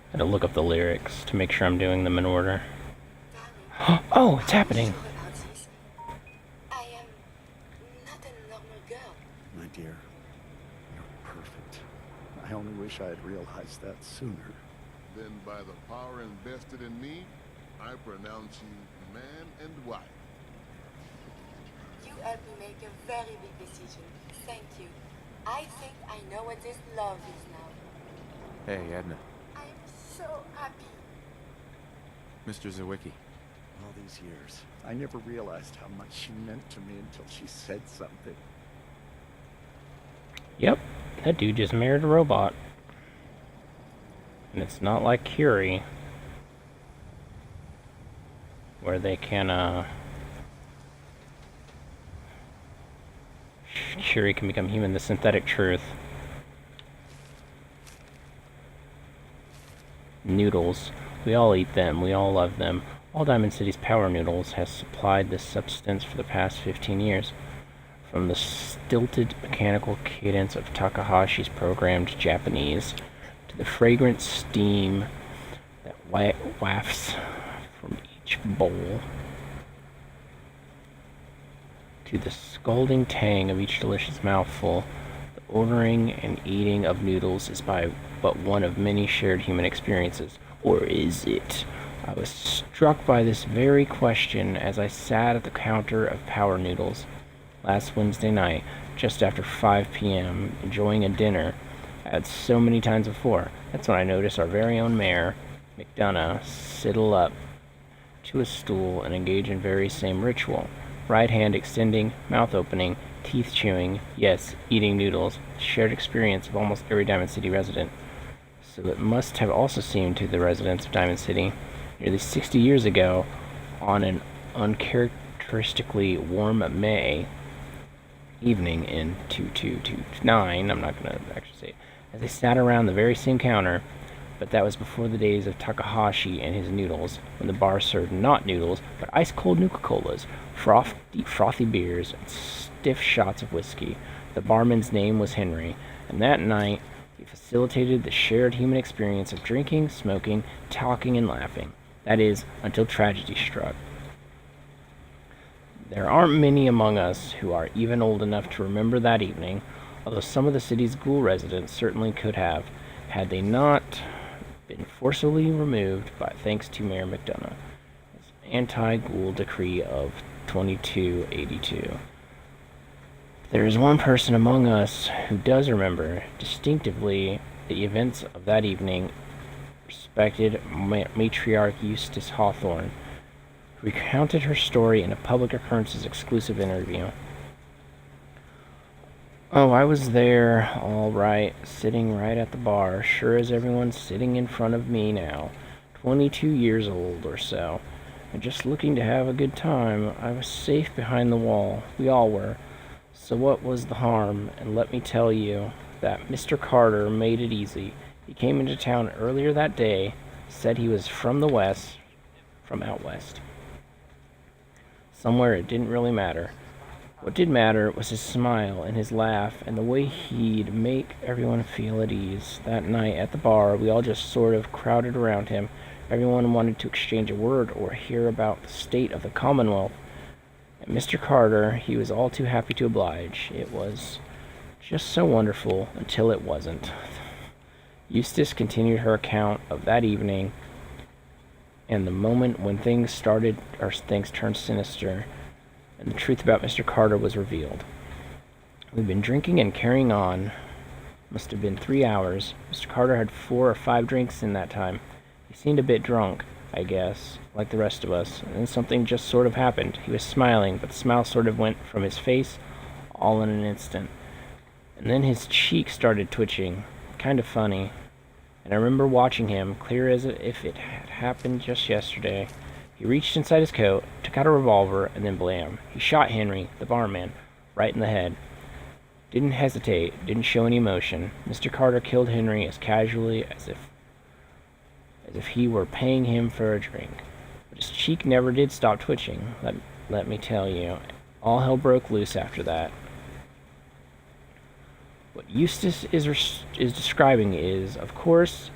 I had to look up the lyrics to make sure I'm doing them in order. Darling, Oh, it's are you happening! sure about this? I am not a normal girl. My dear, you're perfect. I only wish I had realized that sooner. Then by the power invested in me, I pronounce you man and wife. You helped me make a very big decision. Thank you. I think I know what this love is now. Hey, Edna. I'm so happy. Mr. Zawicki. All these years, I never realized how much she meant to me until she said something. Yep, that dude just married a robot. And it's not like Curie, where they can, Curie can become human, the synthetic truth. Noodles. We all eat them, we all love them. All Diamond City's power noodles has supplied this substance for the past 15 years. From the stilted mechanical cadence of Takahashi's programmed Japanese, to the fragrant steam that wafts from each bowl, to the scalding tang of each delicious mouthful, the ordering and eating of noodles is but one of many shared human experiences. Or is it? I was struck by this very question as I sat at the counter of Power Noodles last Wednesday night, just after 5 p.m., enjoying a dinner I had so many times before. That's when I noticed our very own mayor, McDonough, sidle up to a stool and engage in very same ritual. Right hand extending, mouth opening, teeth chewing, yes, eating noodles, shared experience of almost every Diamond City resident. So it must have also seemed to the residents of Diamond City nearly 60 years ago, on an uncharacteristically warm May evening in 2229, I'm not going to actually say it, as they sat around the very same counter, but that was before the days of Takahashi and his noodles, when the bar served not noodles, but ice-cold Nuka-Colas, frothy beers, and stiff shots of whiskey. The barman's name was Henry, and that night he facilitated the shared human experience of drinking, smoking, talking, and laughing. That is, until tragedy struck. There aren't many among us who are even old enough to remember that evening, although some of the city's ghoul residents certainly could have, had they not been forcibly removed by thanks to Mayor McDonough's anti-ghoul decree of 2282. There is one person among us who does remember distinctively the events of that evening, respected matriarch Eustace Hawthorne, who recounted her story in a Public Occurrences exclusive interview. Oh, I was there, all right, sitting right at the bar, sure as everyone's sitting in front of me now, 22 years old or so, and just looking to have a good time. I was safe behind the wall. We all were. So what was the harm? And let me tell you that Mr. Carter made it easy. He came into town earlier that day, said he was from the west, from out west. Somewhere it didn't really matter. What did matter was his smile and his laugh and the way he'd make everyone feel at ease. That night at the bar, we all just sort of crowded around him. Everyone wanted to exchange a word or hear about the state of the Commonwealth. And Mr. Carter, he was all too happy to oblige. It was just so wonderful until it wasn't. Eustace continued her account of that evening and the moment when things turned sinister, and the truth about Mr. Carter was revealed. We'd been drinking and carrying on. Must have been 3 hours. Mr. Carter had 4 or 5 drinks in that time. He seemed a bit drunk, I guess, like the rest of us, and then something just sort of happened. He was smiling, but the smile sort of went from his face all in an instant. And then his cheek started twitching, kind of funny. And I remember watching him, clear as if it had happened just yesterday. He reached inside his coat, took out a revolver, and then blam. He shot Henry, the barman, right in the head. Didn't hesitate, didn't show any emotion. Mr. Carter killed Henry as casually as if he were paying him for a drink. But his cheek never did stop twitching, let me tell you. All hell broke loose after that. What Eustace is describing is, of course,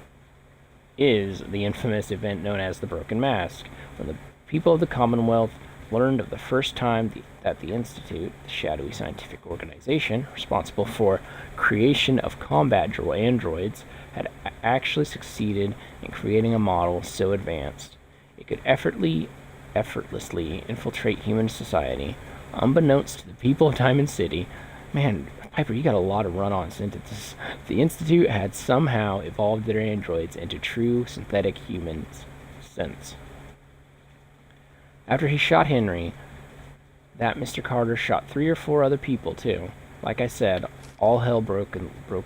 is the infamous event known as the Broken Mask, when the people of the Commonwealth learned of the first time that the Institute, the shadowy scientific organization responsible for creation of combat androids, had actually succeeded in creating a model so advanced it could effortlessly infiltrate human society, unbeknownst to the people of Diamond City. Man, Piper, you got a lot of run-on sentences. The Institute had somehow evolved their androids into true synthetic humans. Sense. After he shot Henry, that Mr. Carter shot 3 or 4 other people too. Like I said, all hell broke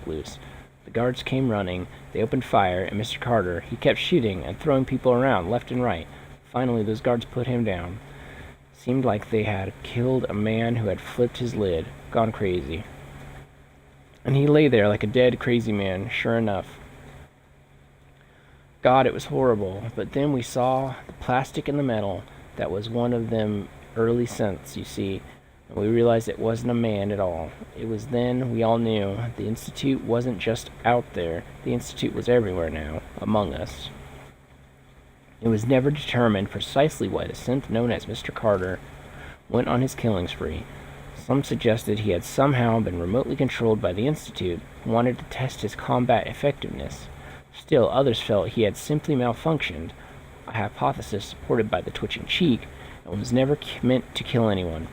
loose. The guards came running, they opened fire, and Mr. Carter, he kept shooting and throwing people around left and right. Finally, those guards put him down. Seemed like they had killed a man who had flipped his lid, gone crazy. And he lay there like a dead, crazy man, sure enough. God, it was horrible. But then we saw the plastic and the metal. That was one of them early synths, you see. And we realized it wasn't a man at all. It was then we all knew the Institute wasn't just out there. The Institute was everywhere now, among us. It was never determined precisely why the synth known as Mr. Carter went on his killing spree. Some suggested he had somehow been remotely controlled by the Institute, who wanted to test his combat effectiveness. Still, others felt he had simply malfunctioned, a hypothesis supported by the twitching cheek, and was never meant to kill anyone.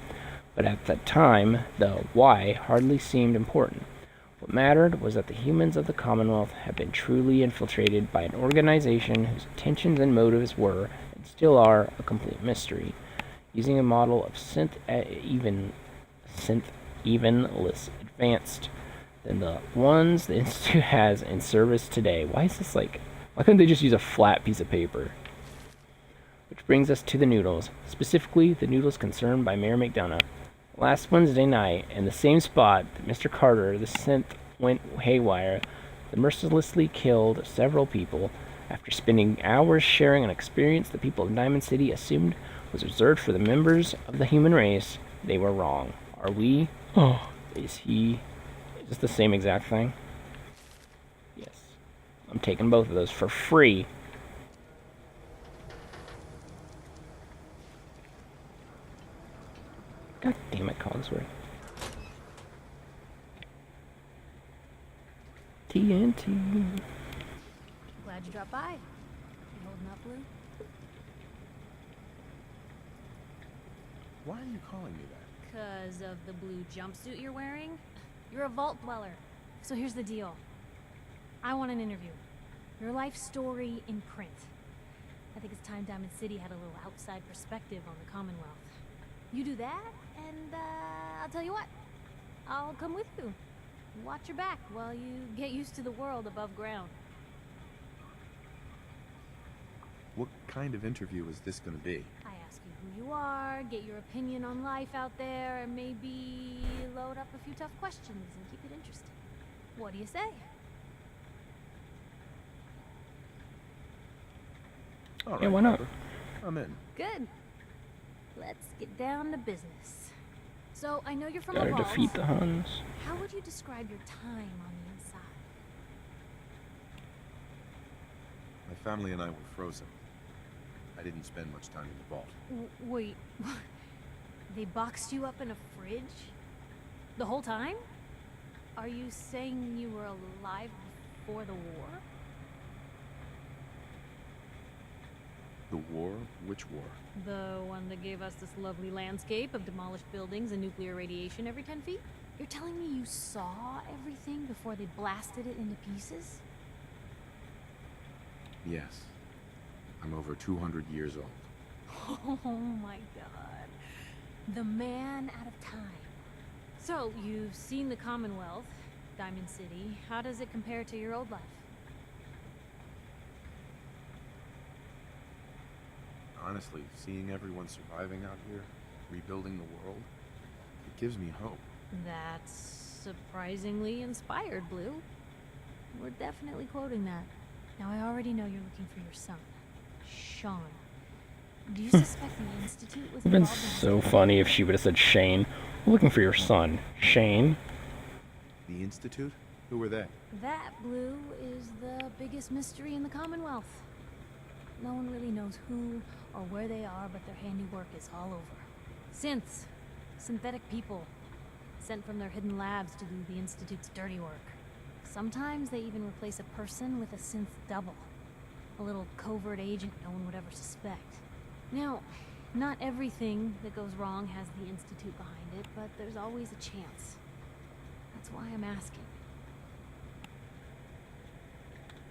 But at that time, the why hardly seemed important. What mattered was that the humans of the Commonwealth had been truly infiltrated by an organization whose intentions and motives were, and still are, a complete mystery. Using a model of synth even less advanced than the ones the Institute has in service today. Why couldn't they just use a flat piece of paper? Which brings us to the noodles, specifically the noodles concerned by Mayor McDonough. Last Wednesday night, in the same spot that Mr. Carter, the synth, went haywire, they mercilessly killed several people after spending hours sharing an experience the people of Diamond City assumed was reserved for the members of the human race. They were wrong. Are we? Oh, is this the same exact thing? Yes. I'm taking both of those for free. God damn it, Cogsworth. TNT. Glad you dropped by. You holding up, Blue? Why are you calling me that? 'Cause of the blue jumpsuit you're wearing? You're a vault dweller. So here's the deal. I want an interview. Your life story in print. I think it's time Diamond City had a little outside perspective on the Commonwealth. You do that, and I'll tell you what. I'll come with you. Watch your back while you get used to the world above ground. What kind of interview is this gonna be? I ask you who you are, get your opinion on life out there, and maybe load up a few tough questions and keep it interesting. What do you say? All right, Yeah, why not? Piper. I'm in. Good. Let's get down to business. So, I know you're from Gotta a vault. defeat the Huns. How would you describe your time on the inside? My family and I were frozen. I didn't spend much time in the vault. Wait, they boxed you up in a fridge? The whole time? Are you saying you were alive before the war? The war? Which war? The one that gave us this lovely landscape of demolished buildings and nuclear radiation every 10 feet? You're telling me you saw everything before they blasted it into pieces? Yes. I'm over 200 years old. Oh my god. The man out of time. So, you've seen the Commonwealth, Diamond City. How does it compare to your old life? Honestly, seeing everyone surviving out here, rebuilding the world, it gives me hope. That's surprisingly inspired, Blue. We're definitely quoting that. Now, I already know you're looking for your son, Sean. Do you suspect the Institute was It would have been involved in his so death? funny if she would have said Shane. We're looking for your son. Shane? The Institute? Who were they? That blue is the biggest mystery in the Commonwealth. No one really knows who or where they are, but their handiwork is all over. Synths. Synthetic people. Sent from their hidden labs to do the Institute's dirty work. Sometimes they even replace a person with a synth double. A little covert agent no one would ever suspect. Now, not everything that goes wrong has the Institute behind it, but there's always a chance. That's why I'm asking.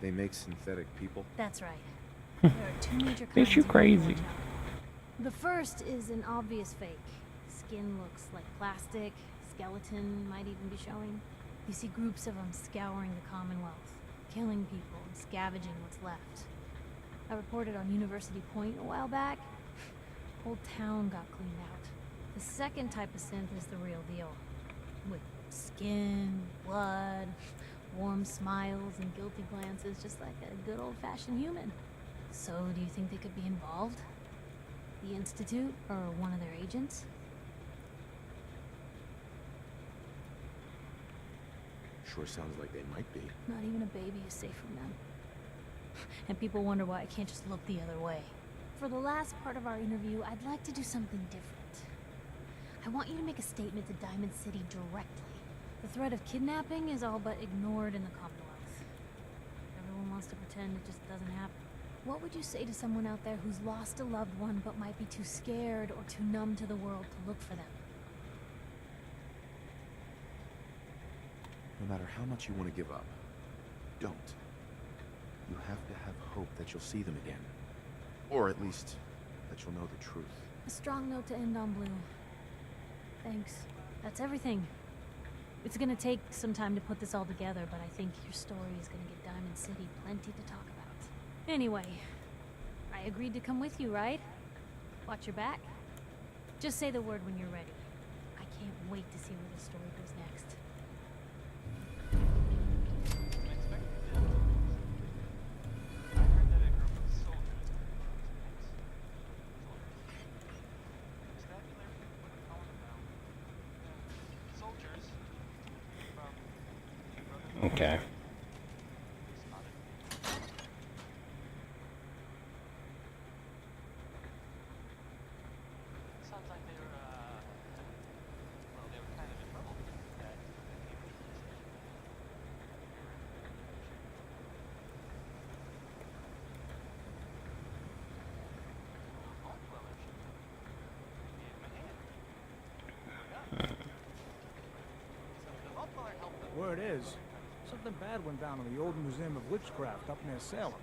They make synthetic people? That's right. There are two major kinds. Makes you of crazy. watch out. The first is an obvious fake. Skin looks like plastic, skeleton might even be showing. You see groups of them scouring the Commonwealth, killing people and scavenging what's left. I reported on University Point a while back. Whole town got cleaned out. The second type of synth is the real deal. With skin, blood, warm smiles and guilty glances, just like a good old-fashioned human. So, do you think they could be involved? The Institute, or one of their agents? Sure sounds like they might be. Not even a baby is safe from them. And people wonder why I can't just look the other way. For the last part of our interview, I'd like to do something different. I want you to make a statement to Diamond City directly. The threat of kidnapping is all but ignored in the Commonwealth. Everyone wants to pretend it just doesn't happen. What would you say to someone out there who's lost a loved one but might be too scared or too numb to the world to look for them? No matter how much you want to give up, don't. You have to have hope that you'll see them again. Or at least, that you'll know the truth. A strong note to end on, Blue. Thanks. That's everything. It's gonna take some time to put this all together, but I think your story is gonna give Diamond City plenty to talk about. Anyway, I agreed to come with you, right? Watch your back. Just say the word when you're ready. I can't wait to see where this story goes next. Okay. Sounds like they were, well, they were kind of in trouble. That Word is, something bad went down in the old Museum of Witchcraft up near Salem.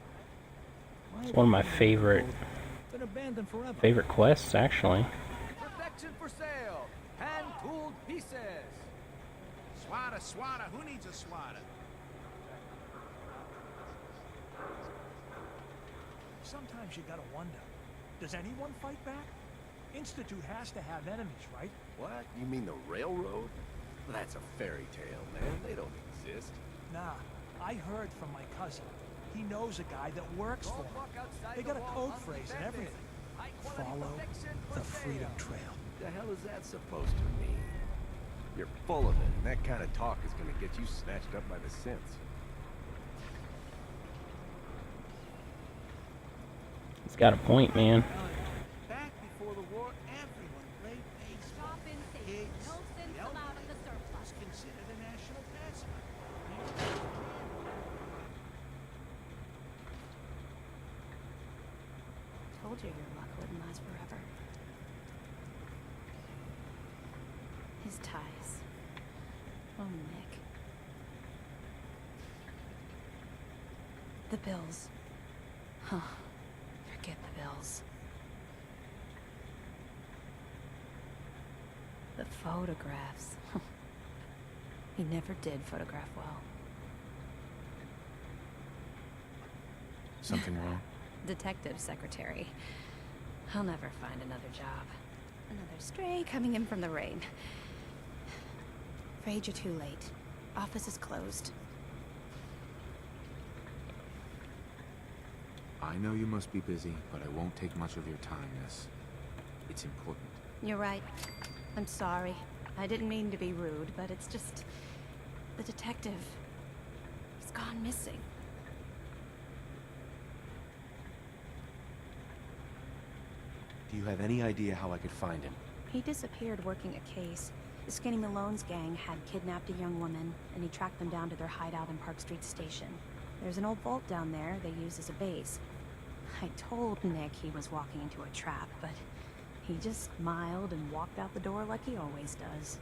It's one of my favorite Been abandoned forever. quests, actually. Protection for sale. Hand-tooled pieces. Swatter. Who needs a swatter? Sometimes you gotta wonder, does anyone fight back? Institute has to have enemies, right? What? You mean the railroad? That's a fairy tale, man. They don't exist. Nah, I heard from my cousin. He knows a guy that works for him. They got a code phrase and everything. Follow the Freedom Trail. The hell is that supposed to mean? You're full of it, and that kind of talk is gonna get you snatched up by the synths. It's got a point, man. Back before the war, everyone played baseball. Stop in safety. Kids, No sense the allowed elderly, in the surplus. was considered a national pastime. Told you your luck wouldn't last forever. His ties. Oh, Nick. The bills. Huh. Forget the bills. The photographs. He never did photograph well. Something wrong? Detective secretary. I'll never find another job. Another stray coming in from the rain. Afraid you're too late. Office is closed. I know you must be busy, but I won't take much of your time, miss. It's important. You're right. I'm sorry. I didn't mean to be rude, but it's just... The detective... gone missing. Do you have any idea how I could find him? He disappeared working a case. The Skinny Malone's gang had kidnapped a young woman, and he tracked them down to their hideout in Park Street Station. There's an old vault down there they use as a base. I told Nick he was walking into a trap, but he just smiled and walked out the door like he always does.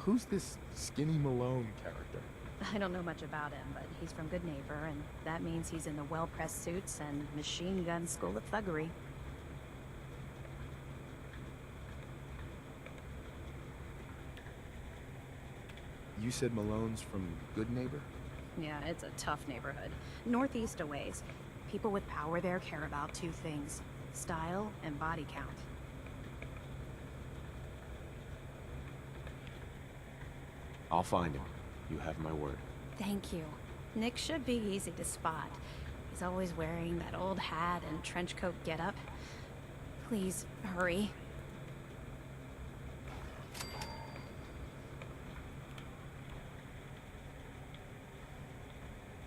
Who's this Skinny Malone character? I don't know much about him, but he's from Good Neighbor, and that means he's in the well-pressed suits and machine gun school of thuggery. You said Malone's from Good Neighbor? Yeah, it's a tough neighborhood. Northeast a ways. People with power there care about two things: style and body count. I'll find him. You have my word. Thank you. Nick should be easy to spot. He's always wearing that old hat and trench coat getup. Please, hurry.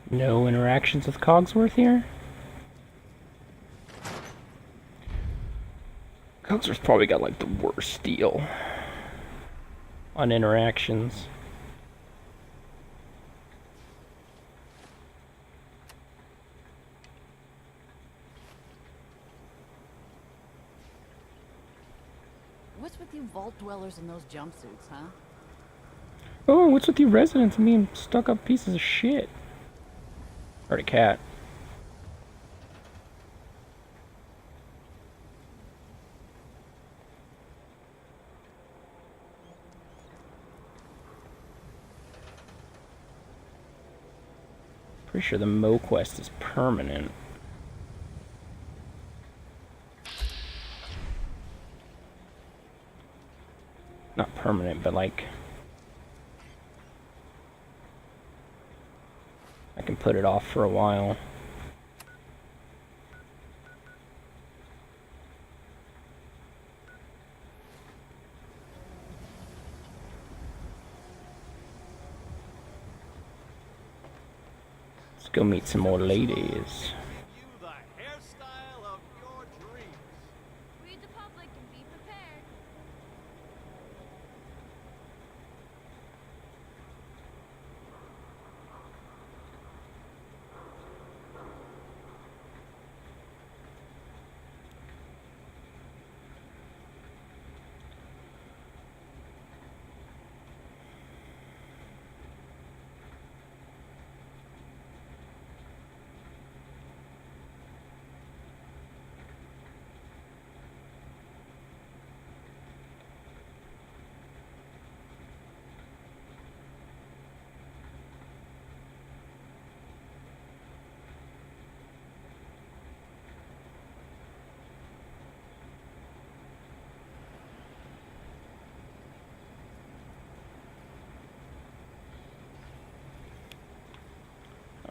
No interactions with Cogsworth here? Cogsworth's probably got like the worst deal on interactions. What's with you vault dwellers in those jumpsuits, huh? Oh, what's with you residents and being stuck up pieces of shit? Or a cat. Pretty sure the Mo quest is permanent. Not permanent, but like I can put it off for a while. Let's go meet some more ladies. You the hairstyle of your dreams. Read the public and be prepared.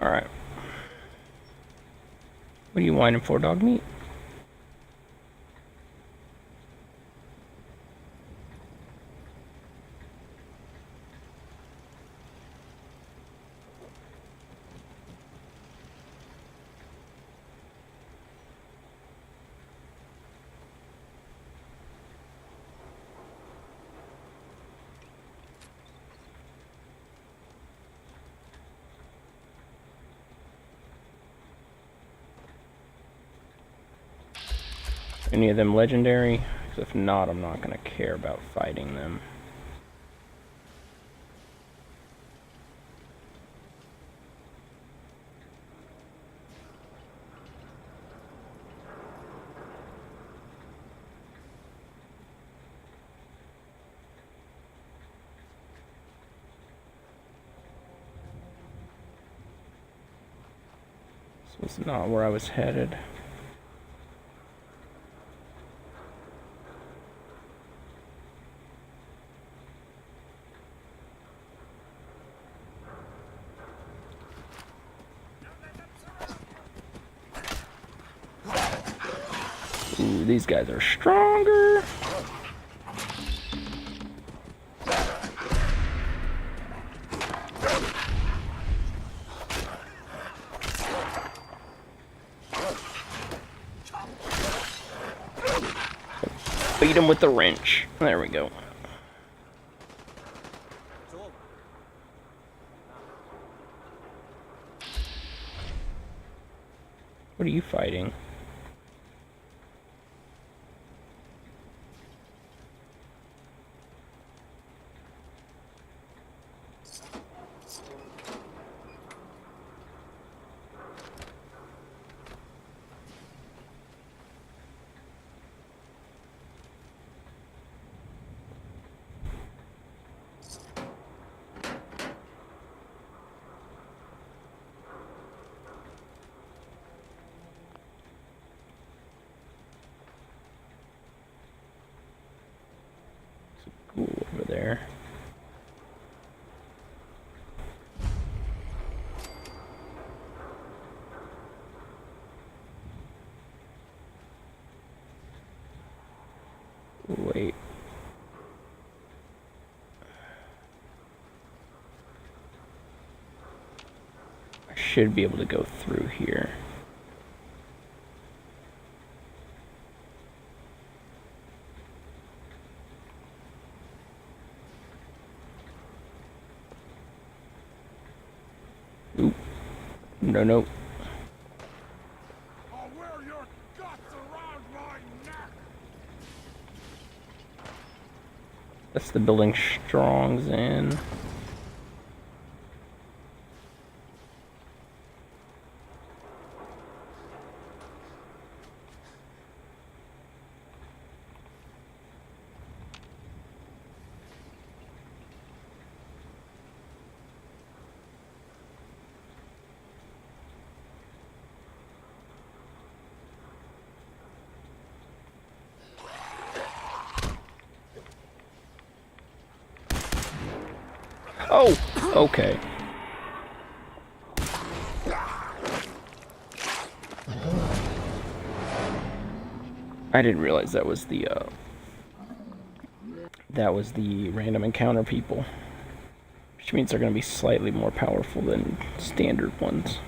Alright. What are you whining for, dog meat? Any of them legendary? 'Cause if not, I'm not gonna care about fighting them. This was not where I was headed. Ooh, these guys are stronger. Beat him with the wrench. There we go. What are you fighting? Cool over there. Wait. I should be able to go through here. Oop. No, no. I'll wear your guts around my neck! That's the building Strong's in. Oh, okay. I didn't realize that was the random encounter people, which means they're going to be slightly more powerful than standard ones.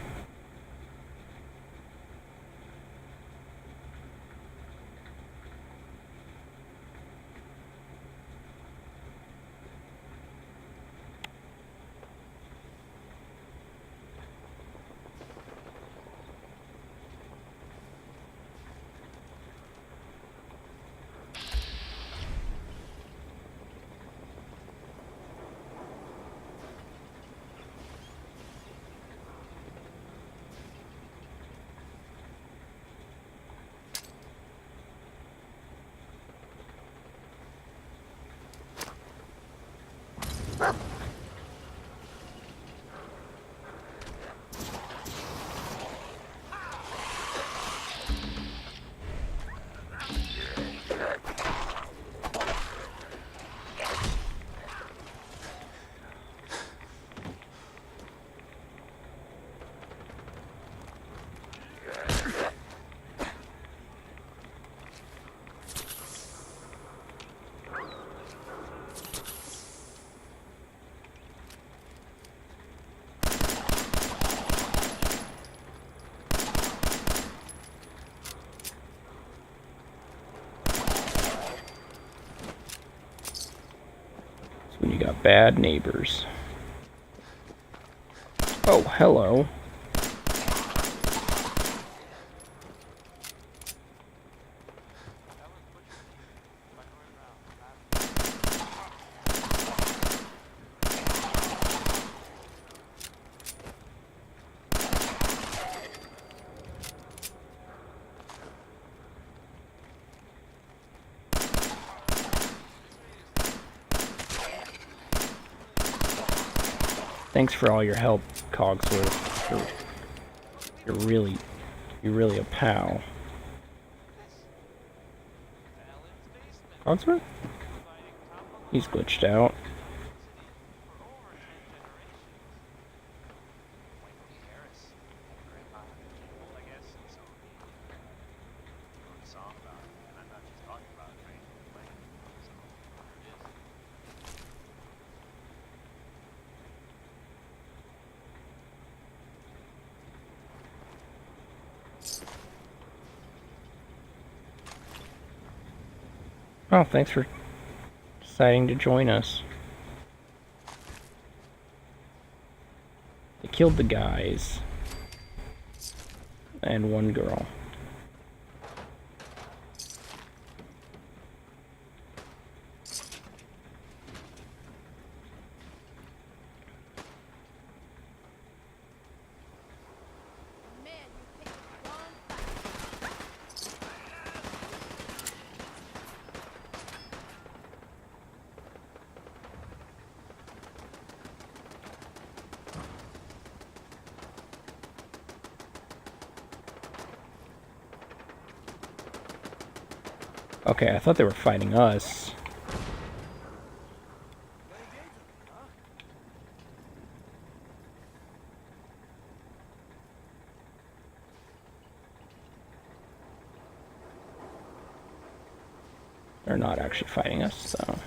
When you got bad neighbors. Oh, hello. Thanks for all your help, Cogsworth. You're really a pal. Cogsworth? He's glitched out. Oh, thanks for deciding to join us. They killed the guys. And one girl. Okay, I thought they were fighting us. They're not actually fighting us, so...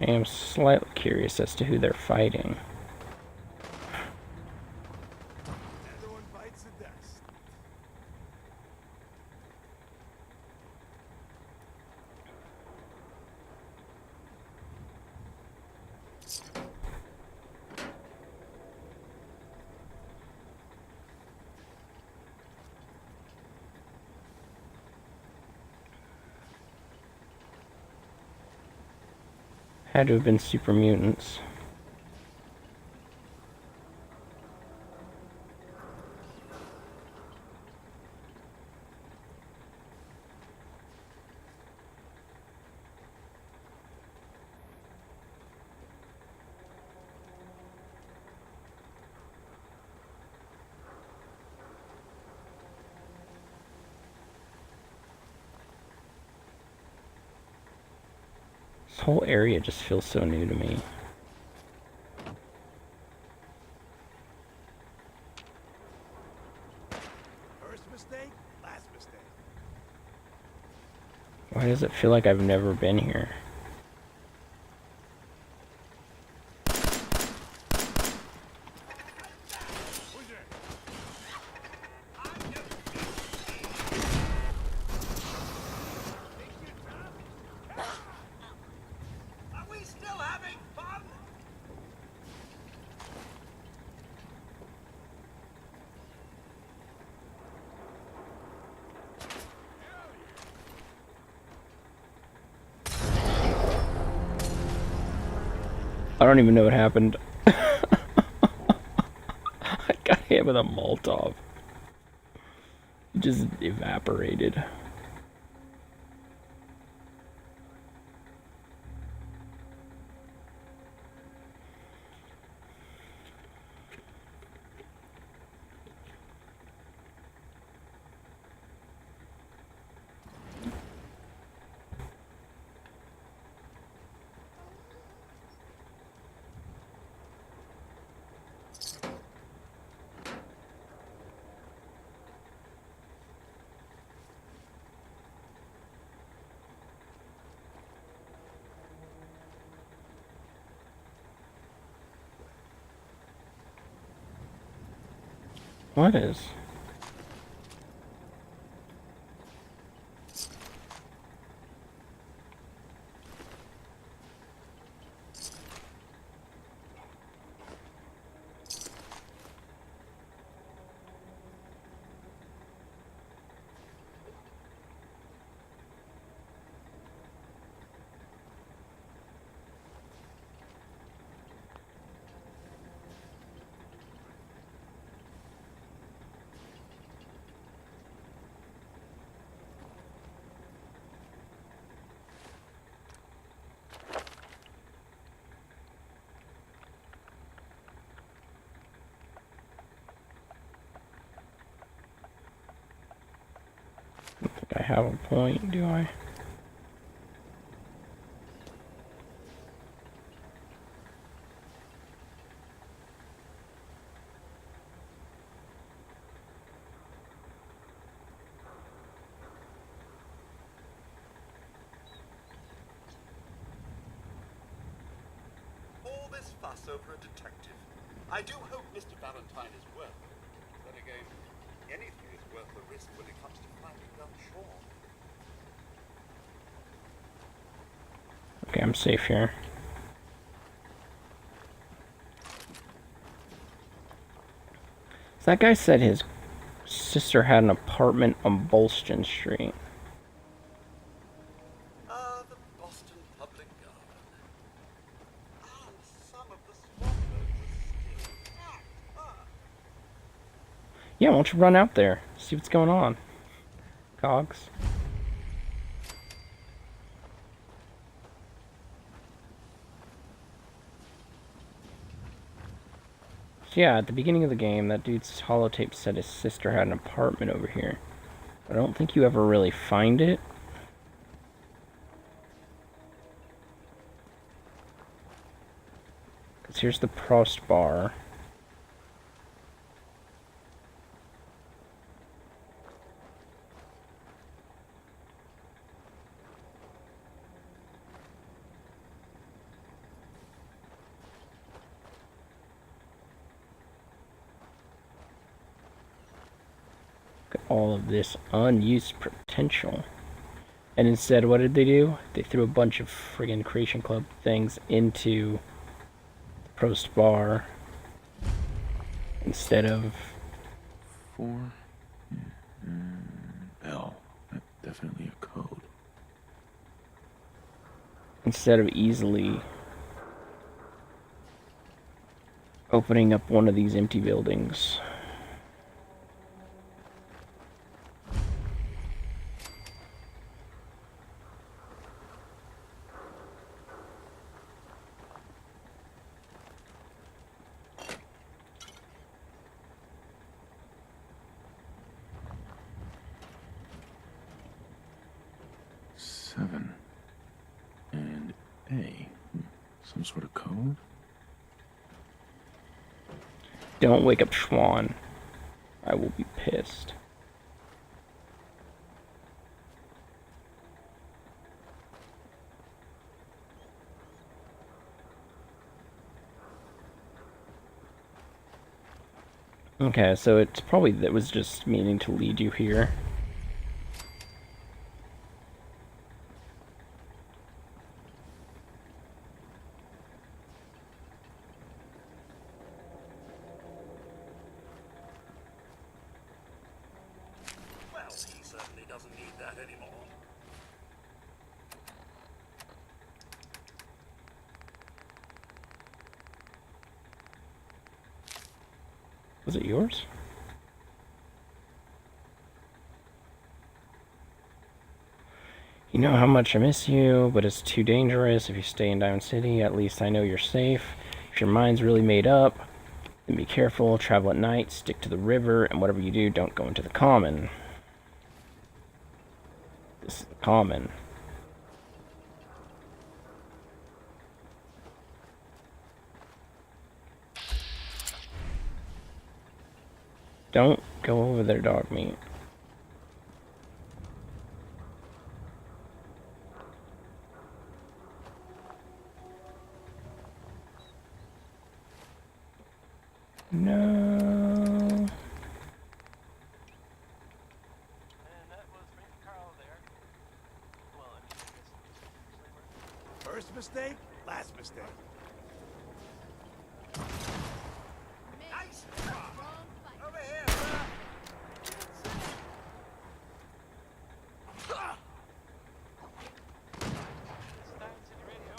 I am slightly curious as to who they're fighting. Everyone bites the dust. Had to have been super mutants. This whole area just feels so new to me. First mistake, last mistake. Why does it feel like I've never been here? I don't even know what happened. I got hit with a Molotov. It just evaporated. What is? I have a point, do I? fuss over a detective. I do hope Mr. Valentine is well. Then again, anything is worth the risk when it comes to finding young Sean. Okay, I'm safe here. So that guy said his sister had an apartment on Bolston Street. The Boston Public Garden. And some of the swamp are still intact. Yeah, why don't you run out there, see what's going on, Cogs? So yeah, at the beginning of the game, that dude's holotape said his sister had an apartment over here. I don't think you ever really find it. Because here's the Prost bar. Look at all of this unused potential. And instead, what did they do? They threw a bunch of friggin' Creation Club things into the Prost bar instead of 4 L. That's definitely a code. instead of easily opening up one of these empty buildings. And A. Some sort of code? Don't wake up Schwan. I will be pissed. Okay, so it's probably that was just meaning to lead you here. Well, he certainly doesn't need that anymore. Was it yours? You know how much I miss you, but it's too dangerous if you stay in Diamond City. At least I know you're safe. If your mind's really made up, then be careful, travel at night, stick to the river, and whatever you do, don't go into the common. This is the common. Don't go over there, dog meat. No. And that was Frank Carl there. Well, I mean, I guess First mistake, last mistake. Nice try. Over here, sir. Diamond City Radio.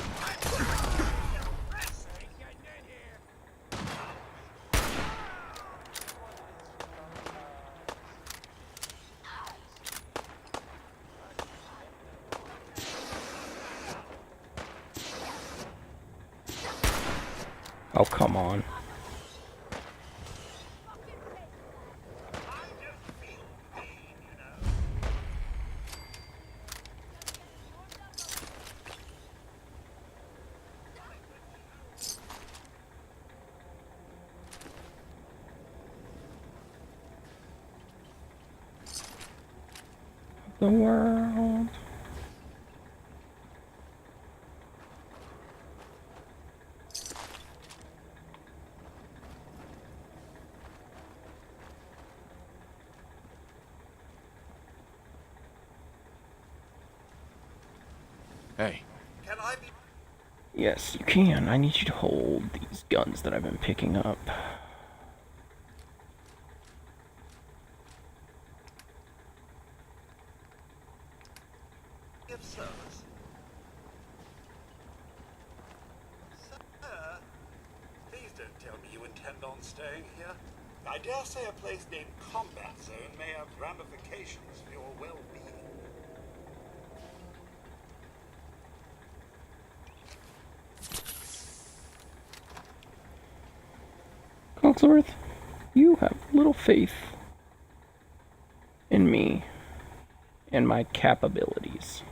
Oh, come on. The world. Hey. Can I be... Yes, you can. I need you to hold these guns that I've been picking up. of service? Sir, please don't tell me you intend on staying here. I dare say a place named Combat Zone may have ramifications for your well-being. Cogsworth, you have little faith in me and my capabilities.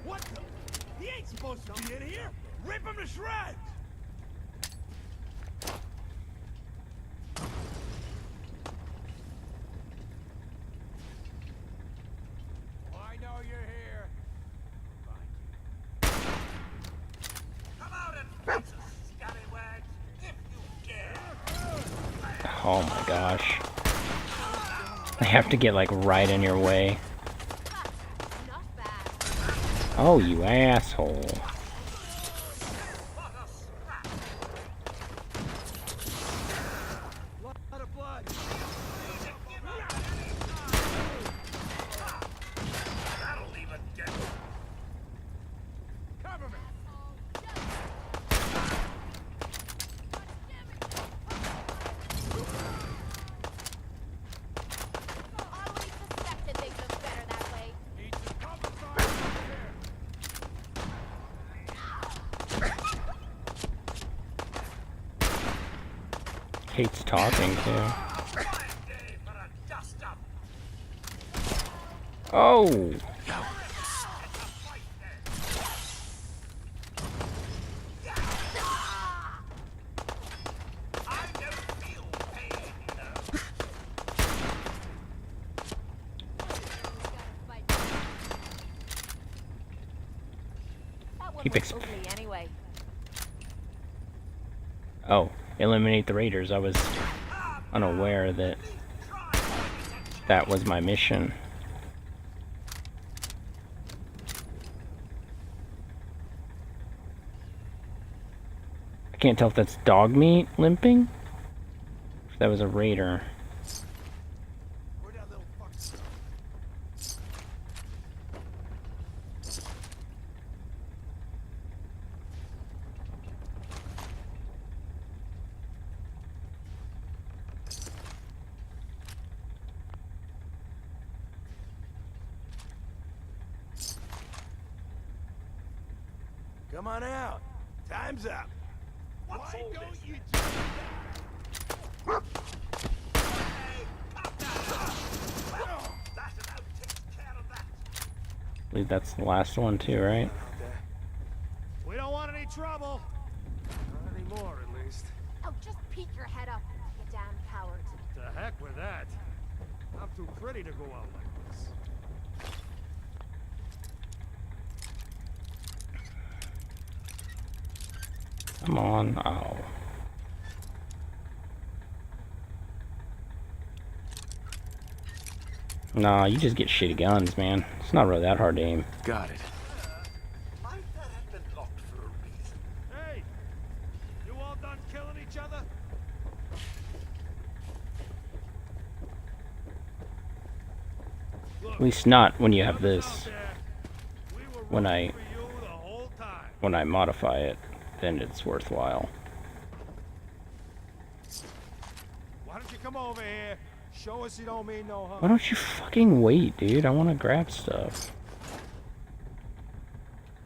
What the? He ain't supposed to be in here! Rip him to shreds! I know you're here. Come out and face us, scallywags, if you dare. Oh my gosh. I have to get like right in your way. Oh, you asshole. Lot of blood. That'll even get you. Cover me. Always suspected they'd look better that way. Need some cover fire here. Kate's talking too. Oh! Keep Anyway. Oh, eliminate the raiders. I was unaware that that was my mission. I can't tell if that's dog meat limping. If that was a raider. Where'd that little fuck go? Come on out. Time's up. What's Why all don't this? you just That about takes care of that. I believe that's the last one too, right? We don't want any trouble. Not anymore, at least. Oh, just peek your head up, you damn coward. To heck with that. I'm too pretty to go out like this. Come on. Oh. Nah, you just get shitty guns, man. It's not really that hard to aim. Got it. Might that have been locked for a reason? Hey! You all done killing each other? Look, At least not when you have whoever's this. out there, we were When rooting for you the whole time. I modify it, then it's worthwhile. Why don't you come over here? Show us you don't mean no harm. Why don't you fucking wait, dude? I want to grab stuff.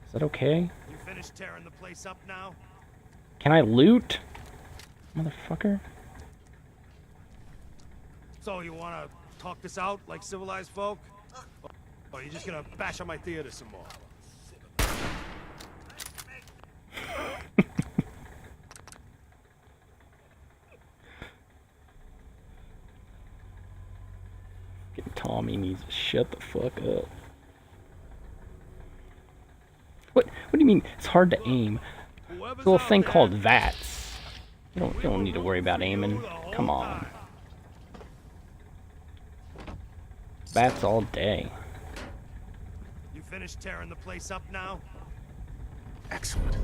Is that okay? You finished tearing the place up now? Can I loot? Motherfucker. So you wanna talk this out like civilized folk? Or are you just gonna bash on my theater some more? Tommy needs to shut the fuck up. What do you mean it's hard to aim? There's a little thing called VATS. You don't need to worry about aiming. Come on. VATS all day. You finished tearing the place up now? Excellent.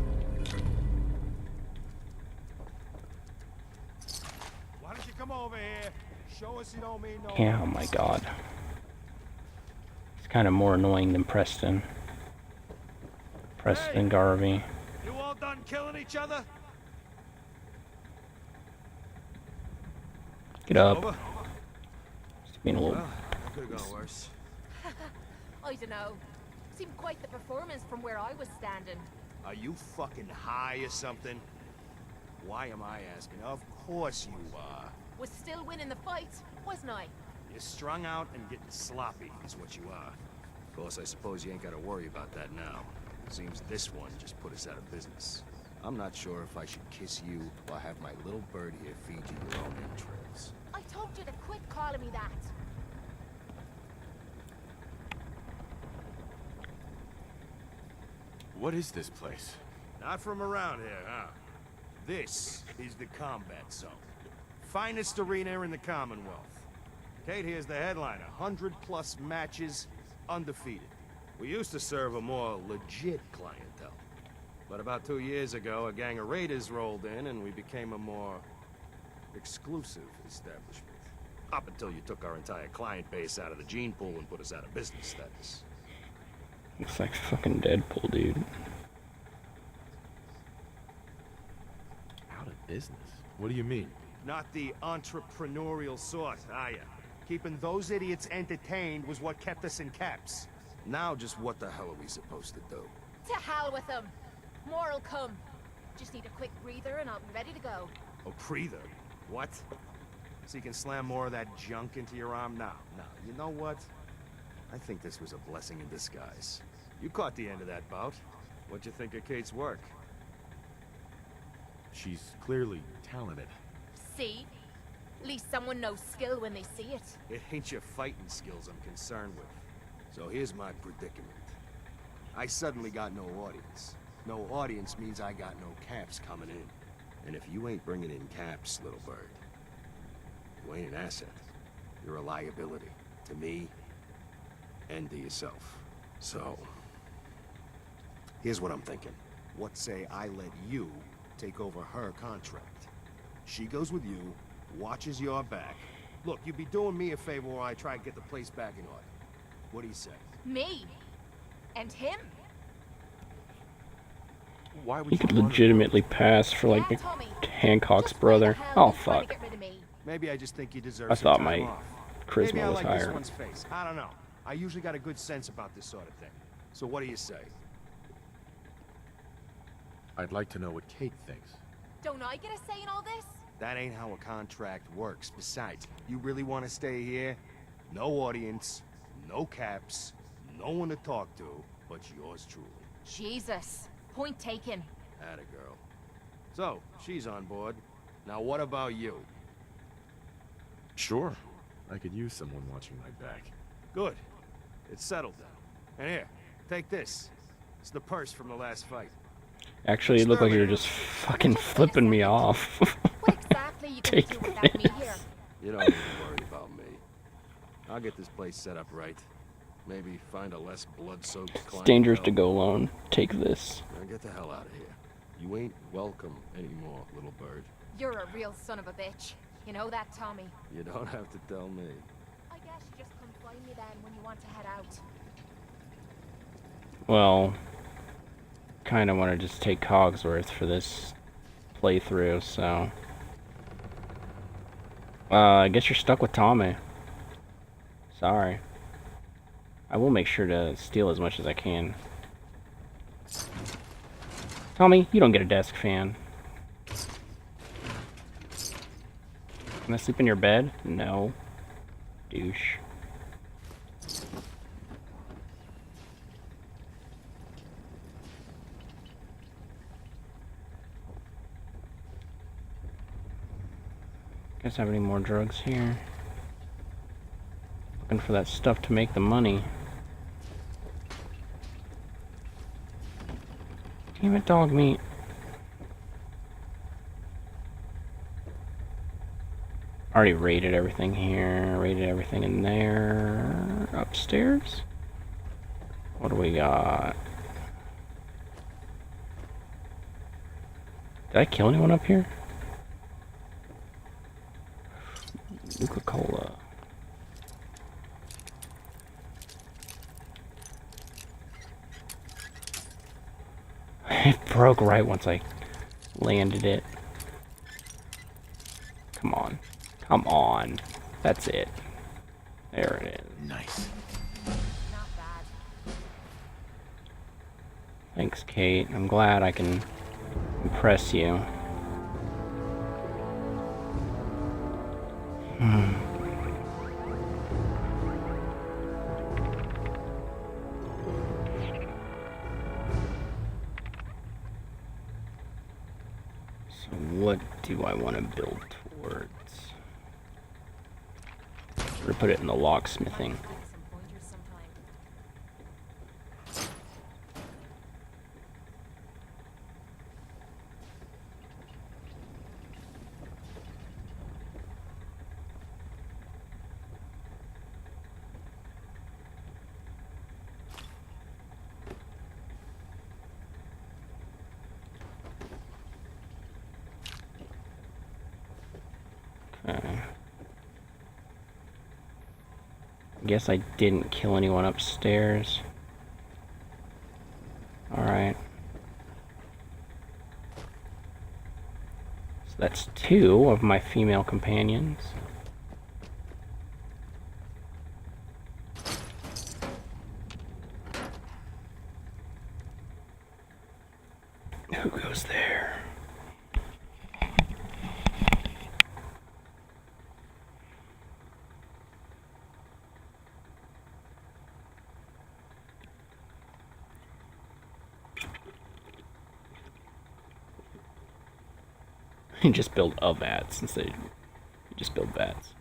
Why don't you come over here? Show us you don't mean no. Yeah, oh my god. It's kind of more annoying than Preston. Preston Garvey. You all done killing each other? Get up. Just being a little. Well, that could have gone worse. I don't know. Seemed quite the performance from where I was standing. Are you fucking high or something? Why am I asking? Of course you are. Was still winning the fight, wasn't I? You're strung out and getting sloppy is what you are. Of course, I suppose you ain't gotta worry about that now. Seems this one just put us out of business. I'm not sure if I should kiss you or have my little bird here feed you your own entrails. I told you to quit calling me that. What is this place? Not from around here, huh? This is the combat zone. Finest arena in the Commonwealth. Kate here's the headliner. 100+ matches, undefeated. We used to serve a more legit clientele. But about 2 years ago, a gang of raiders rolled in and we became a more exclusive establishment. Up until you took our entire client base out of the gene pool and put us out of business, that is. Looks like fucking Deadpool, dude. Out of business? What do you mean? Not the entrepreneurial sort, are ya? Keeping those idiots entertained was what kept us in caps. Now just what the hell are we supposed to do? To hell with them. More'll come. Just need a quick breather and I'll be ready to go. Oh, breather? What? So you can slam more of that junk into your arm now? No, you know what? I think this was a blessing in disguise. You caught the end of that bout. What'd you think of Kate's work? She's clearly talented. See? At least someone knows skill when they see it. It ain't your fighting skills I'm concerned with. So here's my predicament. I suddenly got no audience. No audience means I got no caps coming in. And if you ain't bringing in caps, little bird, you ain't an asset. You're a liability to me and to yourself. So, here's what I'm thinking. What say I let you take over her contract? She goes with you, watches your back. Look, you'd be doing me a favor while I try to get the place back in order. What do you say? Me? And him? Why would He you could want legitimately pass for like Hancock's brother. Oh fuck. Maybe I just think you deserve I some thought time my off. charisma Maybe I was like higher. this one's face. I don't know. I usually got a good sense about this sort of thing. So what do you say? I'd like to know what Kate thinks. Don't I get a say in all this? That ain't how a contract works. Besides, you really want to stay here? No audience, no caps, no one to talk to, but yours truly. Jesus. Point taken. Atta girl. So, she's on board. Now what about you? Sure. I could use someone watching my back. Good. It's settled then. And here, take this. It's the purse from the last fight. Actually, it looked like you were just fucking flipping me off. What exactly you gonna do without me here? You don't need to worry about me. I'll get this place set up right. Maybe find a less blood-soaked clientele. It's dangerous to go alone. Take this. Now get the hell out of here. You ain't welcome anymore, little bird. You're a real son of a bitch. You know that, Tommy? You don't have to tell me. I guess you just come find me then when you want to head out. Well, kind of want to just take Cogsworth for this playthrough, so... I guess you're stuck with Tommy. Sorry. I will make sure to steal as much as I can. Tommy, you don't get a desk fan. Can I sleep in your bed? No. Douche. Guys have any more drugs here? Looking for that stuff to make the money. Damn it, dog meat. Already raided everything here, raided everything in there. Upstairs? What do we got? Did I kill anyone up here? Coca-Cola. It broke right once I landed it. Come on. Come on. That's it. There it is. Nice. Not bad. Thanks, Kate. I'm glad I can impress you. So what do I want to build towards? Or put it in the locksmithing. Some pointers sometime. Okay. Guess I didn't kill anyone upstairs. Alright. So that's 2 of my female companions. Who goes there? You just build a vats instead. You just build vats.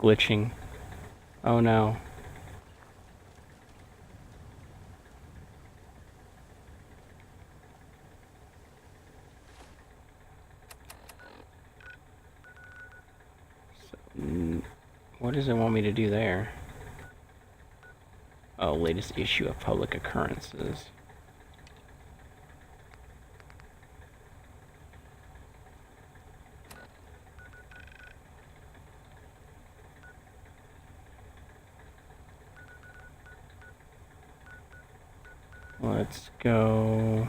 Glitching. Oh no. What does it want me to do there? Oh, latest issue of public occurrences. Let's go.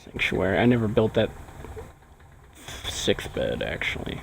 Sanctuary. I never built that 6th bed, actually.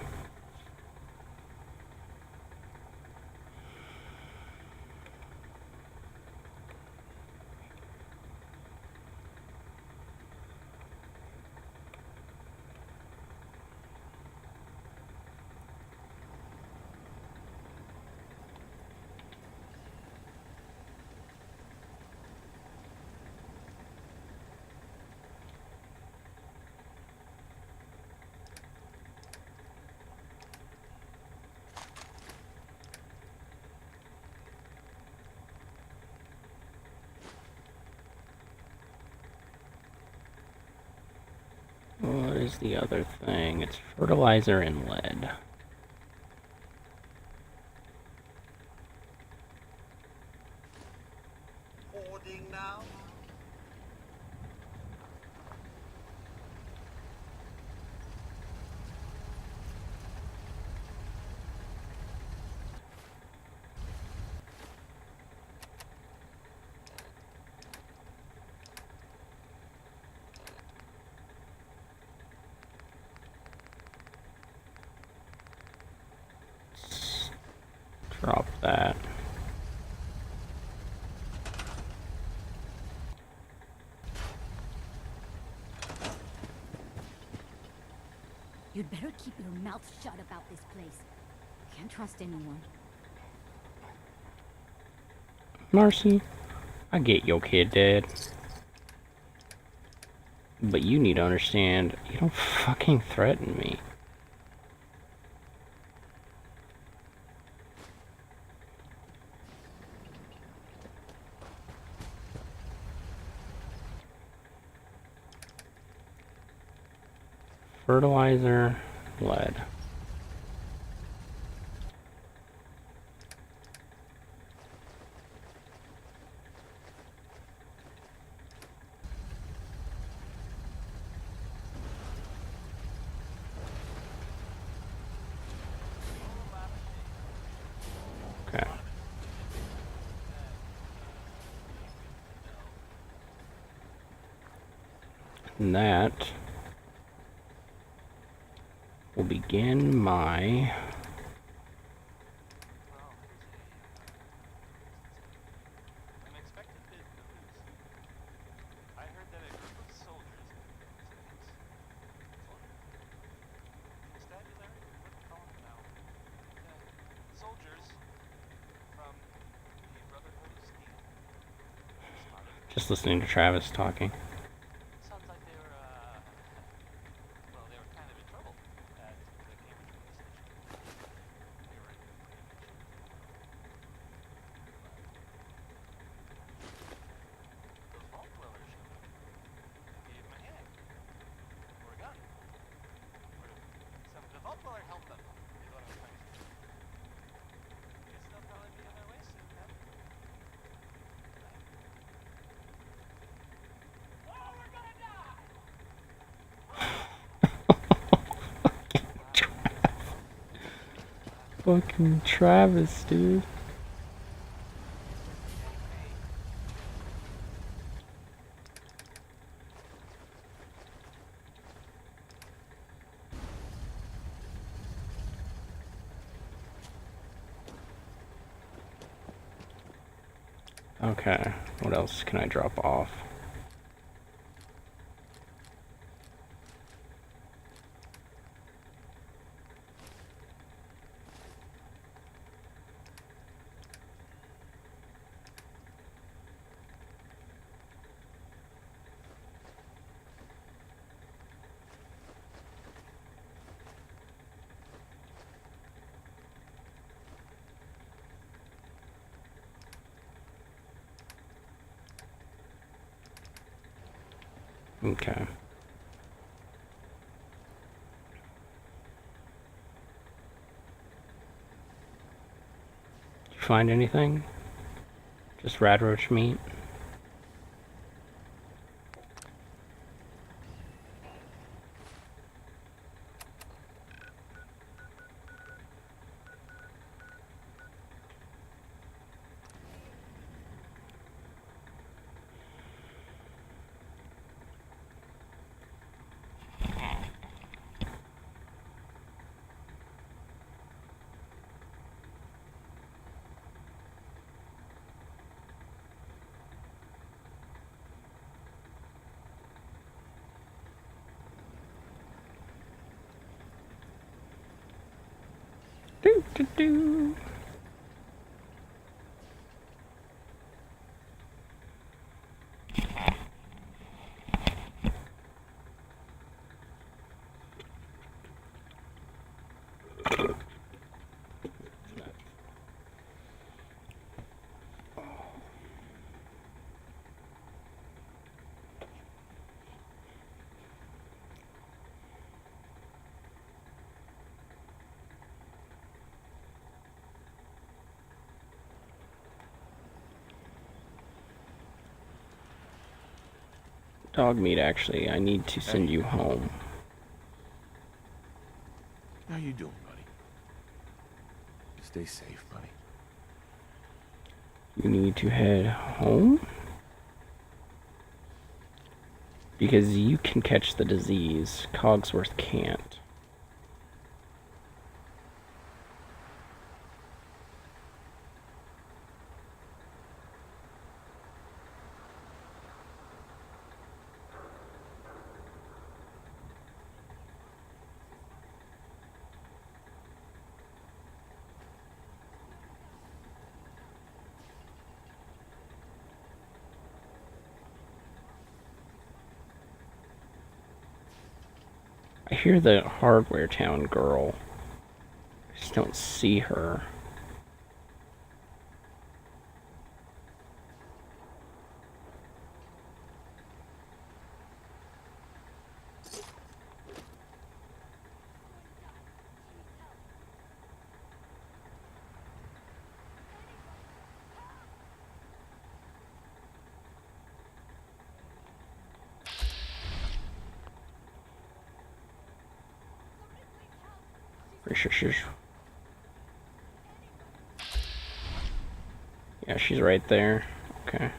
What is the other thing? It's fertilizer and lead. Hoarding now? You'd better keep your mouth shut about this place. Can't trust anyone. Marcy, I get your kid dead. But you need to understand, you don't fucking threaten me. Fertilizer, lead. Okay. And that will begin my unexpected bit of news. I heard that a group of soldiers, constabulary, what do you call them now? Soldiers from the Brotherhood of Steel. just listening to Travis talking. Sounds like they were, well, they were kind of in trouble at the Cambridge police station. They were in those vault dwellers showed up. Gave them a hand. Or a gun. Or the vault dweller helped them, is what I'm trying to say. Guess they'll probably be on their way soon then. Oh, we're gonna die! Fucking Travis, dude. Okay, what else can I drop off? Okay. Did you find anything? Just rad roach meat? Do, do, do. Dog meat, actually. I need to send you home. How you doing, buddy? Stay safe, buddy. You need to head home? Because you can catch the disease. Cogsworth can't. I hear the Hardware Town girl. I just don't see her. Pretty sure she's... Yeah, she's right there. Okay.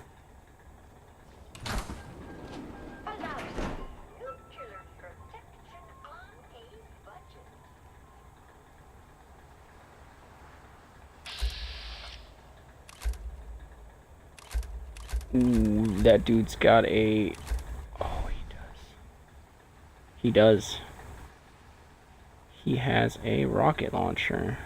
Ooh, that dude's got a... Oh, he does. He does. He has a rocket launcher.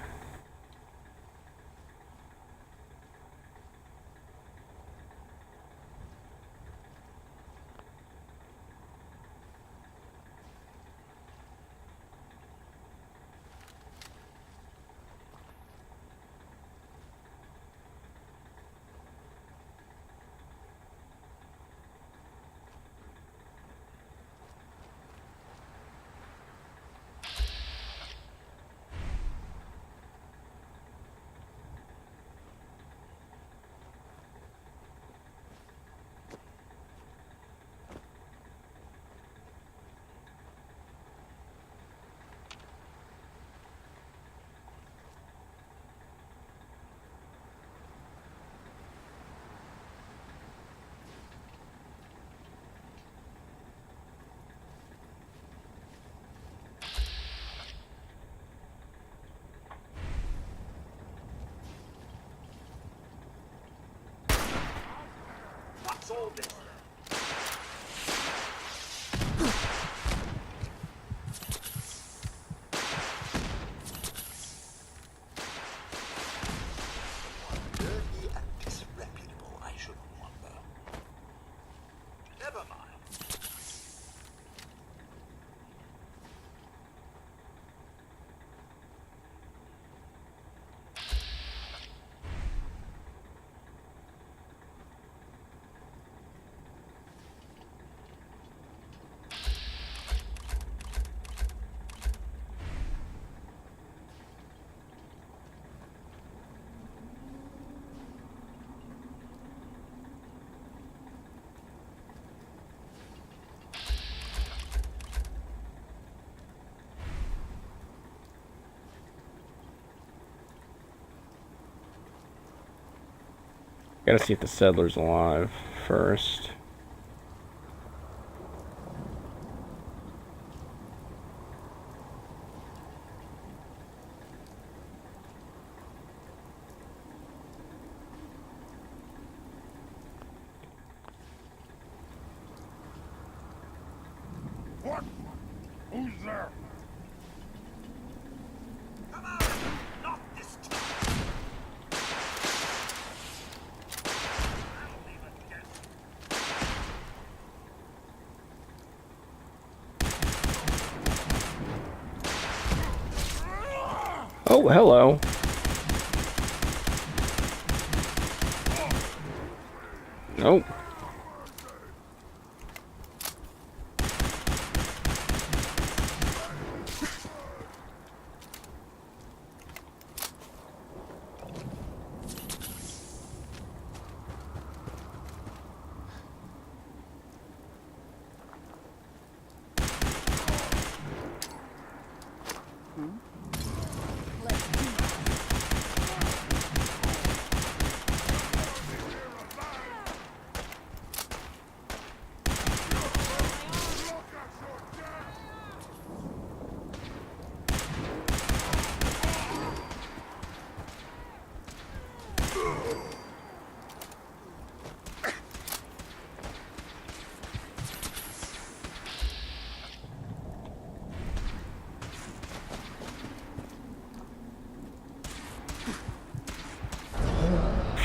What's all this? Dirty and disreputable, I shouldn't wonder. Never mind. Gotta see if the settler's alive first. What? Who's there? Come on! Not this time! I'll even guess. Oh, hello. Nope.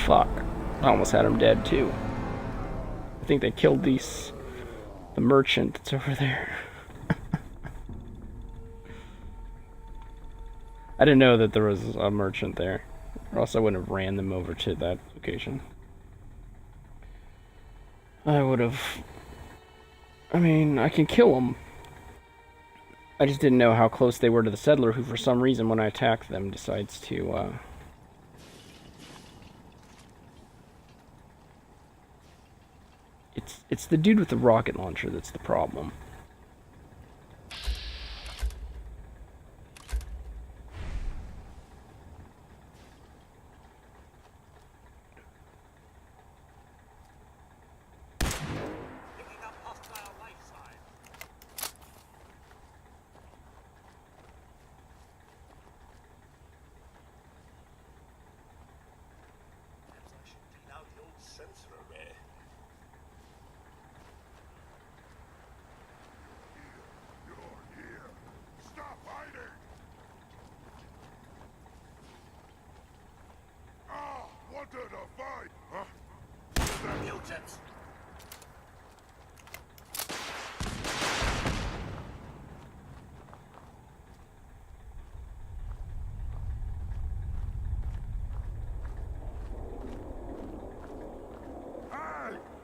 Fuck. I almost had him dead too. I think they killed the merchant that's over there. I didn't know that there was a merchant there. Or else I wouldn't have ran them over to that location. I would have... I mean, I can kill them. I just didn't know how close they were to the settler, who for some reason when I attack them decides to... It's the dude with the rocket launcher that's the problem.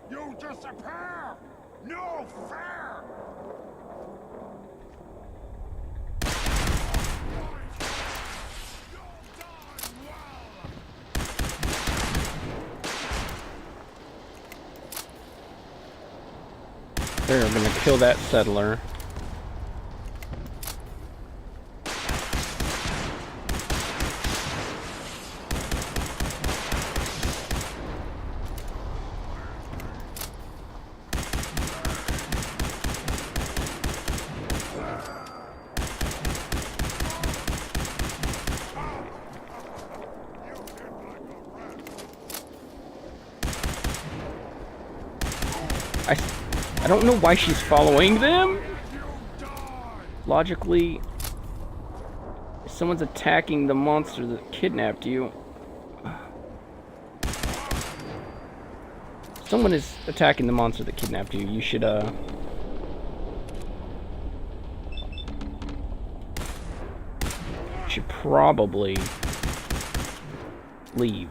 You disappear! No fair! They're gonna kill that settler. I don't know why she's following them. Logically, if someone's attacking the monster that kidnapped you, if someone is attacking the monster that kidnapped you, you should probably leave.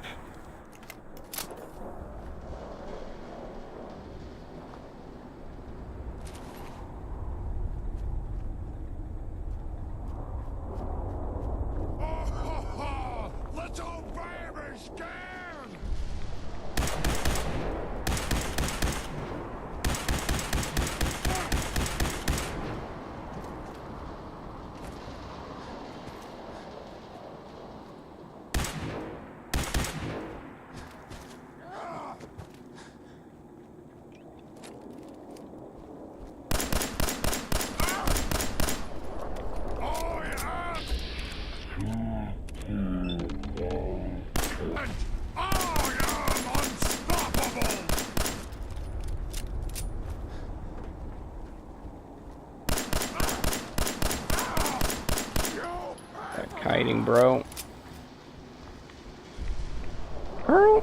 Kiting, bro. Earl?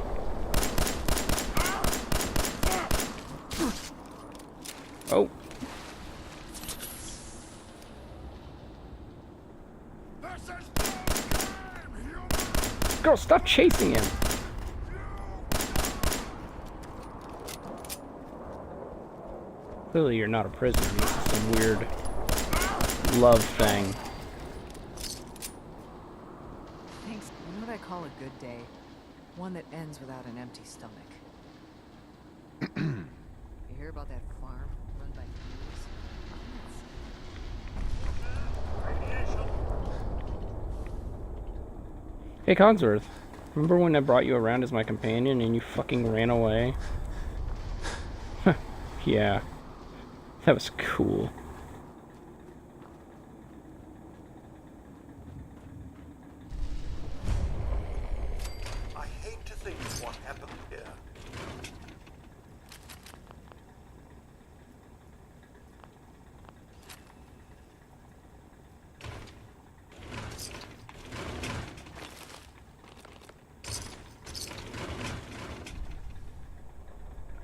Oh. Girl, stop chasing him. Clearly you're not a prisoner. This is some weird love thing. I call a good day, one that ends without an empty stomach. You hear about that farm run by thieves? Hey Cogsworth, remember when I brought you around as my companion and you fucking ran away? Yeah, that was cool.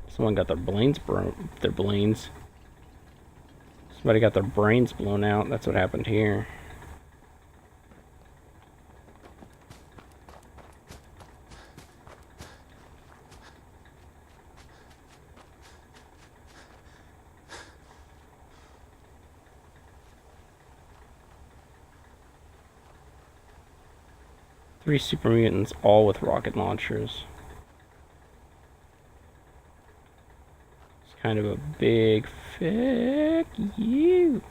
Someone got their brains Somebody got their brains blown out. That's what happened here. 3 super mutants, all with rocket launchers. It's kind of a big fuck you.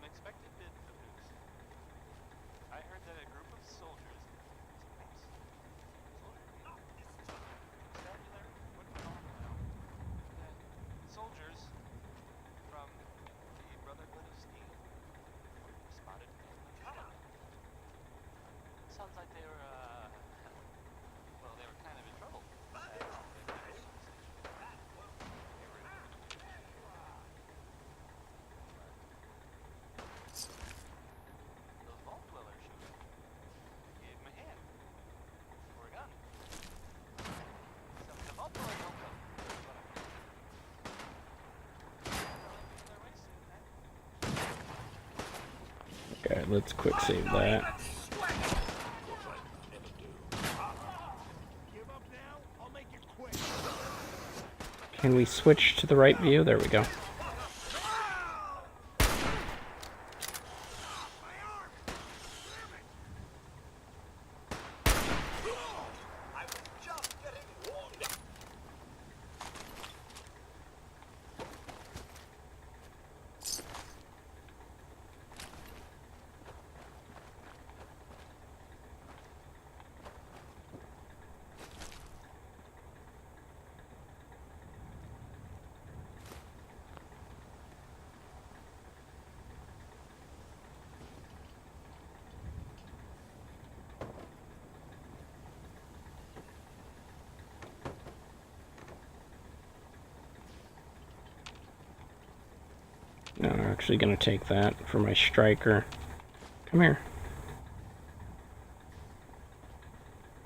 Unexpected bit of news. I heard that a group of soldiers. Constabulary? What do we call them now? Soldiers from the Brotherhood of Steel were spotted in the sky. Sounds like they were, well, they were kind of in trouble. Those vault dwellers showed up. Gave him a hand. Or a gun. Some of the vault dwellers don't come. Okay, let's quick save that. Can we switch to the right view? There we go. No, I'm actually going to take that for my striker. Come here.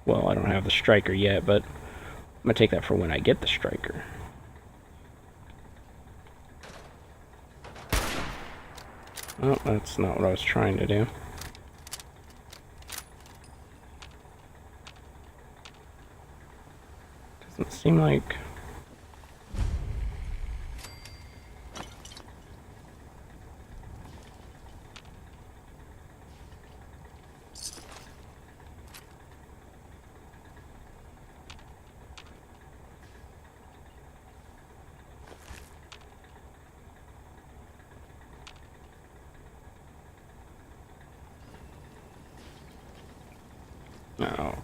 Well, I don't have the striker yet, but I'm going to take that for when I get the striker. Oh, that's not what I was trying to do. Doesn't seem like...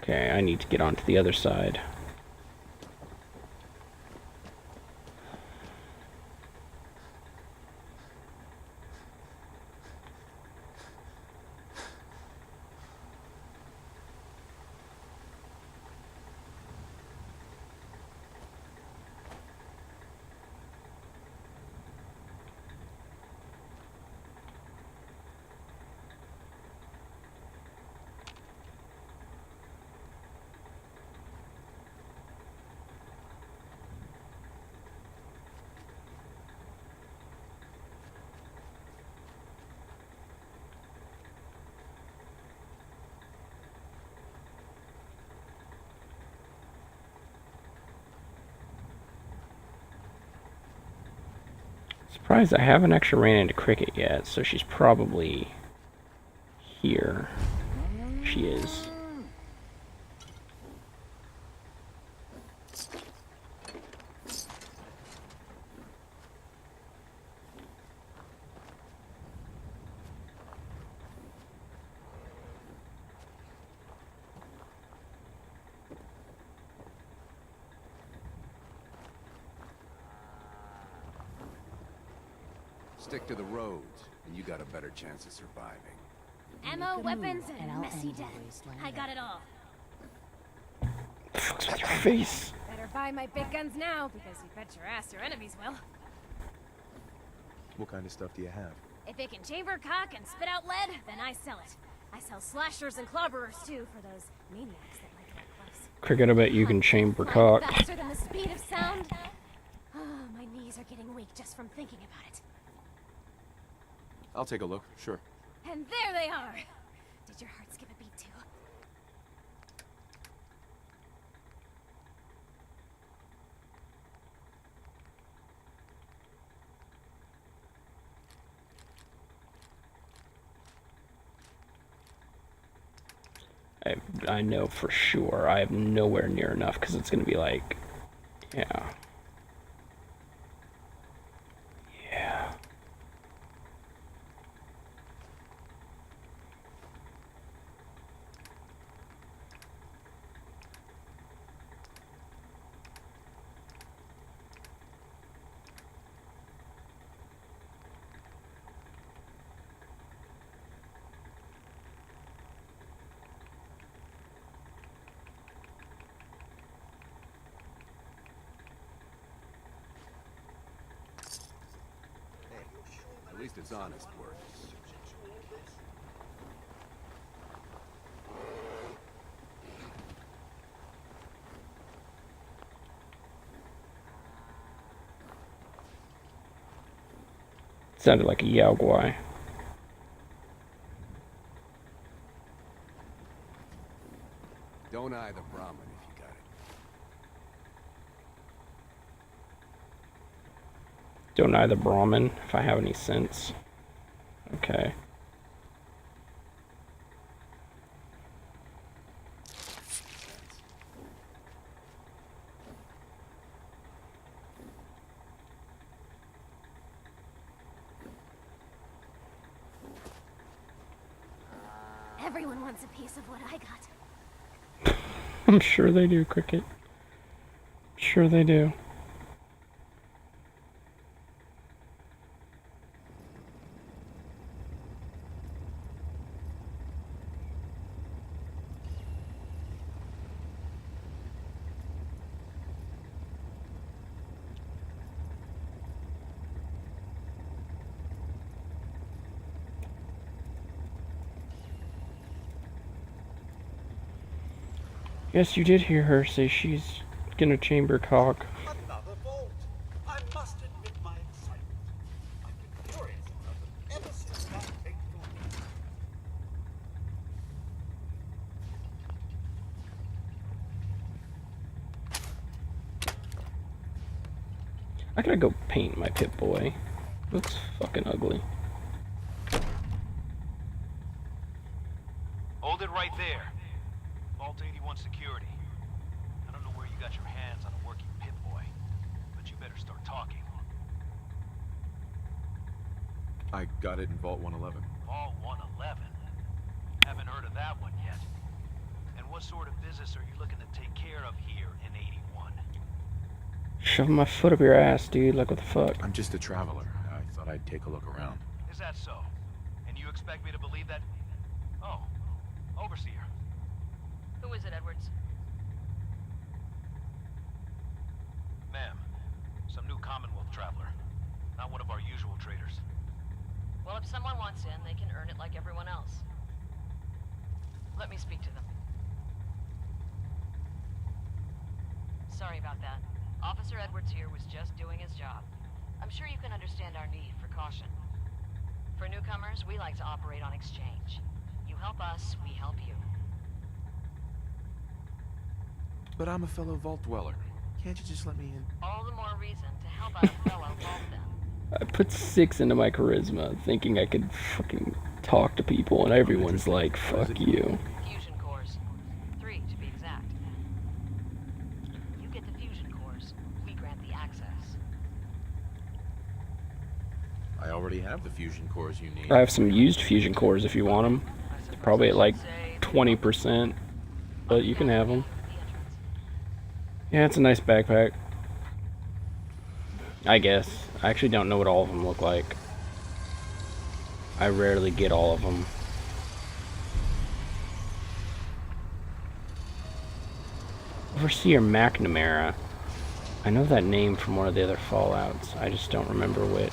Okay, I need to get onto the other side. Surprised I haven't actually ran into Cricket yet, so she's probably here. She is. Stick to the roads, and you got a better chance of surviving. Ammo, weapons, and a messy death. I got it all. What's with your face? Better buy my big guns now, because you bet your ass your enemies will. What kind of stuff do you have? If it can chamber cock and spit out lead, then I sell it. I sell slashers and clobberers too, for those maniacs that like to get close. Cricket, I bet you can chamber Flying cock. faster than the speed of sound. Oh, my knees are getting weak just from thinking about it. I'll take a look, sure. And there they are! Did your heart skip a beat too? I know for sure I have nowhere near enough because it's gonna be like, yeah. Yeah. At least it's honest work. Sounded like a Yao Guai. Don't eye the Brahmin if you got it. Don't eye the Brahmin if I have any sense. Okay. Everyone wants a piece of what I got. I'm sure they do, Cricket. Sure they do. Yes, you did hear her say she's gonna chamber cock. Another vault. I must admit my excitement. I've been curious about them ever since that fateful meeting. I gotta go paint my Pip-Boy. Looks fucking ugly. Hold it right there. Vault 81 security. I don't know where you got your hands on a working Pip-Boy, but you better start talking. I got it in Vault 111. Vault 111? Haven't heard of that one yet. And what sort of business are you looking to take care of here in 81? Shoving my foot up your ass, dude. Like, what the fuck? I'm just a traveler. I thought I'd take a look around. Is that so? And you expect me to believe that? Oh, Overseer. Who is it, Edwards? Ma'am, some new Commonwealth traveler. Not one of our usual traders. Well, if someone wants in, they can earn it like everyone else. Let me speak to them. Sorry about that. Officer Edwards here was just doing his job. I'm sure you can understand our need for caution. For newcomers, we like to operate on exchange. You help us, we help you. But I'm a fellow Vault Dweller. Can't you just let me in? All the more reason to help out a fellow Vault then. I put 6 into my charisma, thinking I could fucking talk to people, and everyone's like, fuck you. Fusion cores. 3, to be exact. You get the fusion cores, we grant the access. I already have the fusion cores you need. I have some used fusion cores if you want them. Probably at like 20%, but you can have them. Yeah, it's a nice backpack. I guess. I actually don't know what all of them look like. I rarely get all of them. Overseer McNamara. I know that name from one of the other Fallouts. I just don't remember which.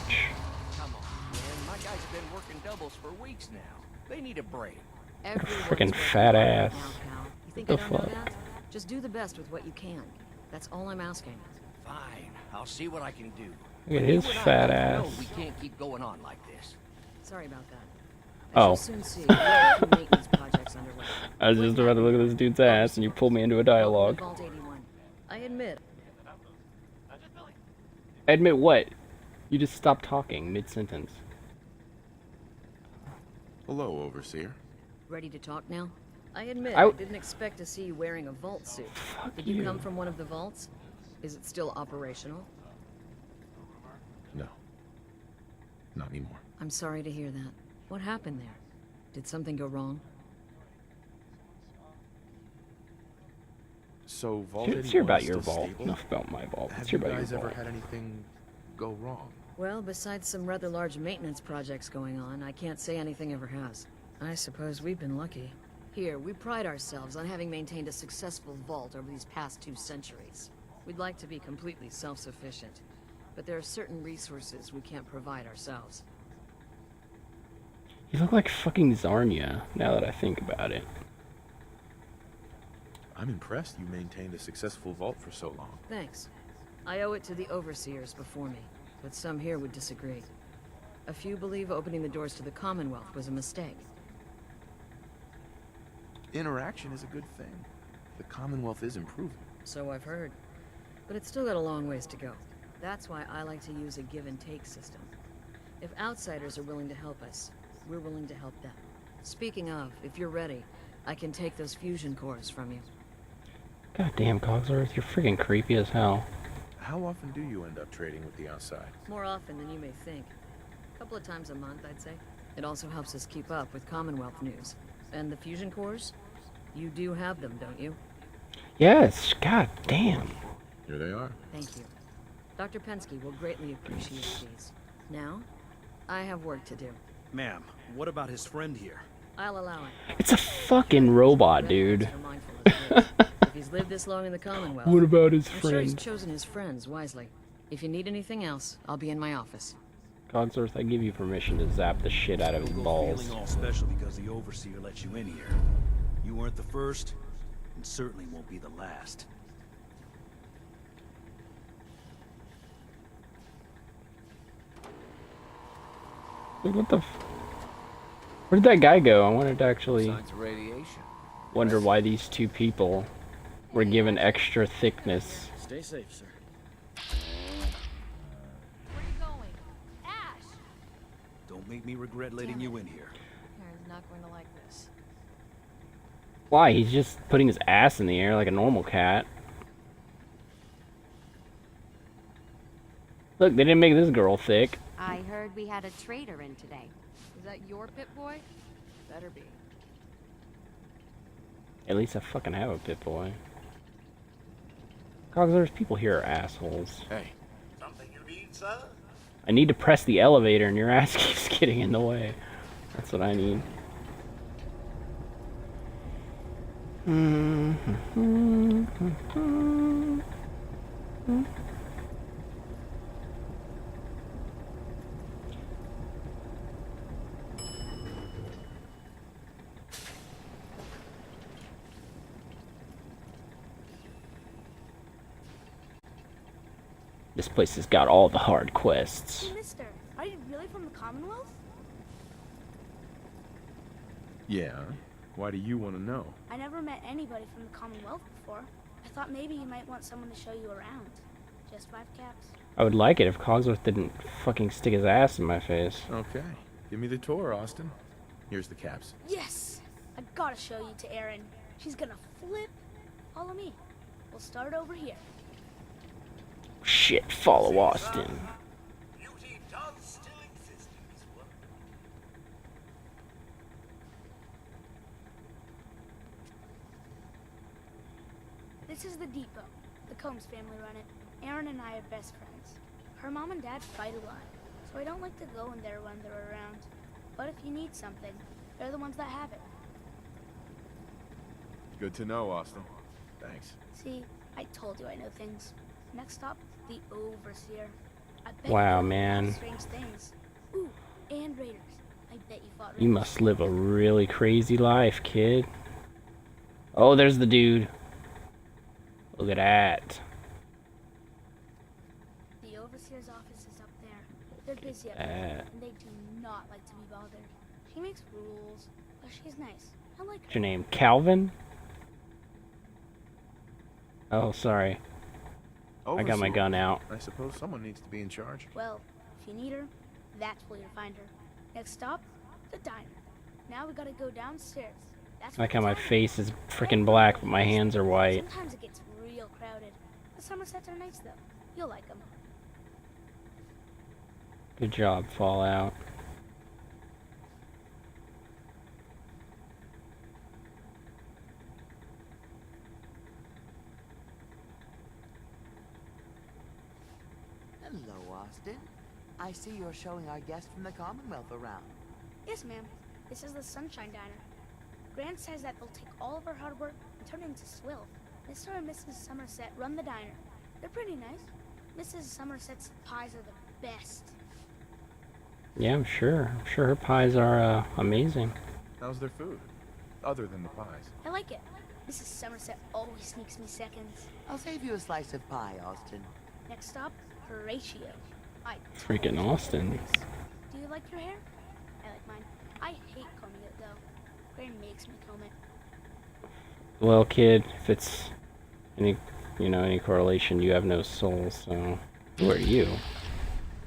Come on, man. My guys have been working doubles for weeks now. They need a break. What a freaking fat ass. You think What I the don't fuck? know that? Just do the best with what you can. That's all I'm asking. Fine. I'll see what I can do. Look at But his you and I fat both know ass. we can't keep going on like this. Sorry about that. As Oh. you'll soon see, we have a few maintenance projects underway. I was just about to look at this dude's ass, and you pulled me into a dialogue. Vault 81. I admit, Admit what? You just stopped talking mid-sentence. Hello, Overseer. ready to talk now? I admit, I I didn't expect to see you wearing a vault suit. Did you come from one of the vaults? Is it still operational? No. Not anymore. I'm sorry to hear that. What happened there? Did something go wrong? So, Vault Let's hear 81 about is your still vault. stable? Enough about my vault. Let's Have hear you about guys your ever vault. had anything go wrong? Well, besides some rather large maintenance projects going on, I can't say anything ever has. I suppose we've been lucky. Here, we pride ourselves on having maintained a successful vault over these past 2 centuries. We'd like to be completely self-sufficient, but there are certain resources we can't provide ourselves. You look like fucking Zarnia, now that I think about it. I'm impressed you maintained a successful vault for so long. Thanks. I owe it to the overseers before me, but some here would disagree. A few believe opening the doors to the Commonwealth was a mistake. Interaction is a good thing. The Commonwealth is improving. So I've heard. But it's still got a long ways to go. That's why I like to use a give-and-take system. If outsiders are willing to help us, we're willing to help them. Speaking of, if you're ready, I can take those fusion cores from you. God damn, Cogsworth, you're freaking creepy as hell. How often do you end up trading with the outside? More often than you may think. A couple of times a month, I'd say. It also helps us keep up with Commonwealth news. And the fusion cores? You do have them, don't you? Yes, god damn. Here they are. Thank you. Dr. Pensky will greatly appreciate these. Now, I have work to do. Ma'am, what about his friend here? I'll allow it. It's a fucking robot, dude. If he's lived this long in the Commonwealth, What about his I'm sure he's friend? chosen his friends wisely. If you need anything else, I'll be in my office. Cogsworth, I give you permission to zap the shit out of his balls. Feeling all special because the Overseer let you in here. You weren't the first, and certainly won't be the last. Dude, what the where did that guy go? I wanted to actually Signs of radiation. wonder why these 2 people were given extra thickness. Stay safe, sir. Where are you going? Ash! Don't make me regret letting you in here. Karen's not going to like this. Why? He's just putting his ass in the air like a normal cat. Look, they didn't make this girl thick. I heard we had a traitor in today. Is that your Pip-Boy? Better be. At least I fucking have a Pip-Boy. Cogsworth, people here are assholes. Hey. Something you need, sir? I need to press the elevator and your ass keeps getting in the way. That's what I need. This place has got all the hard quests. Hey, mister, are you really from the Commonwealth? Yeah. Why do you want to know? I never met anybody from the Commonwealth before. I thought maybe you might want someone to show you around. Just 5 caps. I would like it if Cogsworth didn't fucking stick his ass in my face. Okay. Give me the tour, Austin. Here's the caps. Yes! I gotta show you to Erin. She's gonna flip. Follow me. We'll start over here. Shit, follow Austin. Beauty does still exist in this world. This is the depot. The Combs family run it. Erin and I are best friends. Her mom and dad fight a lot, so I don't like to go in there when they're around. But if you need something, they're the ones that have it. Good to know, Austin. Thanks. See, I told you I know things. Next stop, the Overseer. I bet Wow, you man. strange things. Ooh, and raiders. I bet you fought You raiders. must live a really crazy life, kid. Oh, there's the dude. Look at that. The Overseer's office is up there. They're busy up at there, that. and they do not like to be bothered. She makes rules, but she's nice. I like her. What's your name? Calvin? Oh, sorry. I got my Overseer. gun out. I suppose someone needs to be in charge. Well, if you need her, that's where you'll find her. Next stop, the diner. Now we gotta go downstairs. That's I like where how my the tavern face is. is freaking black, but my hands are white. Sometimes it gets real crowded. The Somersets are nice though. You'll like them. Good job, Fallout. Hello, Austin. I see you're showing our guest from the Commonwealth around. Yes, ma'am. This is the Sunshine Diner. Grant says that they'll take all of our hard work and turn it into swill. Mr. and Mrs. Somerset run the diner. They're pretty nice. Mrs. Somerset's pies are the best. Yeah, I'm sure. I'm sure her pies are amazing. How's their food? Other than the pies. I like it. Mrs. Somerset always sneaks me seconds. I'll save you a slice of pie, Austin. Next stop, Horatio. I Freaking Austin. Do you like your hair? I like mine. I hate combing it though. Grant makes me comb it. Well, kid, if it's any, any correlation, you have no soul, so... Who are you?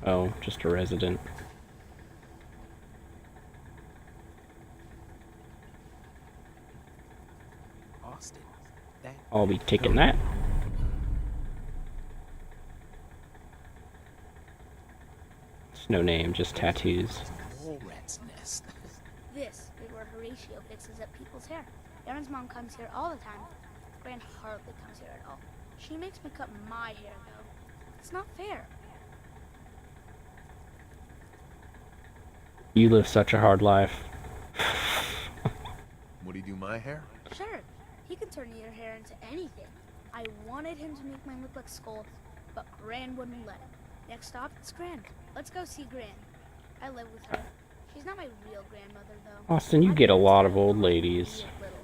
Oh, just a resident. Austin, that... I'll be taking that. It's no name, just tattoos. Mole rat's nest. This is where Horatio fixes up people's hair. Aaron's mom comes here all the time. Gran hardly comes here at all. She makes me cut my hair, though. It's not fair. You live such a hard life. Would he do my hair? Sure, he can turn your hair into anything. I wanted him to make mine look like Skull, but Gran wouldn't let him. Next stop, it's Gran. Let's go see Gran. I live with her. She's not my real grandmother, though. Austin, you get a lot of old ladies. Little.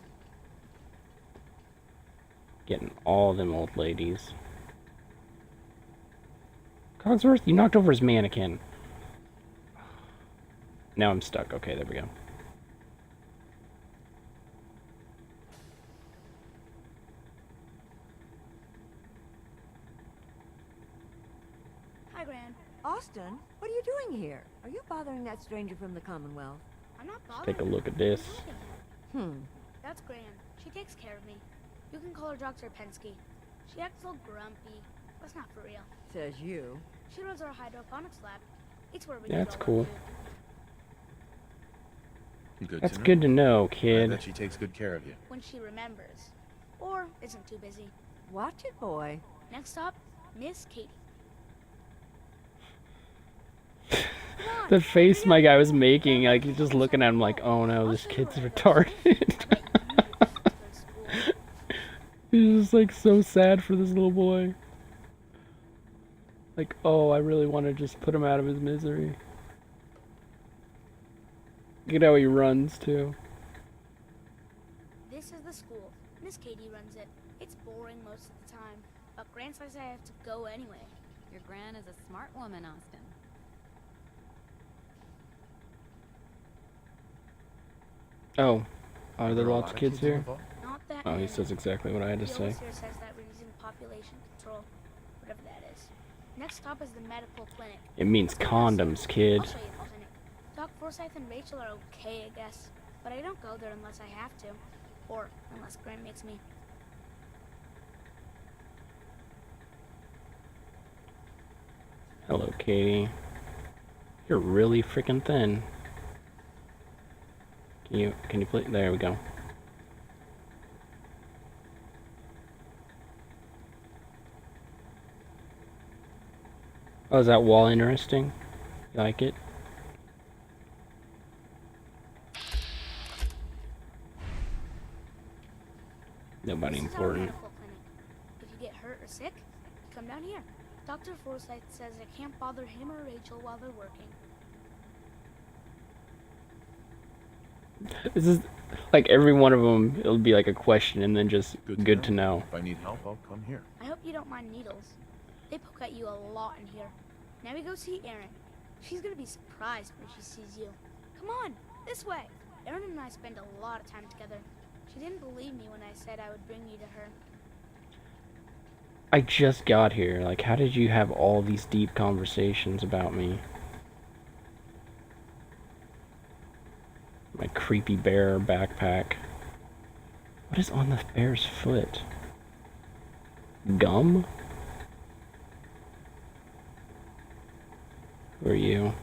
Getting all them old ladies. Cogsworth, you knocked over his mannequin. Now I'm stuck. Okay, there we go. Hi, Gran. Austin, what are you doing here? Are you bothering that stranger from the Commonwealth? I'm not bothered. Take a look at this. That's Gran. She takes care of me. You can call her Dr. Pensky. She acts all grumpy. That's not for real. Says you. She runs our hydroponics lab. It's where we That's grow our cool. food. Good That's to know. good to know, I kid. bet she takes good care of you. When she remembers. Or isn't too busy. Watch it, boy. Next stop, Miss Katie. The face my guy was making, like he's just looking at him like, oh no, this kid's retarded. He's just like so sad for this little boy. Like, oh, I really want to just put him out of his misery. Look at how he runs too. This is the school. Miss Katie runs it. It's boring most of the time, but Gran says I have to go anyway. Your Gran is a smart woman, Austin. Oh, are there There are a lots lot of of kids kids here? involved? Not that Oh, he many. says exactly what I had to The say. overseer says that we're using population control, whatever that is. Next stop is the medical clinic. It means condoms, kid. I'll show you the clinic. Doc Forsyth and Rachel are okay, I guess, but I don't go there unless I have to, or unless Grant makes me. Hello, Katie. You're really freaking thin. Can you play? There we go. Oh, is that wall interesting? You like it? Nobody This is our important. medical clinic. If you get hurt or sick, come down here. Dr. Forsyth says I can't bother him or Rachel while they're working. This is like every one of them. It'll be like a question and then just good to know. If I need help, I'll come here. I hope you don't mind needles. They poke at you a lot in here. Now we go see Erin. She's gonna be surprised when she sees you. Come on, This way. Erin and I spend a lot of time together. She didn't believe me when I said I would bring you to her. I just got here. Like, how did you have all these deep conversations about me? My creepy bear backpack. What is on the bear's foot? Gum? Who are you?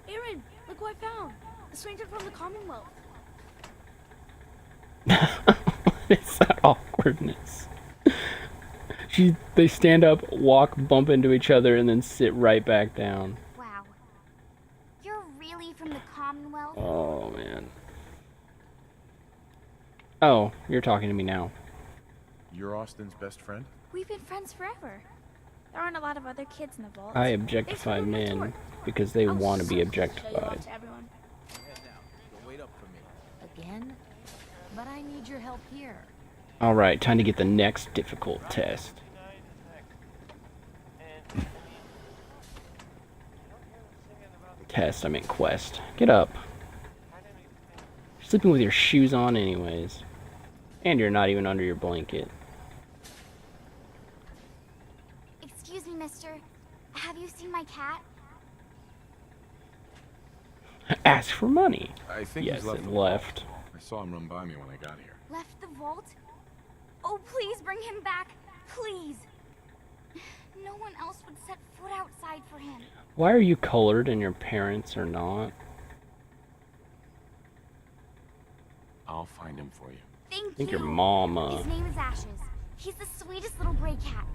Erin, look who I found. A stranger from the Commonwealth. What is that awkwardness? They stand up, walk, bump into each other, and then sit right back down. Wow. You're really from the Commonwealth? Oh, man. Oh, you're talking to me now. You're Austin's best friend? We've been friends forever. There aren't a lot of other kids in the vault. I objectify men because they want to be objectified. Wait up for me. Again? But I need your help here. Alright, time to get the next difficult test. Test, I mean quest. Get up. You're sleeping with your shoes on anyways. And you're not even under your blanket. Excuse me, mister. Have you seen my cat? Ask for money. I think yes, he's left. it left. I saw him run by me when I got here. Left the vault? Oh, please bring him back. Please. No one else would set foot outside for him. Why are you colored and your parents are not? I'll find him for you. Thank you. I think your mom, His name is Ashes. He's the sweetest little gray cat.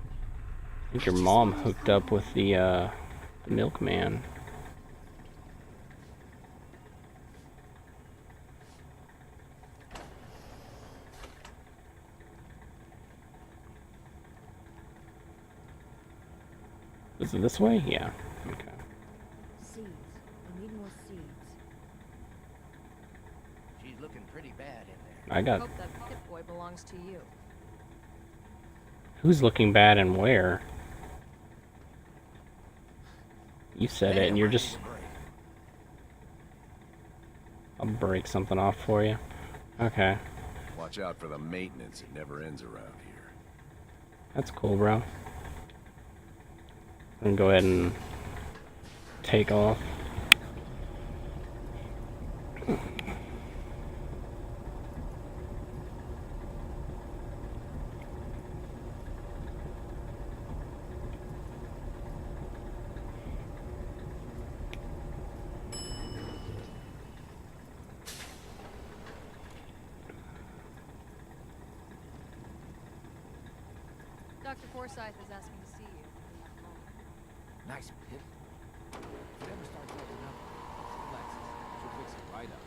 I think your mom hooked up with the milkman. Is it this way? Yeah. Okay. Seeds. I need more seeds. She's looking pretty bad in there. I got. Hope that pit boy belongs to you. Who's looking bad and where? You said it, and you're just. I'll break something off for you. Okay. Watch out for the maintenance. It never ends around here. That's cool, bro. I'm gonna go ahead and take off. Dr. Forsyth is asking to see you. Nice pip. If it ever starts opening up, relax. She'll fix it right up.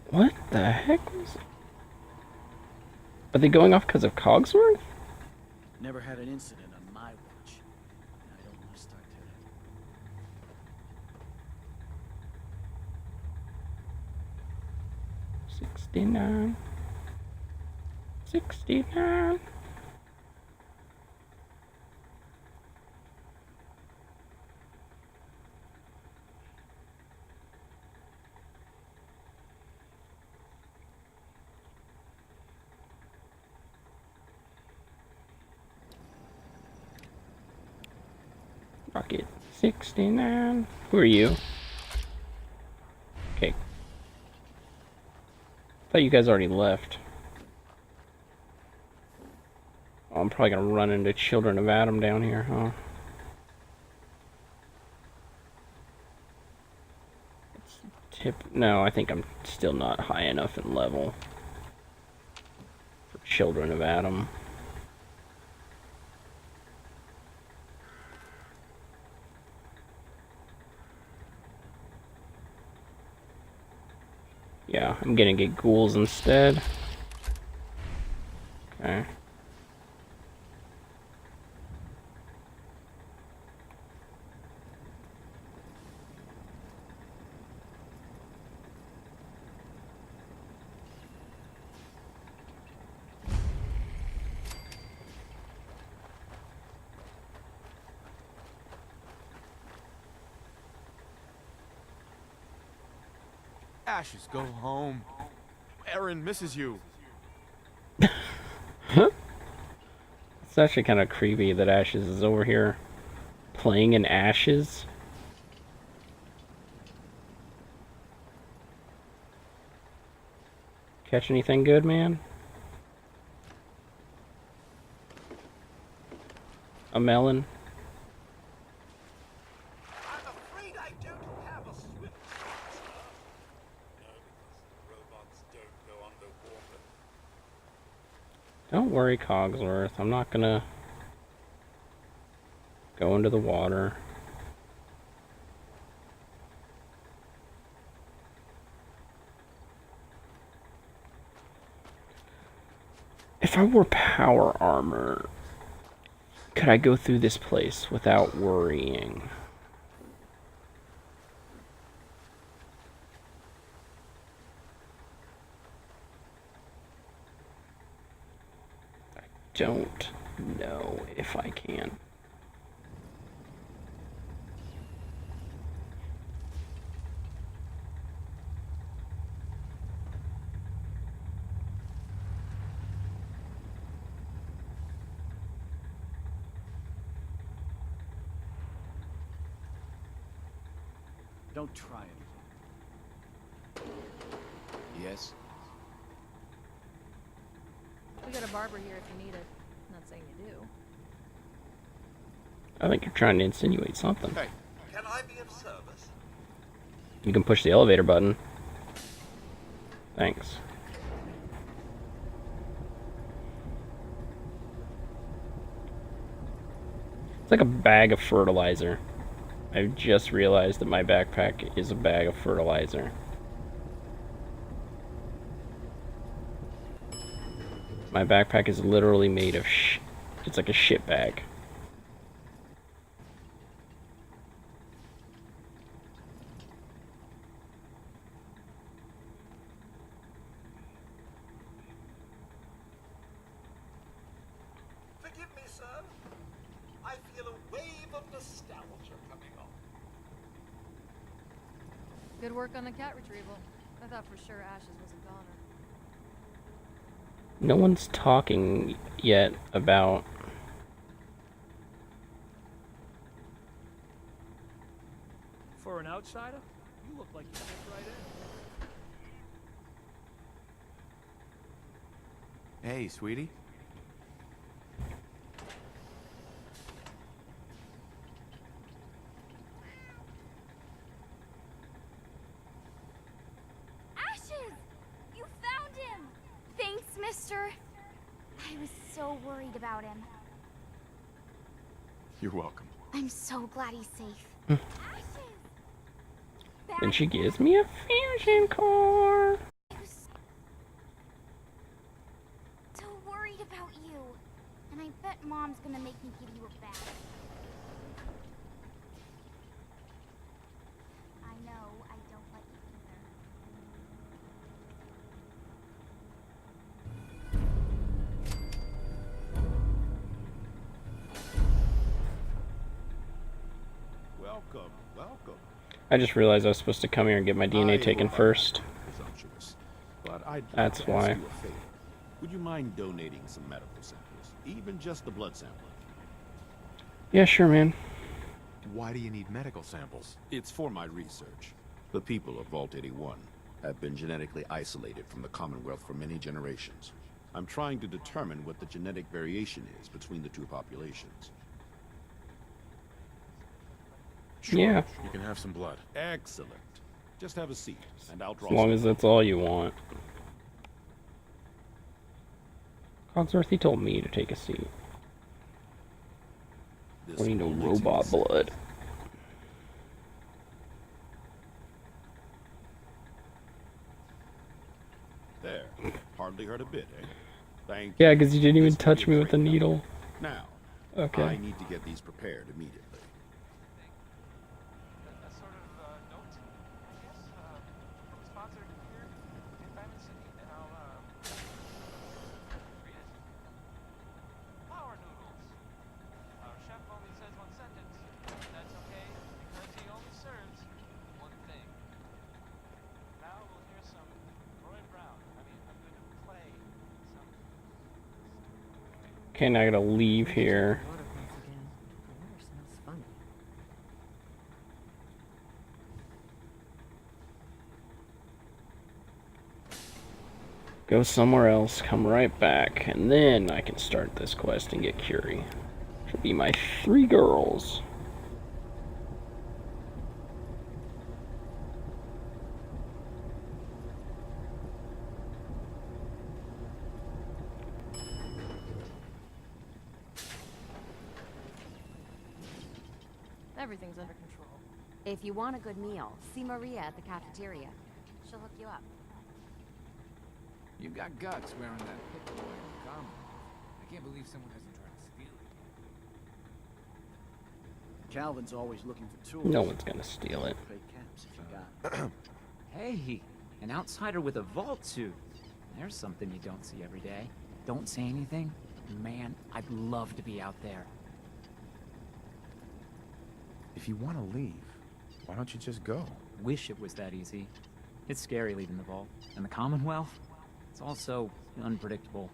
What the heck was... Are they going off because of Cogsworth? Never had an incident on my watch. I don't want to start today. 69. 69. Rocket 69. Who are you? Okay. Thought you guys already left. Oh, I'm probably gonna run into Children of Adam down here, huh? No, I think I'm still not high enough in level for Children of Adam. Yeah, I'm gonna get ghouls instead. Okay. Ashes, go home. Aaron misses you. It's actually kind of creepy that Ashes is over here playing in ashes. Catch anything good, man? A melon? I'm afraid I don't have a swim suit, sir. No, because robots don't go underwater. Don't worry, Cogsworth. I'm not gonna go into the water. If I wore power armor, could I go through this place without worrying? I don't know if I can. Don't try it. Yes? We got a barber here if you need it. Not saying you do. I think you're trying to insinuate something. Hey, can I be of service? You can push the elevator button. Thanks. It's like a bag of fertilizer. I've just realized that my backpack is a bag of fertilizer. My backpack is literally made of it's like a shit bag. Forgive me, sir. I feel a wave of nostalgia coming on. Good work on the cat retrieval. I thought for sure Ashes was a goner. No one's talking yet about... For an outsider, you look like you fit right in. Hey, sweetie. Ashes! You found him! Thanks, mister. I was so worried about him. You're welcome. I'm so glad he's safe. And she gives me a fusion core. I was so worried about you. And I bet Mom's gonna make me give you a bath. I know, I don't like it either. Welcome, welcome. I just realized I was supposed to come here and get my DNA taken first. Presumptuous, but I'd like That's to why. ask you a favor. Would you mind donating some medical samples, even just the blood sample? Yeah, sure, man. Why do you need medical samples? It's for my research. The people of Vault 81 have been genetically isolated from the Commonwealth for many generations. I'm trying to determine what the genetic variation is between the two populations. Sure, Yeah. you can have some blood. Excellent. Just have a seat, and I'll draw As long some as that's all you want. Cogsworth, he told me to take a seat. This We need no will robot mix in the blood. There. Hardly hurt a bit, eh? Thank Yeah, you. because you didn't even This will touch be me a with the great needle. help. Now, Okay. I need to get these prepared immediately. A sort of note, I guess, from a sponsor here in Diamond City, and I'll read it. Power noodles. Our chef only says one sentence, but that's okay because he only serves one thing. Now we'll Okay, now I gotta leave here. Water once again. The water smells funny. Go somewhere else, come right back, and then I can start this quest and get Curie. Should be my 3 girls. Everything's under control. If you want a good meal, see Maria at the cafeteria. She'll hook you up. You got guts wearing that pit boy in the common. I can't believe someone hasn't tried to steal it. Calvin's always looking for tools. No one's gonna steal it. Fake caps if you got. Hey, an outsider with a vault suit. There's something you don't see every day. Don't say anything. Man, I'd love to be out there. If you want to leave, why don't you just go? Wish it was that easy. It's scary leaving the vault. And the Commonwealth? It's all so unpredictable.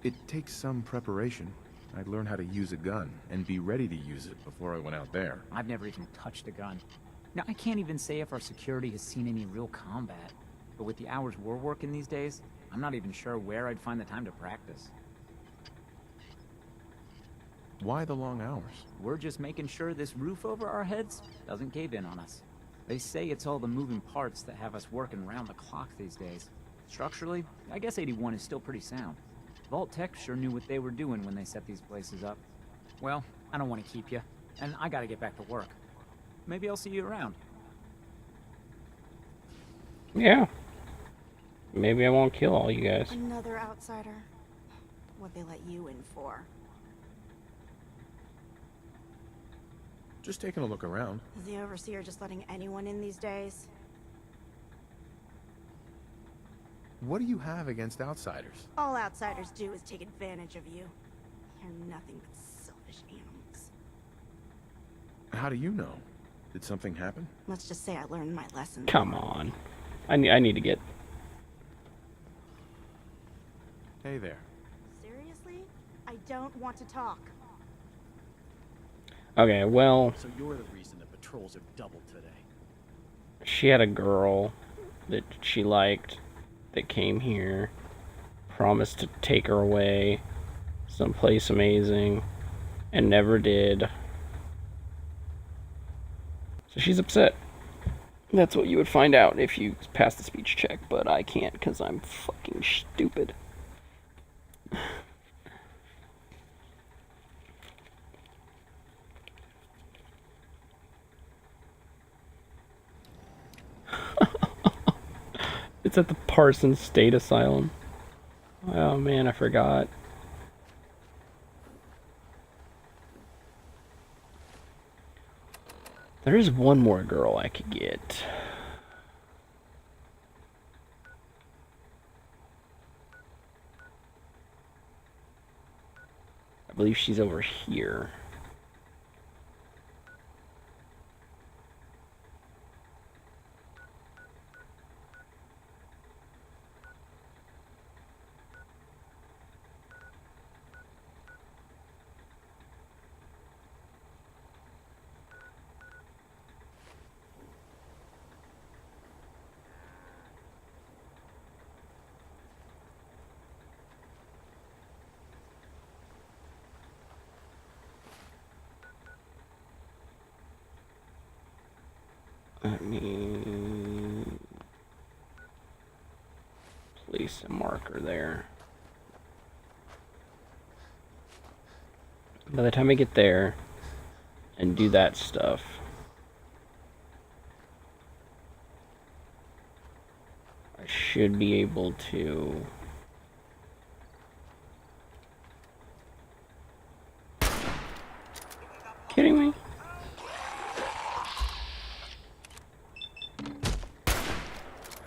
It takes some preparation. I'd learn how to use a gun and be ready to use it before I went out there. I've never even touched a gun. Now, I can't even say if our security has seen any real combat. But with the hours we're working these days, I'm not even sure where I'd find the time to practice. Why the long hours? We're just making sure this roof over our heads doesn't cave in on us. They say it's all the moving parts that have us working round the clock these days. Structurally, I guess 81 is still pretty sound. Vault Tech sure knew what they were doing when they set these places up. Well, I don't want to keep you, and I gotta get back to work. Maybe I'll see you around. Yeah. Maybe I won't kill all you guys. Another outsider. What'd they let you in for? Just taking a look around. Is the Overseer just letting anyone in these days? What do you have against outsiders? All outsiders do is take advantage of you. You're nothing but selfish animals. How do you know? Did something happen? Let's just say I learned my lesson. Come on. I need to get... Hey there. Seriously? I don't want to talk. Okay, well... So you're the reason the patrols have doubled today. She had a girl that she liked that came here, promised to take her away someplace amazing, and never did. So she's upset. That's what you would find out if you pass the speech check, but I can't because I'm fucking stupid. It's at the Parsons State Asylum. Oh man, I forgot. There is one more girl I could get. I believe she's over here. Let me place a marker there. By the time I get there and do that stuff, I should be able to kidding me?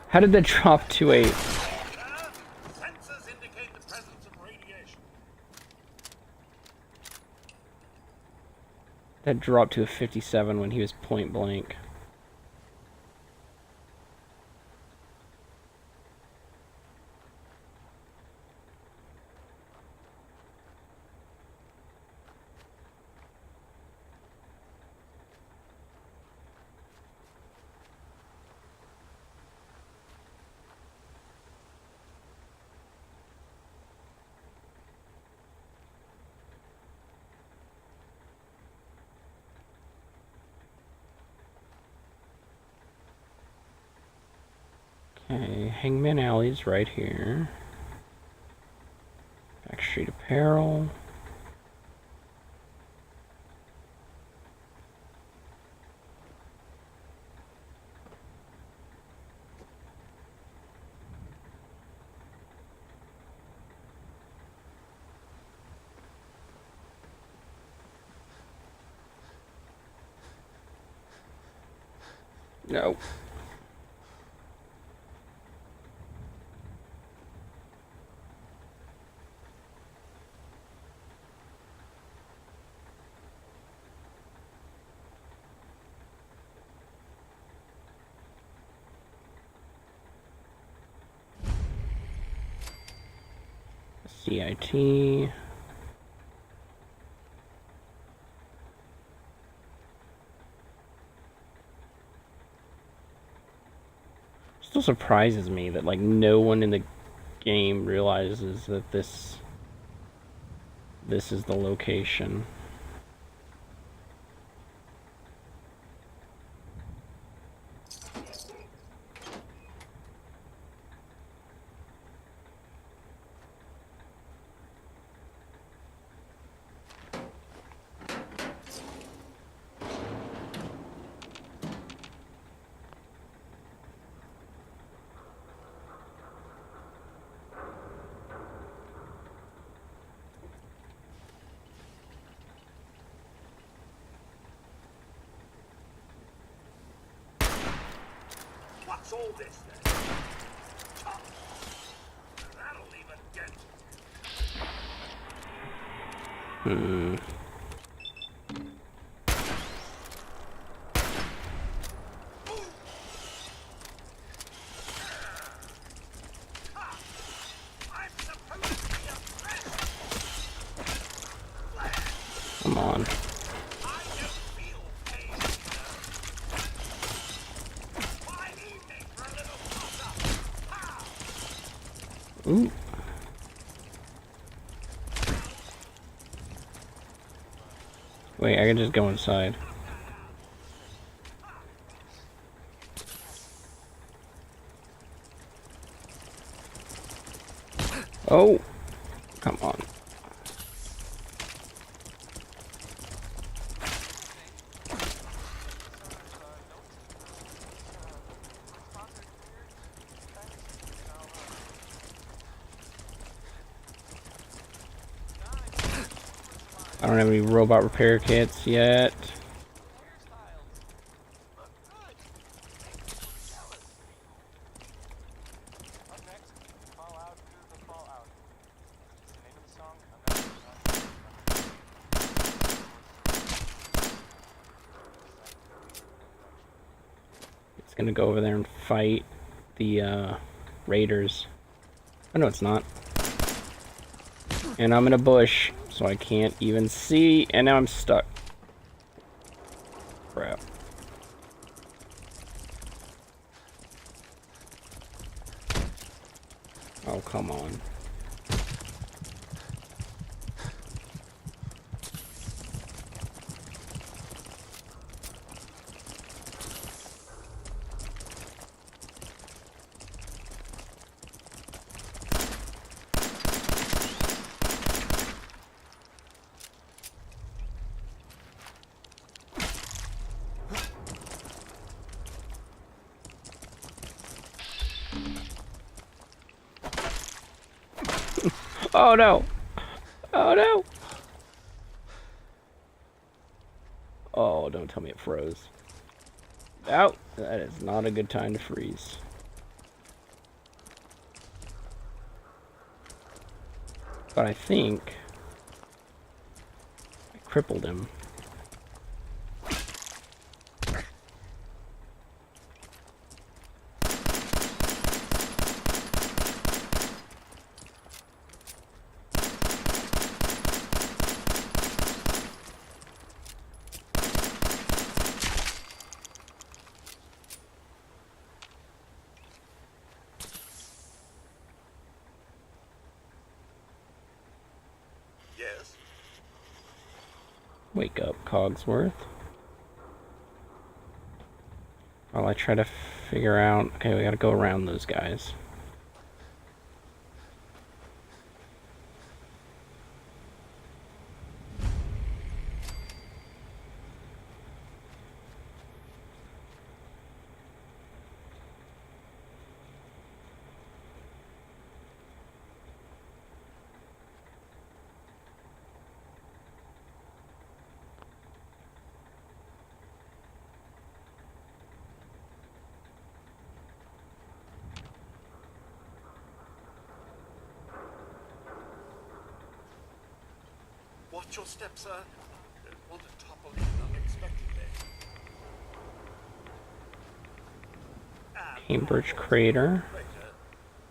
How did that drop to a... Sensors indicate the presence of radiation. That dropped to a 57 when he was point blank. Hangman Alley's right here. Backstreet Apparel. No. CIT. Still surprises me that like no one in the game realizes that this is the location. What's all this then? That'll leave a dent. Come on. Ooh. Wait, I can just go inside. Oh, come on. I don't have any robot repair kits yet. It's gonna go over there and fight the raiders. Oh no, it's not. And I'm in a bush, so I can't even see, and now I'm stuck. Crap. Oh, come on. Oh no! Oh no! Oh, don't tell me it froze. Oh, that is not a good time to freeze. But I think I crippled him. Yes. Wake up, Cogsworth. While I try to figure out... Okay, we gotta go around those guys. Watch your step, sir. Don't want to topple in unexpectedly. Cambridge Crater.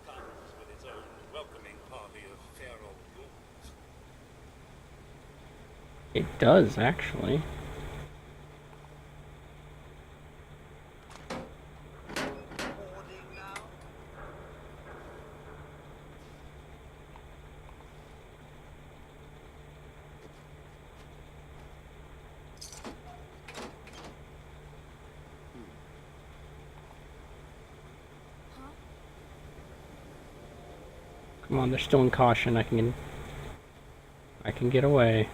Comes with its own welcoming party of feral ghouls. It does, actually. Come on, they're still in caution. I can get away.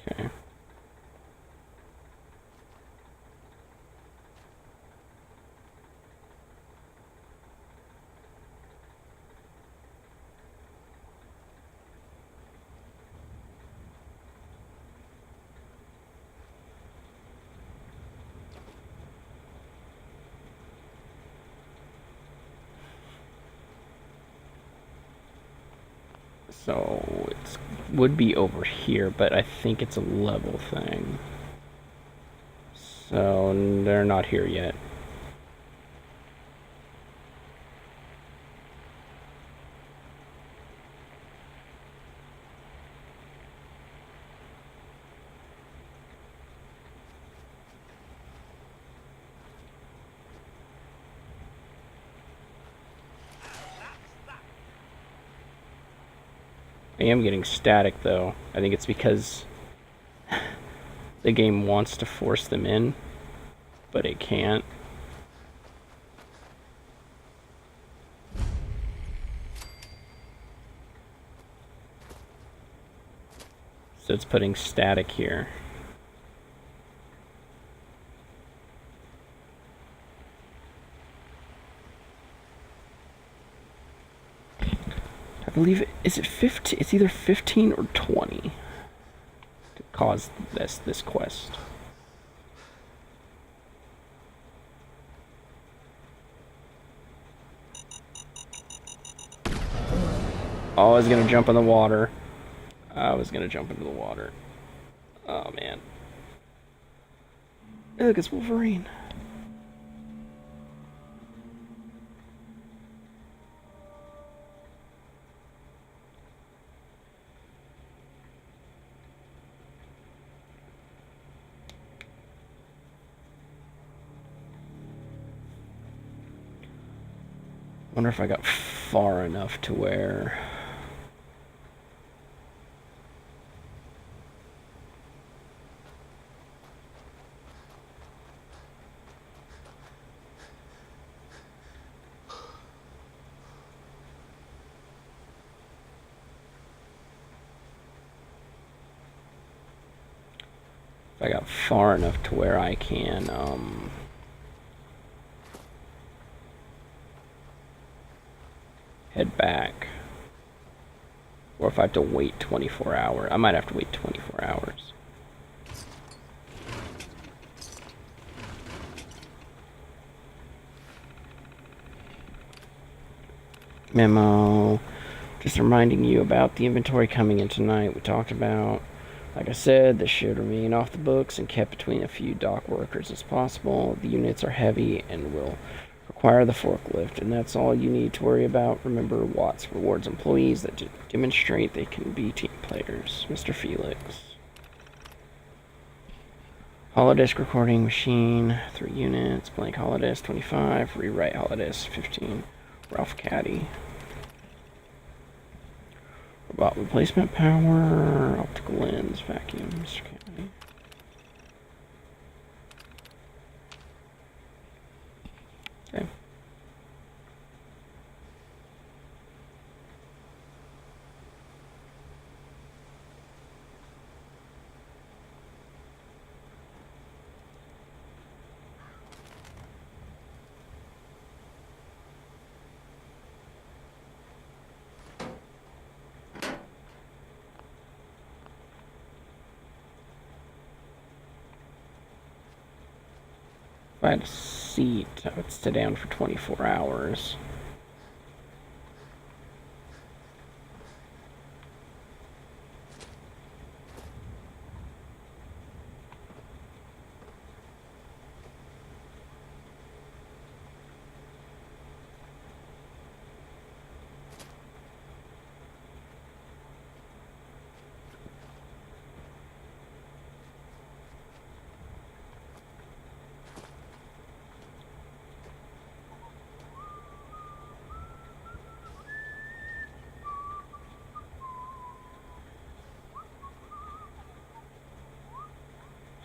Okay. So it would be over here, but I think it's a level thing. So they're not here yet. I am getting static though. I think it's because the game wants to force them in, but it can't. So it's putting static here. I believe is it 15? It's either 15 or 20 to cause this quest. Oh, I was gonna jump in the water. I was gonna jump into the water. Oh man. Look, it's Wolverine. Wonder if I got far enough to where I can head back, or if I have to wait 24 hours. I might have to wait 24 hours. Memo. Just reminding you about the inventory coming in tonight. We talked about, like I said, this should remain off the books and kept between a few dock workers as possible. The units are heavy and will require the forklift, and that's all you need to worry about. Remember, Watts rewards employees that demonstrate they can be team players. Mr. Felix. Holodisk recording machine, 3 units. Blank holodisk, 25. Rewrite holodisk, 15. Ralph Caddy. Robot replacement power, optical lens, vacuum, Mr. Caddy. I had a seat, I would sit down for 24 hours.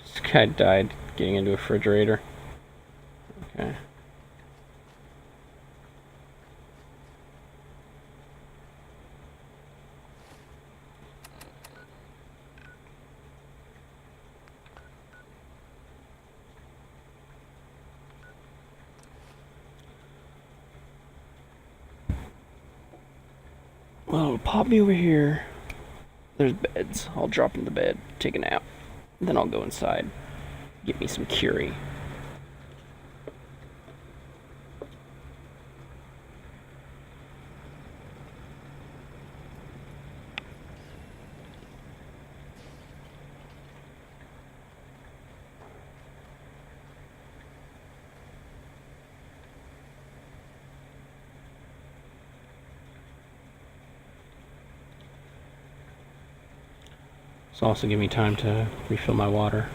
This guy died getting into a refrigerator. Okay. Well, pop me over here. There's beds. I'll drop into the bed, take a nap. Then I'll go inside. Get me some curry. This will also give me time to refill my water.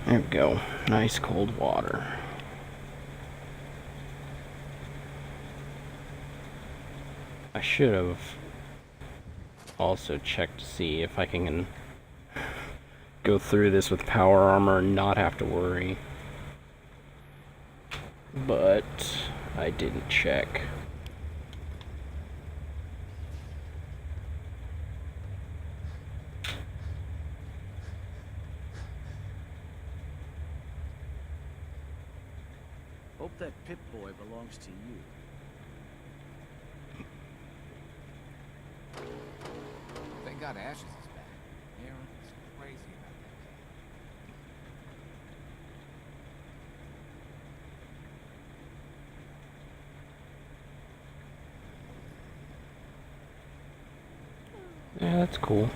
There we go. Nice cold water. I should have also checked to see if I can go through this with power armor and not have to worry. But I didn't check. Hope that Pip-Boy belongs to you. Thank God Ashes is back. Aaron is crazy about that Yeah, that's cool.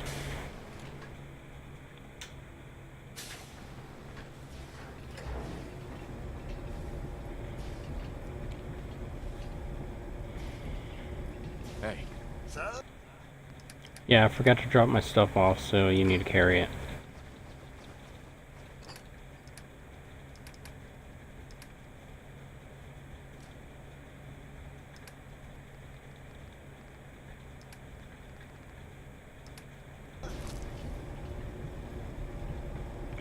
Hey. Sir? Yeah, I forgot to drop my stuff off, so you need to carry it.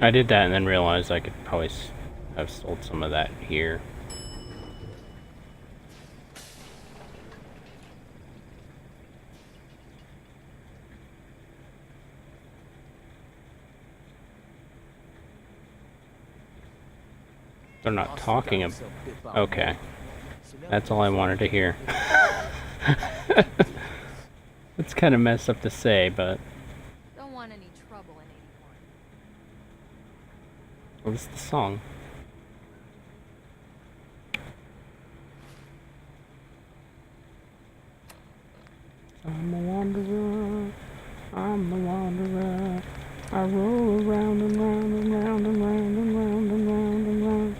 I did that and then realized I could probably have sold some of that here. They're not talking about... Okay. That's all I wanted to hear. It's kind of messed up to say, but... Don't want any trouble in 81. What's the song? I'm a wanderer, I'm a wanderer, I roll around and round and round and round and round and round and round.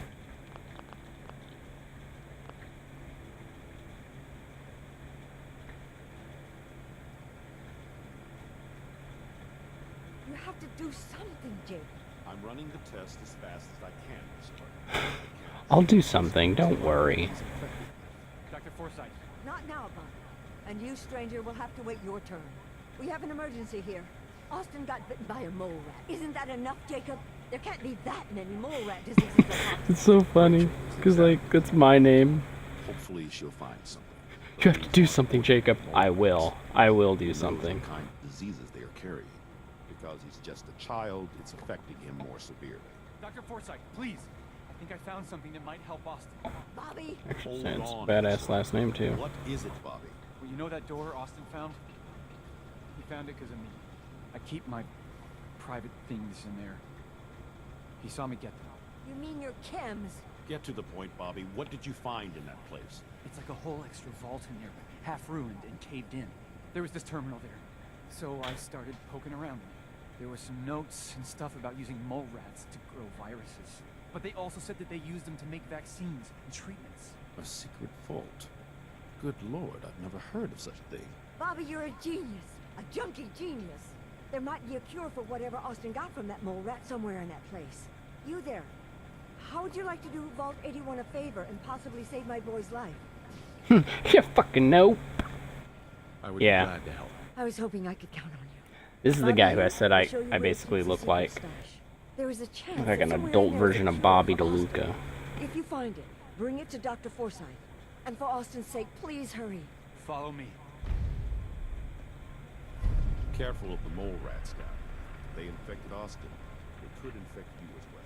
You have to do something, Jake. I'm running the test as fast as I can, Miss Clark. I'll do something, don't worry. Dr. Forsyth. Not now, Bond. And you, stranger, will have to wait your turn. We have an emergency here. Austin got bitten by a mole rat. Isn't that enough, Jacob? There can't be that many mole rat diseases at once. It's so funny, because, like, that's my name. Hopefully she'll find something. You have to do something, Jacob. I will. I will do something. What kind of diseases they are carrying. Because he's just a child, it's affecting him more severely. Dr. Forsyth, please. I think I found something that might help Austin. Bobby! Actually, it's a badass last name, too. What is it, Bobby? Well, you know that door Austin found? He found it because of me. I keep my private things in there. He saw me get them. You mean your chems? Get to the point, Bobby. What did you find in that place? It's like a whole extra vault in there, half ruined and caved in. There was this terminal there. So I started poking around in it. There were some notes and stuff about using mole rats to grow viruses. But they also said that they used them to make vaccines and treatments. A secret vault. Good Lord, I've never heard of such a thing. Bobby, you're a genius. A junkie genius. There might be a cure for whatever Austin got from that mole rat somewhere in that place. You there. How would you like to do Vault 81 a favor and possibly save my boy's life? You fucking know. I would be glad to help. I was hoping I could count on you. This is the guy who I said I basically look like. There is a chance Look like an somewhere in adult there version is a of cure Bobby for Austin. DeLuca. If you find it, bring it to Dr. Forsyth. And for Austin's sake, please hurry. Follow me. Careful of the mole rats, guy. They infected Austin. They could infect you as well.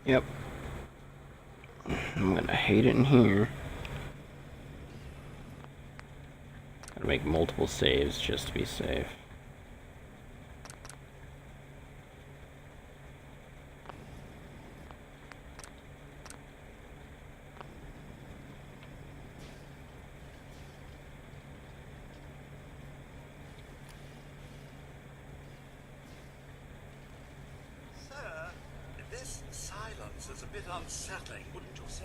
Yep. I'm gonna hate it in here. Gotta make multiple saves just to be safe. Sir, this silence is a bit unsettling, wouldn't you say?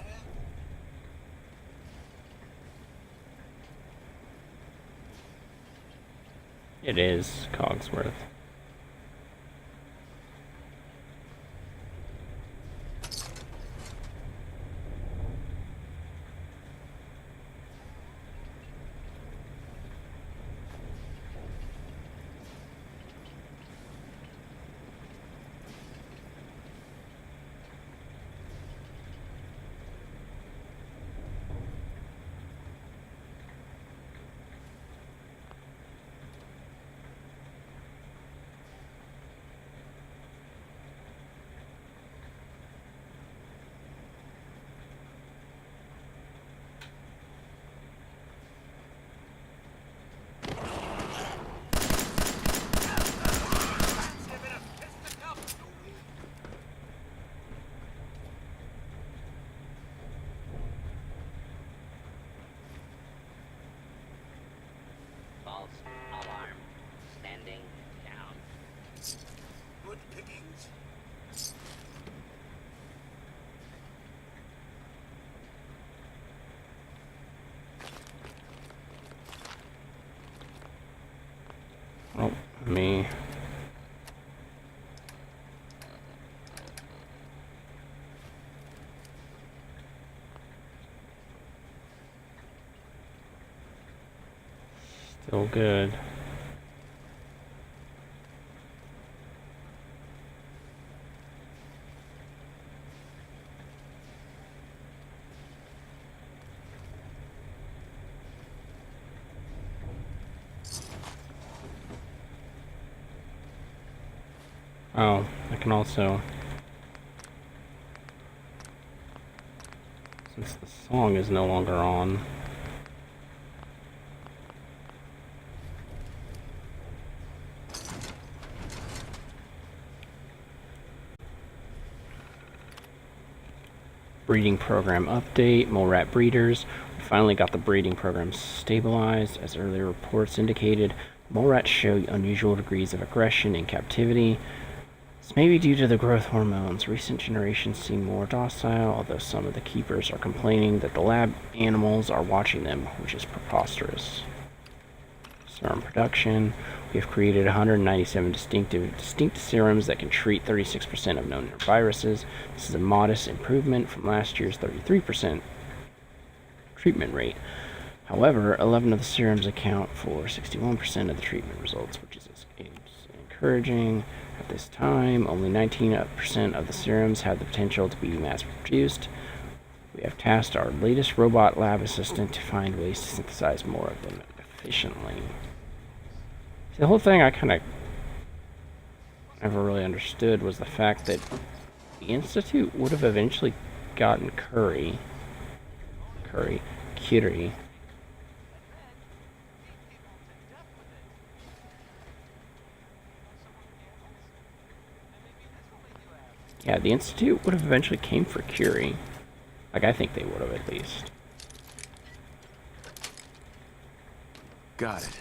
It is Cogsworth. Still good. Oh, I can also, since the song is no longer on, breeding program update, mole rat breeders. We finally got the breeding program stabilized. As earlier reports indicated, mole rats show unusual degrees of aggression in captivity. This may be due to the growth hormones. Recent generations seem more docile, although some of the keepers are complaining that the lab animals are watching them, which is preposterous. Serum production. We have created 197 distinct serums that can treat 36% of known viruses. This is a modest improvement from last year's 33% treatment rate. However, 11 of the serums account for 61% of the treatment results, which is encouraging. At this time, only 19% of the serums have the potential to be mass-produced. We have tasked our latest robot lab assistant to find ways to synthesize more of them efficiently. See, the whole thing I kind of never really understood was the fact that the Institute would have eventually gotten Curie. Yeah, the Institute would have eventually came for Curie. Like, I think they would have at least. Got it.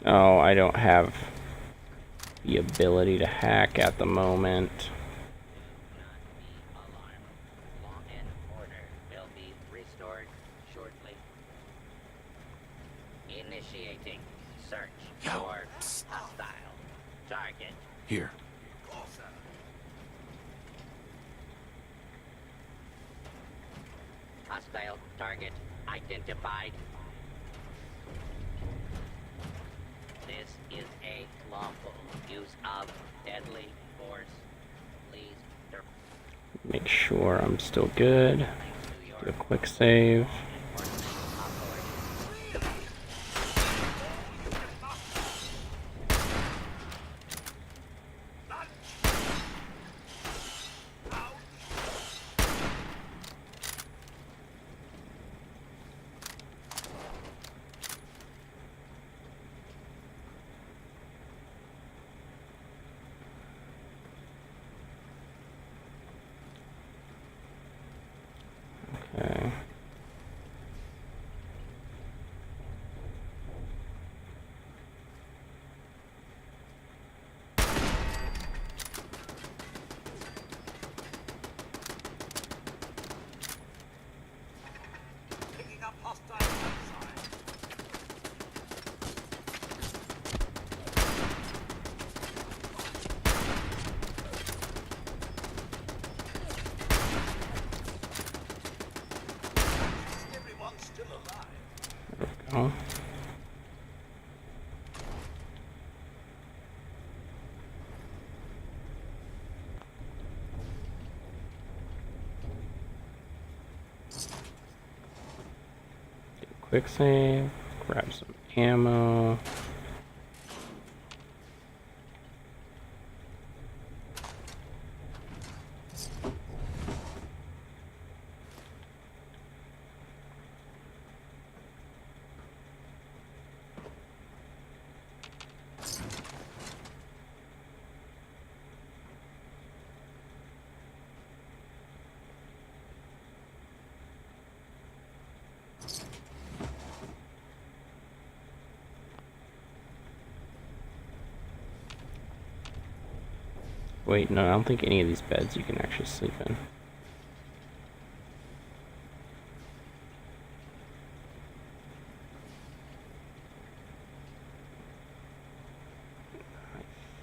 Oh, I don't have the ability to hack at the moment. Initiating search for hostile target. Here. Hostile target identified. This is a lawful use of deadly force. Please. Make sure I'm still good. Do a quick save. Okay. Picking up hostile outside. Everyone's still alive. There we go. Do a quick save. Grab some ammo. Wait, no, I don't think any of these beds you can actually sleep in.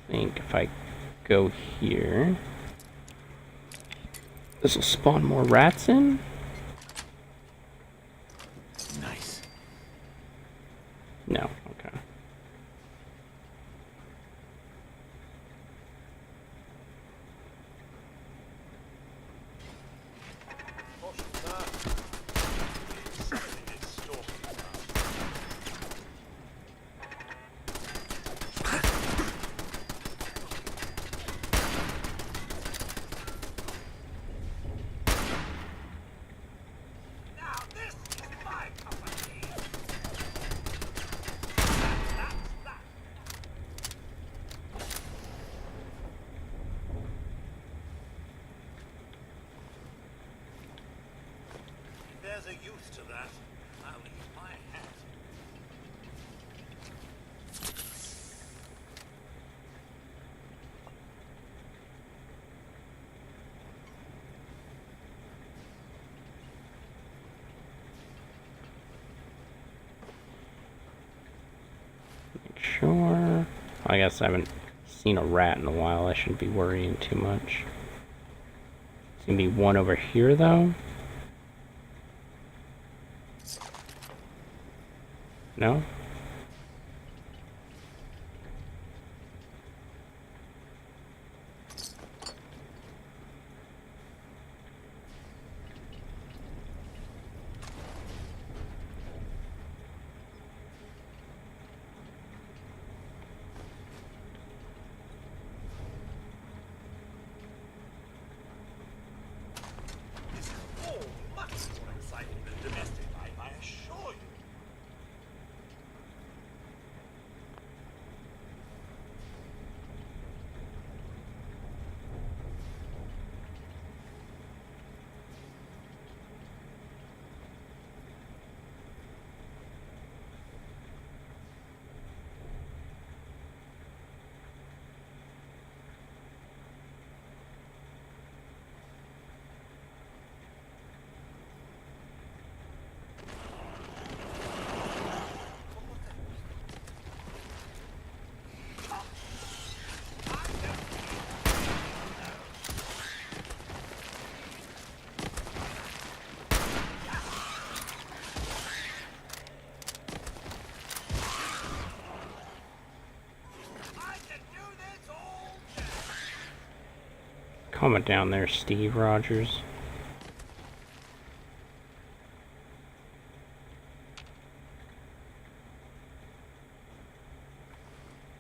I think if I go here, this will spawn more rats in. Nice. No, okay. There's a use to that. I'll use my hat. Make sure. I guess I haven't seen a rat in a while. I shouldn't be worrying too much. It's gonna be one over here though. No? This is all much more exciting than domestic life, I assure you. Calm it down there, Steve Rogers.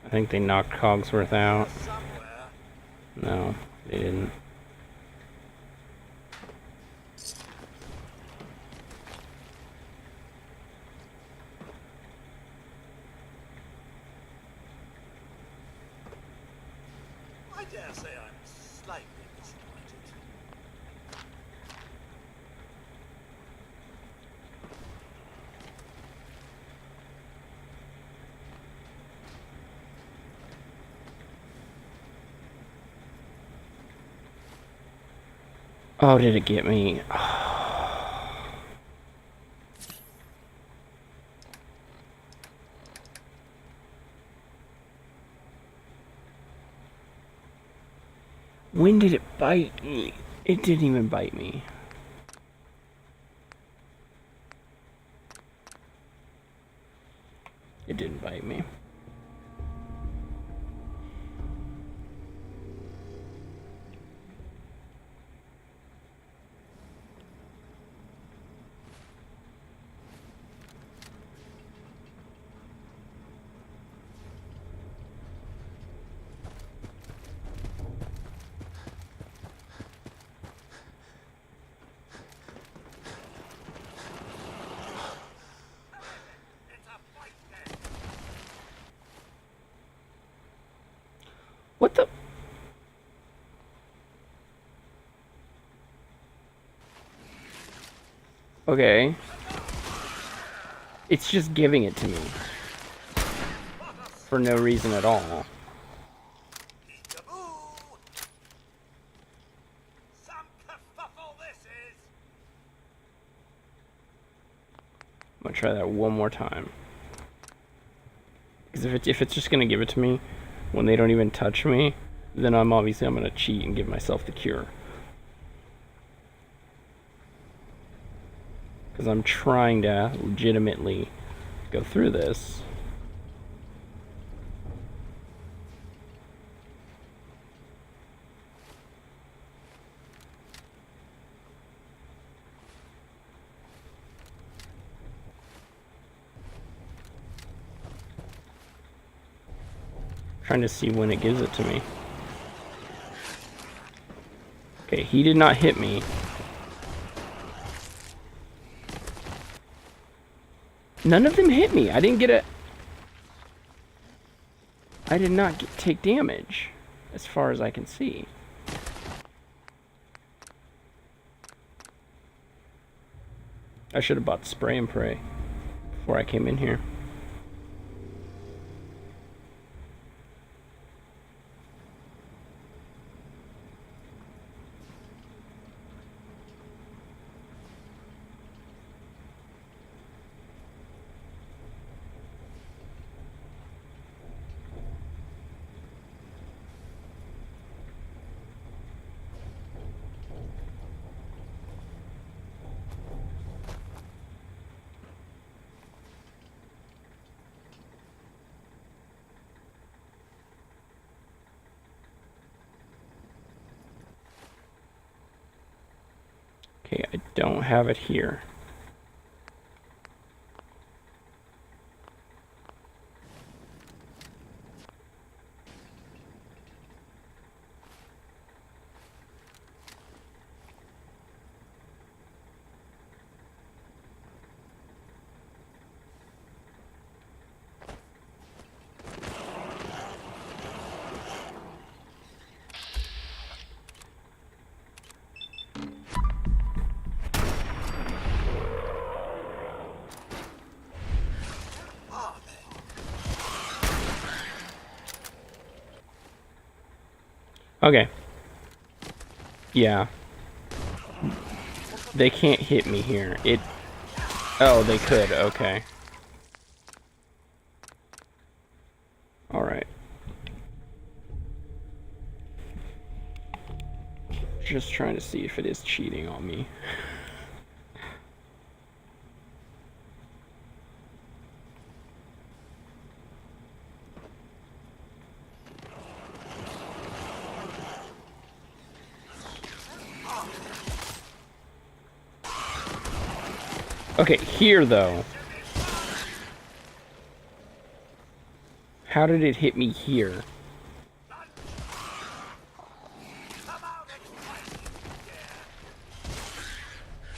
I think they knocked Cogsworth out. No, they didn't. I dare say I'm slightly disappointed. Oh, did it get me? When did it bite me? It didn't even bite me. It didn't bite me. What the? Okay. It's just giving it to me. For no reason at all. I'm gonna try that one more time. Because if it's just gonna give it to me when they don't even touch me, then I'm gonna cheat and give myself the cure. Because I'm trying to legitimately go through this. Trying to see when it gives it to me. Okay, he did not hit me. None of them hit me. I didn't get a... I did not take damage, as far as I can see. I should have bought spray and pray before I came in here. Okay, I don't have it here. Okay. Yeah. They can't hit me here. Oh, they could. Okay. Alright. Just trying to see if it is cheating on me. Okay, here though. How did it hit me here?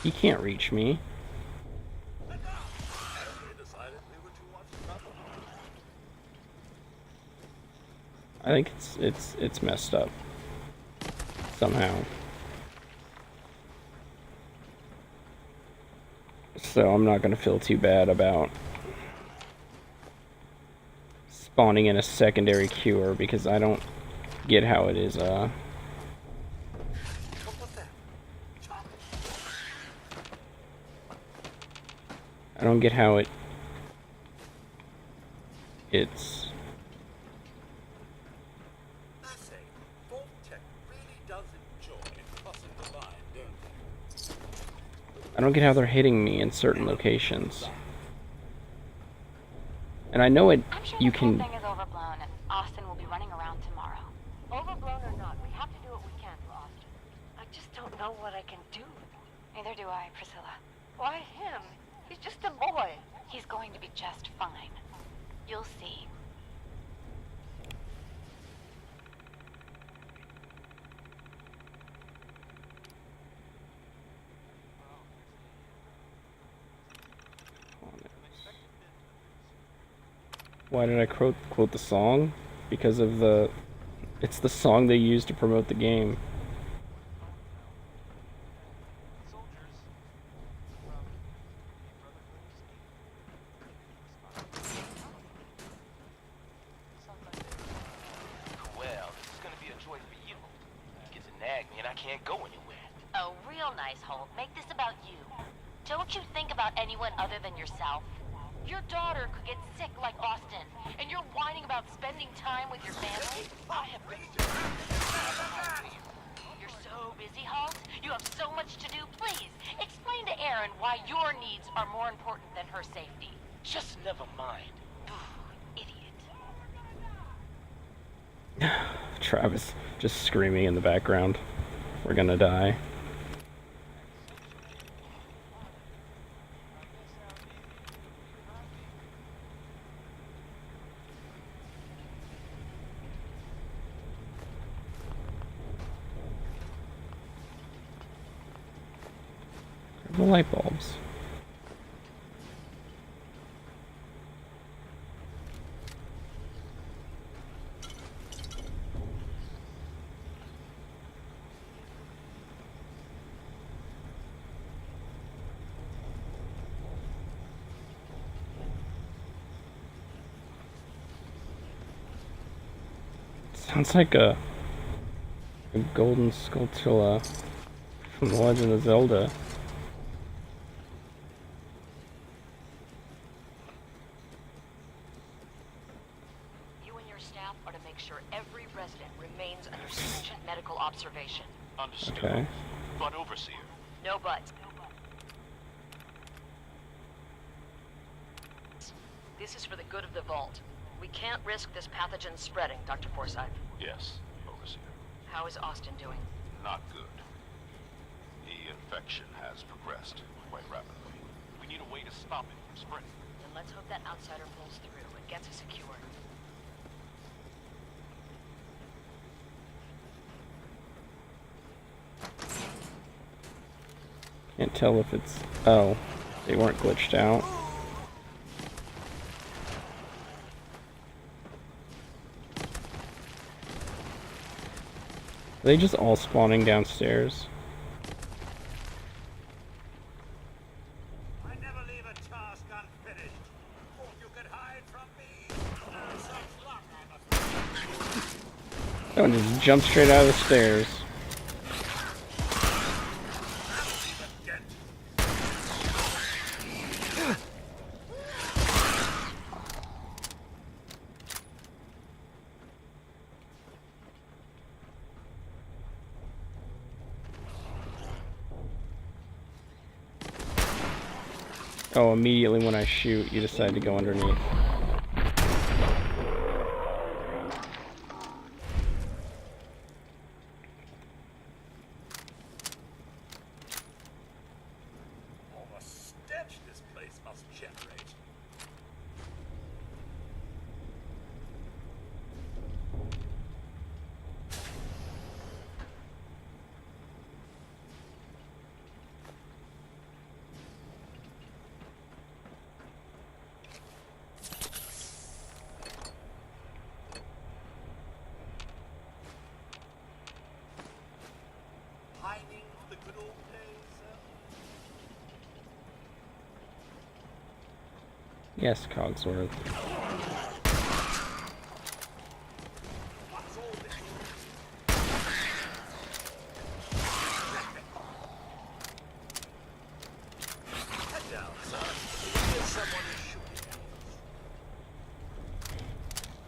He can't reach me. I think it's messed up somehow. So I'm not gonna feel too bad about spawning in a secondary cure because I don't get how it is I don't get how it's I don't get how they're hitting me in certain locations. And I know you can... The whole thing is overblown and Austin will be running around tomorrow. Overblown or not, we have to do what we can for Austin. I just don't know what I can do. Neither do I, Priscilla. Why him? He's just a boy. He's going to be just fine. You'll see. Why did I quote the song? Because of it's the song they use to promote the game. Well, this is gonna be a joy for you. You get to nag me and I can't go anywhere. Oh, real nice, Holt. Make this about you. Don't you think about anyone other than yourself? Your daughter could get sick like Austin, and you're whining about spending time with your family? I have been You're so busy, Halt. You have so much to do. Please, explain to Erin why your needs are more important than her safety. Just never mind. Travis just screaming in the background. We're gonna die. The light bulbs. Sounds like a golden skulltula from The Legend of Zelda. You and your staff are to make sure every resident remains under stringent medical observation. Understood. Okay. But Overseer. No but. This is for the good of the Vault. We can't risk this pathogen spreading, Dr. Forsyth. Yes, Overseer. How is Austin doing? Not good. The infection has progressed quite rapidly. We need a way to stop it from spreading. Then let's hope that outsider pulls through and gets us secured. Can't tell if it's... Oh, they weren't glitched out. Are they just all spawning downstairs? I never leave a task unfinished. Thought you could hide from me? Such luck, I'm afraid. That one just jumped straight out of the stairs. Oh, immediately when I shoot, you decide to go underneath. All the stench this place must generate. Pining for the good old days, Yes, Cogsworth. What's all this? Head down, son. There's someone who's shooting at us.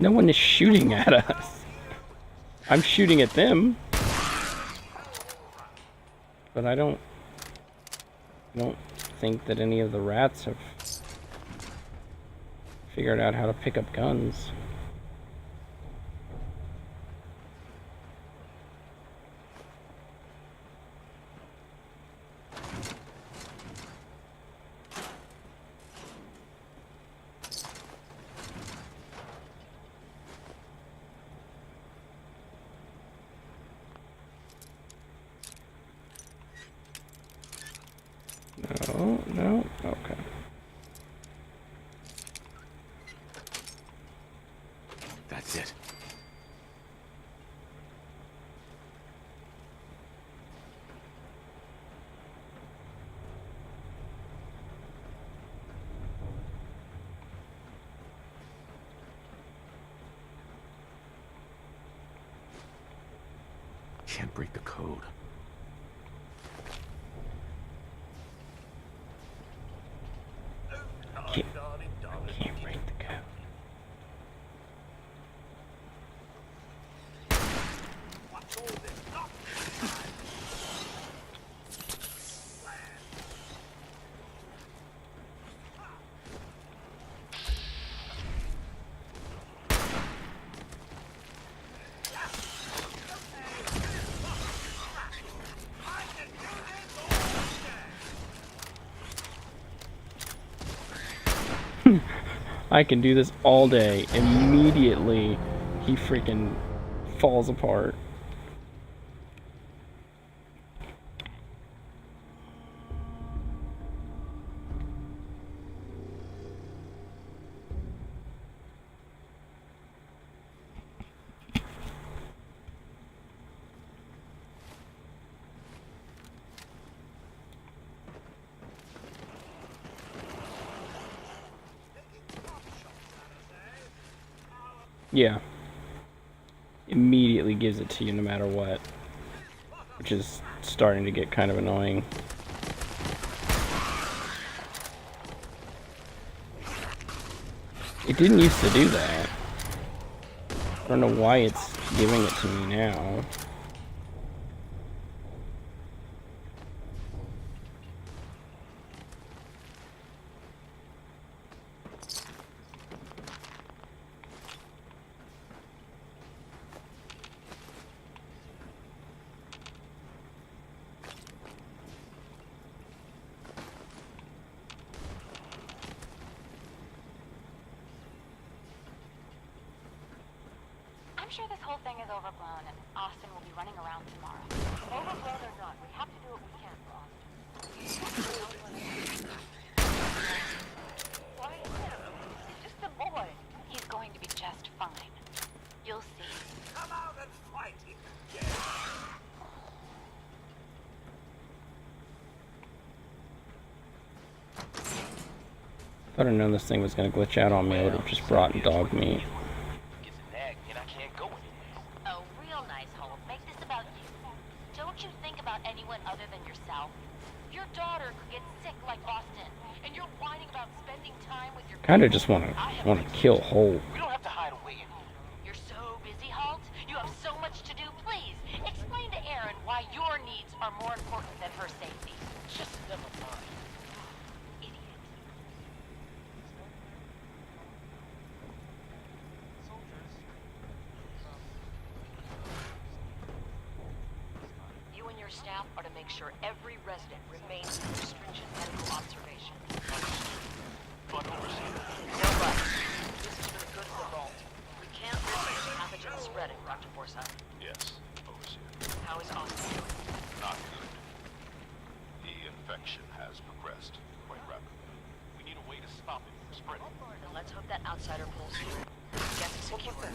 No one is shooting at us. I'm shooting at them. But I don't think that any of the rats have figured out how to pick up guns. No, okay. That's it. Can't break the code. I can do this all day. Immediately, he freaking falls apart. Yeah. Immediately gives it to you no matter what. Which is starting to get kind of annoying. It didn't used to do that. I don't know why it's giving it to me now. I'm sure this whole thing is overblown, and Austin will be running around tomorrow. Overblown or not, we have to do what we can for Austin. Why him? He's just a boy. He's going to be just fine. You'll see. Come out and fight him. If I'd have known this thing was going to glitch out on me, I would have just brought dog meat. Oh, real nice, Hope. Make this about you. Don't you think about anyone other than yourself? Your daughter could get sick like Austin, and you're whining about spending time with your Kind of just want to kill Holt. We don't have to hide away anymore. You're so busy, Halt. You have so much to do. Please, explain to Erin why your needs are more important than her safety. Just never mind. Idiot. You and your staff are to make sure every resident remains in stringent medical observation. But overseer. No rush. This is for the good of the vault. We can't risk the pathogen spreading, Dr. Forsyth. Yes, overseer. How is Austin doing? Not good. The infection has progressed quite rapidly. We need a way to stop it from spreading. Then let's hope that outsider pulls through. Get secure.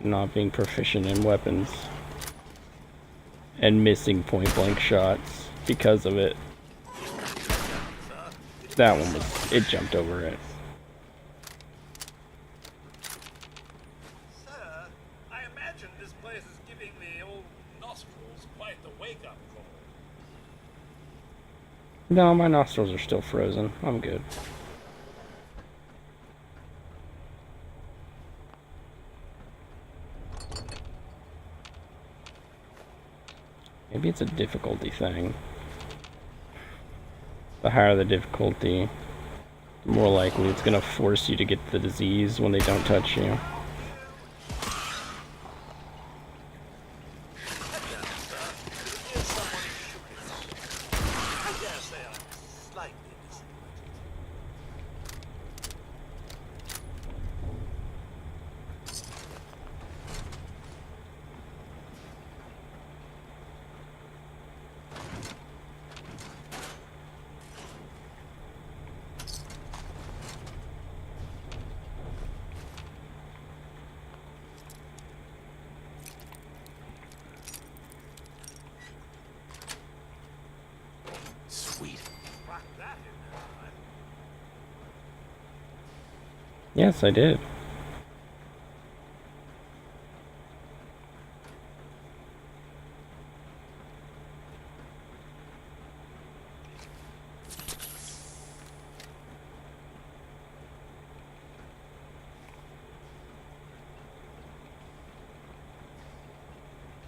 Not being proficient in weapons. And missing point blank shots because of it. That one was, it jumped over it. Sir, I imagine this place is giving the old nostrils quite the wake-up call. No, my nostrils are still frozen. I'm good. Maybe it's a difficulty thing. The higher the difficulty, the more likely it's gonna force you to get the disease when they don't touch you. Sweet. Yes, I did.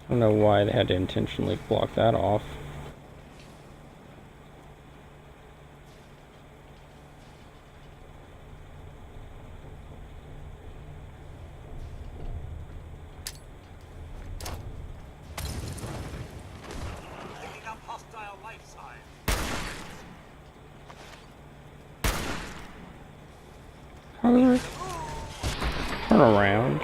I don't know why they had to intentionally block that off. Turn around.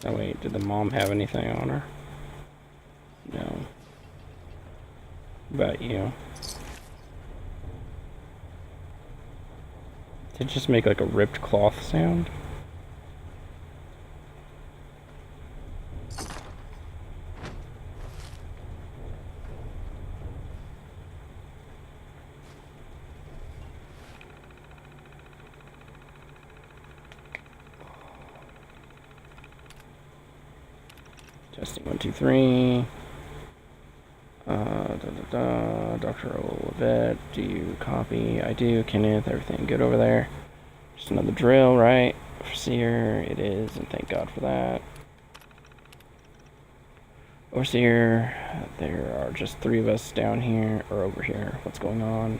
Oh wait, did the mom have anything on her? No. About you. Did it just make like a ripped cloth sound? Testing 1, 2, 3. Dr. Olivet, do you copy? I do. Kenneth, everything good over there? Just another drill, right? Overseer, it is, and thank God for that. Overseer, there are just 3 of us down here, or over here. What's going on?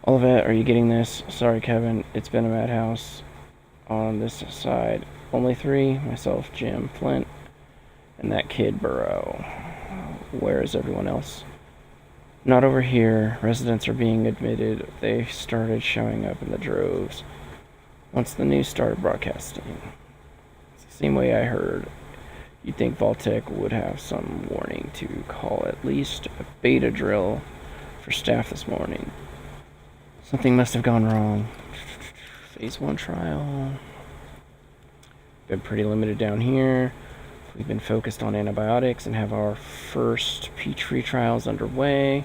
Olivet, are you getting this? Sorry, Kevin, it's been a madhouse on this side. Only 3, myself, Jim, Flint, and that kid, Burrow. Where is everyone else? Not over here. Residents are being admitted. They started showing up in the droves once the news started broadcasting. It's the same way I heard. You'd think Vault-Tec would have some warning to call at least a beta drill for staff this morning. Something must have gone wrong. Phase 1 trial. Been pretty limited down here. We've been focused on antibiotics and have our first Petri trials underway.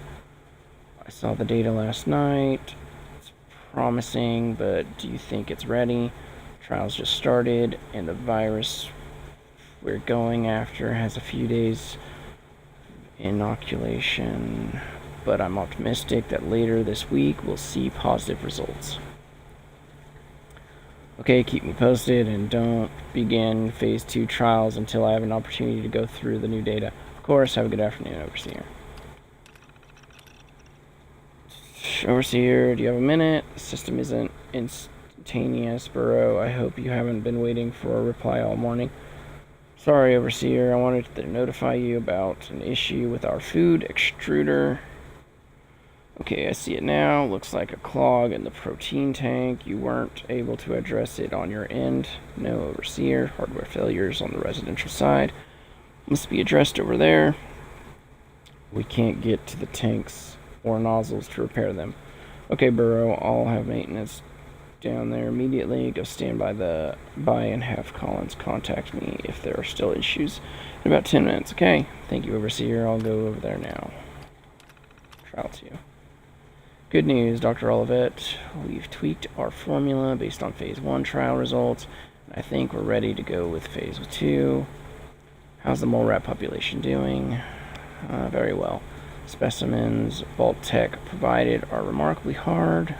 I saw the data last night. It's promising, but do you think it's ready? Trials just started, and the virus we're going after has a few days inoculation, but I'm optimistic that later this week we'll see positive results. Okay, keep me posted, and don't begin Phase 2 trials until I have an opportunity to go through the new data. Of course, have a good afternoon, Overseer. Overseer, do you have a minute? The system isn't instantaneous, Burrow. I hope you haven't been waiting for a reply all morning. Sorry, Overseer, I wanted to notify you about an issue with our food extruder. Okay, I see it now. Looks like a clog in the protein tank. You weren't able to address it on your end. No, Overseer. Hardware failures on the residential side. Must be addressed over there. We can't get to the tanks or nozzles to repair them. Okay, Burrow, I'll have maintenance down there immediately. Go stand by and have Collins contact me if there are still issues in about 10 minutes. Okay, thank you, Overseer. I'll go over there now. Trial 2. Good news, Dr. Olivet. We've tweaked our formula based on Phase 1 trial results, and I think we're ready to go with Phase 2. How's the mole rat population doing? Very well. Specimens Vault-Tec provided are remarkably hardy,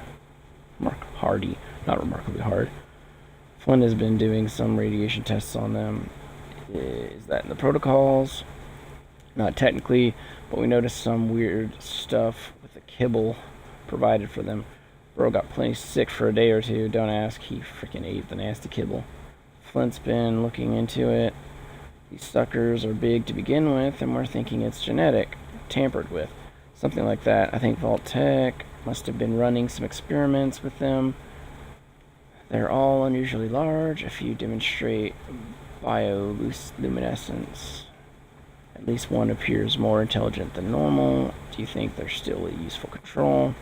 not remarkably hard. Flynn has been doing some radiation tests on them. Is that in the protocols? Not technically, but we noticed some weird stuff with the kibble provided for them. Bro got plenty sick for a day or two. Don't ask, he freaking ate the nasty kibble. Flint's been looking into it. These suckers are big to begin with, and we're thinking it's genetic, tampered with. Something like that. I think Vault-Tec must have been running some experiments with them. They're all unusually large. A few demonstrate bioluminescence. At least one appears more intelligent than normal. Do you think they're still a useful control?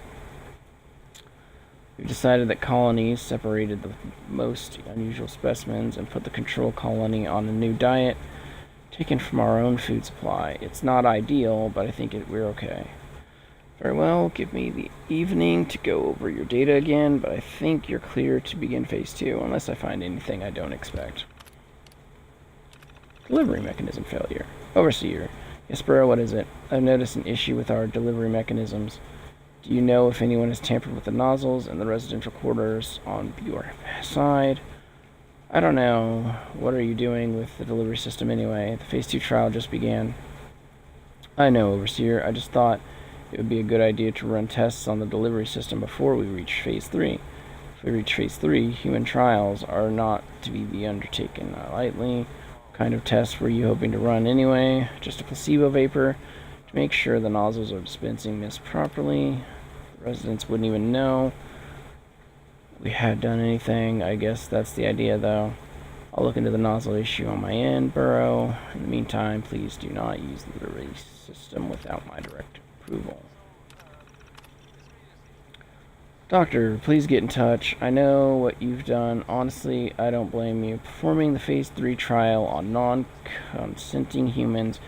We've decided that colonies separated the most unusual specimens and put the control colony on a new diet taken from our own food supply. It's not ideal, but I think we're okay. Very well, give me the evening to go over your data again, but I think you're clear to begin Phase 2, unless I find anything I don't expect. Delivery mechanism failure. Overseer. Yes, Burrow, what is it? I've noticed an issue with our delivery mechanisms. Do you know if anyone has tampered with the nozzles in the residential quarters on your side? I don't know. What are you doing with the delivery system anyway? The Phase 2 trial just began. I know, Overseer. I just thought it would be a good idea to run tests on the delivery system before we reach Phase 3. If we reach Phase 3, human trials are not to be undertaken lightly. What kind of tests were you hoping to run anyway? Just a placebo vapor to make sure the nozzles are dispensing mist properly. The residents wouldn't even know we had done anything. I guess that's the idea, though. I'll look into the nozzle issue on my end, Burrow. In the meantime, please do not use the delivery system without my direct approval. Doctor, please get in touch. I know what you've done. Honestly, I don't blame you. Performing the Phase 3 trial on non-consenting humans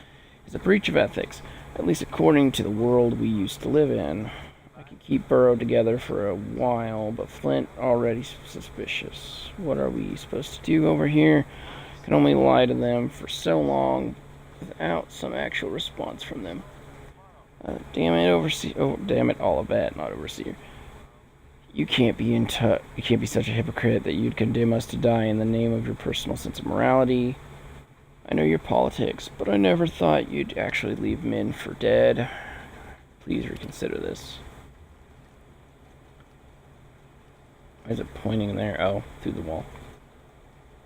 is a breach of ethics, at least according to the world we used to live in. I could keep Burrow together for a while, but Flint already suspicious. What are we supposed to do over here? Can only lie to them for so long without some actual response from them. Damn it, Overseer. Oh, damn it, Olivet, not Overseer. You can't be You can't be such a hypocrite that you'd condemn us to die in the name of your personal sense of morality. I know your politics, but I never thought you'd actually leave men for dead. Please reconsider this. Why is it pointing there? Oh, through the wall.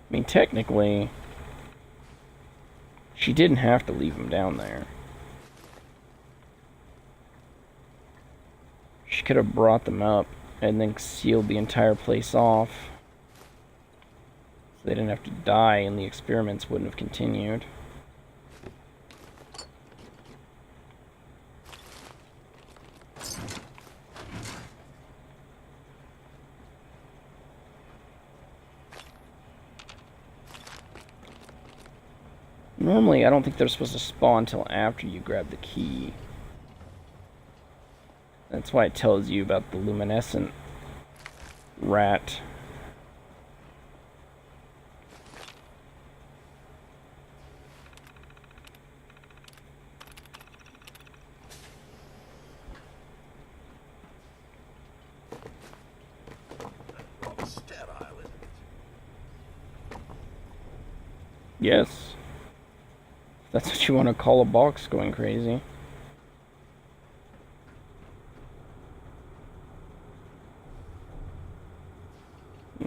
I mean, technically, she didn't have to leave him down there. She could have brought them up and then sealed the entire place off, so they didn't have to die and the experiments wouldn't have continued. Normally, I don't think they're supposed to spawn until after you grab the key. That's why it tells you about the luminescent rat. Sterile, isn't it? Yes. That's what you want to call a box going crazy.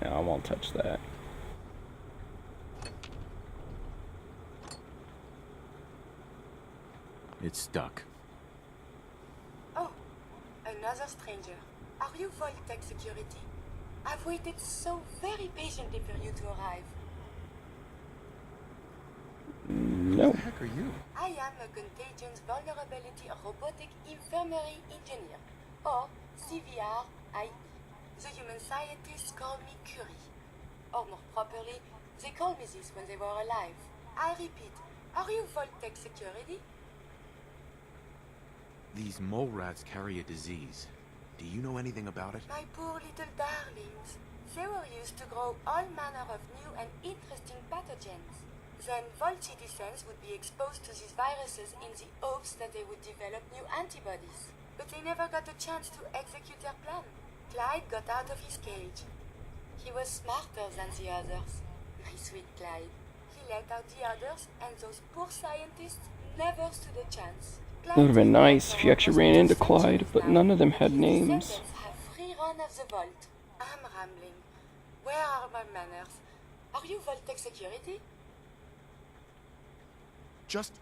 No, I won't touch that. It's stuck. Oh, another stranger. Are you Voltec security? I've waited so very patiently for you to arrive. No. Who the heck are you? I am a Contagions Vulnerability Robotic Infirmary Engineer, or CVR-IE. The human scientists call me Curie. Or more properly, they called me this when they were alive. I repeat, are you Voltec security? These mole rats carry a disease. Do you know anything about it? My poor little darlings. They were used to grow all manner of new and interesting pathogens. Then Volt citizens would be exposed to these viruses in the hopes that they would develop new antibodies. But they never got a chance to execute their plan. Clyde got out of his cage. He was smarter than the others. My sweet Clyde. He let out the others, and those poor scientists never stood a chance. It would have been nice if you actually ran into Clyde, but none of them had names. Have free run of the vault. I'm rambling. Where are my manners? Are you Voltec security? Just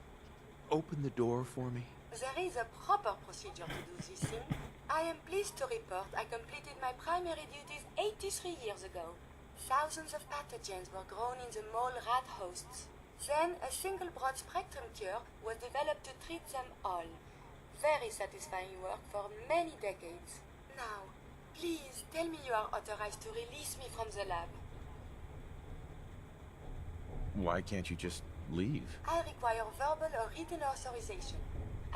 open the door for me. There is a proper procedure to do this thing. I am pleased to report I completed my primary duties 83 years ago. Thousands of pathogens were grown in the mole rat hosts. Then a single broad-spectrum cure was developed to treat them all. Very satisfying work for many decades. Now, please tell me you are authorized to release me from the lab. Why can't you just leave? I require verbal or written authorization.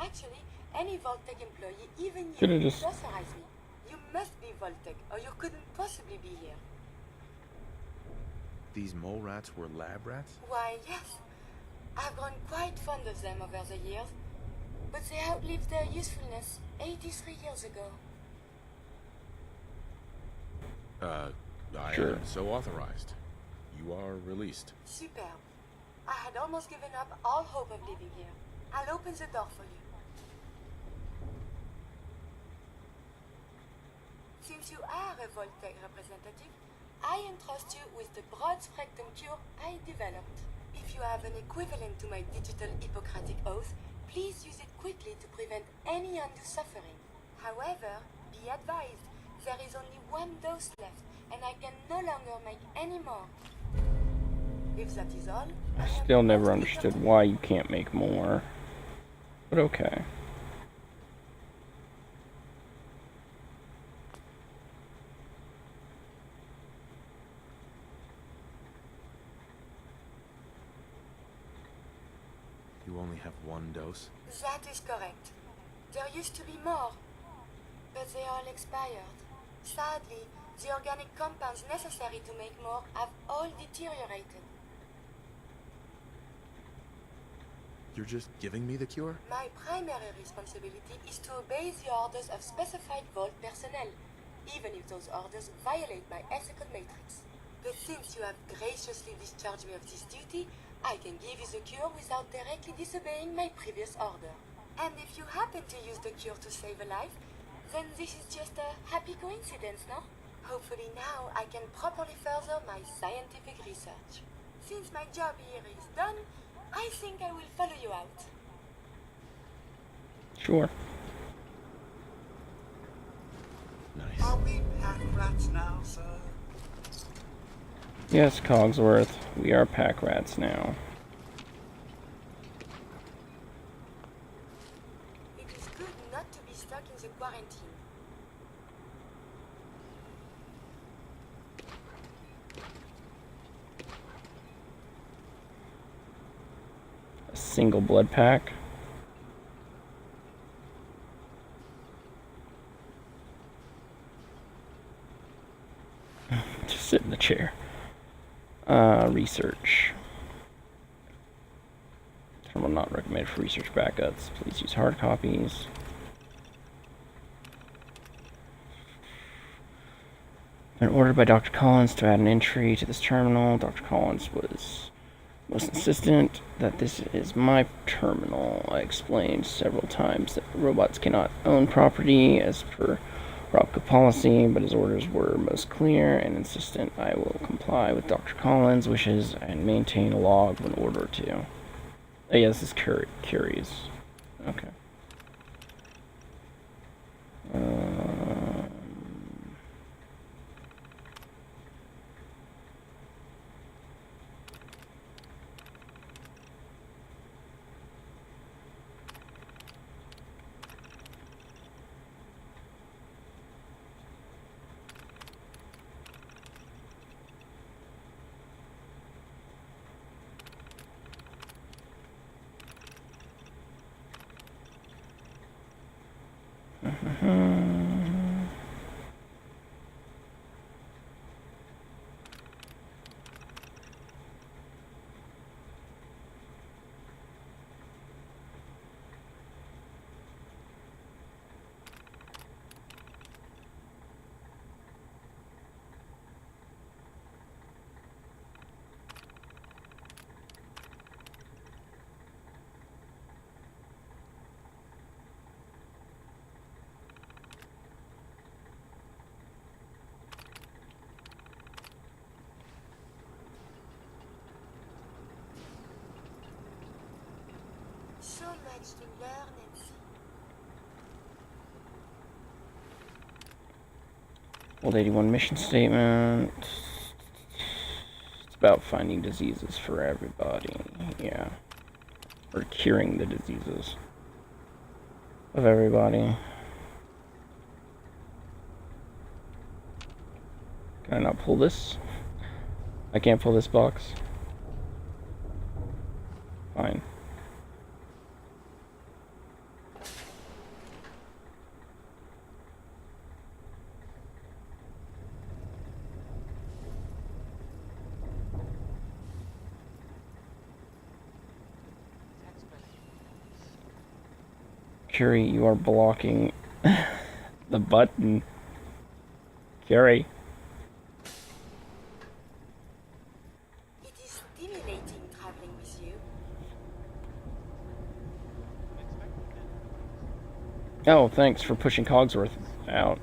Actually, any Voltec employee, even you, Could've just should authorize me. You must be Voltec, or you couldn't possibly be here. These mole rats were lab rats? Why, yes. I've grown quite fond of them over the years, but they outlived their usefulness 83 years ago. I Sure. am so authorized. You are released. Superb. I had almost given up all hope of living here. I'll open the door for you. Since you are a Voltec representative, I entrust you with the broad spectrum cure I developed. If you have an equivalent to my digital Hippocratic oath, please use it quickly to prevent any undue suffering. However, be advised, there is only one dose left, and I can no longer make any more. If that is all, I still never understood why you can't make more. But okay. You only have one dose? That is correct. There used to be more, but they all expired. Sadly, the organic compounds necessary to make more have all deteriorated. You're just giving me the cure? My primary responsibility is to obey the orders of specified Vault personnel, even if those orders violate my ethical matrix. But since you have graciously discharged me of this duty, I can give you the cure without directly disobeying my previous order. And if you happen to use the cure to save a life, then this is just a happy coincidence, no? Hopefully now I can properly further my scientific research. Since my job here is done, I think I will follow you out. Sure. Nice. Are we pack rats now, sir? Yes, Cogsworth, we are pack rats now. It is good not to be stuck in the quarantine. A single blood pack. Just sit in the chair. Research. Terminal not recommended for research backups. Please use hard copies. Been ordered by Dr. Collins to add an entry to this terminal. Dr. Collins was most insistent that this is my terminal. I explained several times that robots cannot own property as per Robco policy, but his orders were most clear and insistent. I will comply with Dr. Collins' wishes and maintain a log of an order or two. Oh yeah, this is Curie's. Okay. So much to learn and see. Old 81 mission statement. It's about finding diseases for everybody. Yeah. Or curing the diseases of everybody. Can I not pull this? I can't pull this box. Fine. Curie, you are blocking the button. Curie. Oh, thanks for pushing Cogsworth out.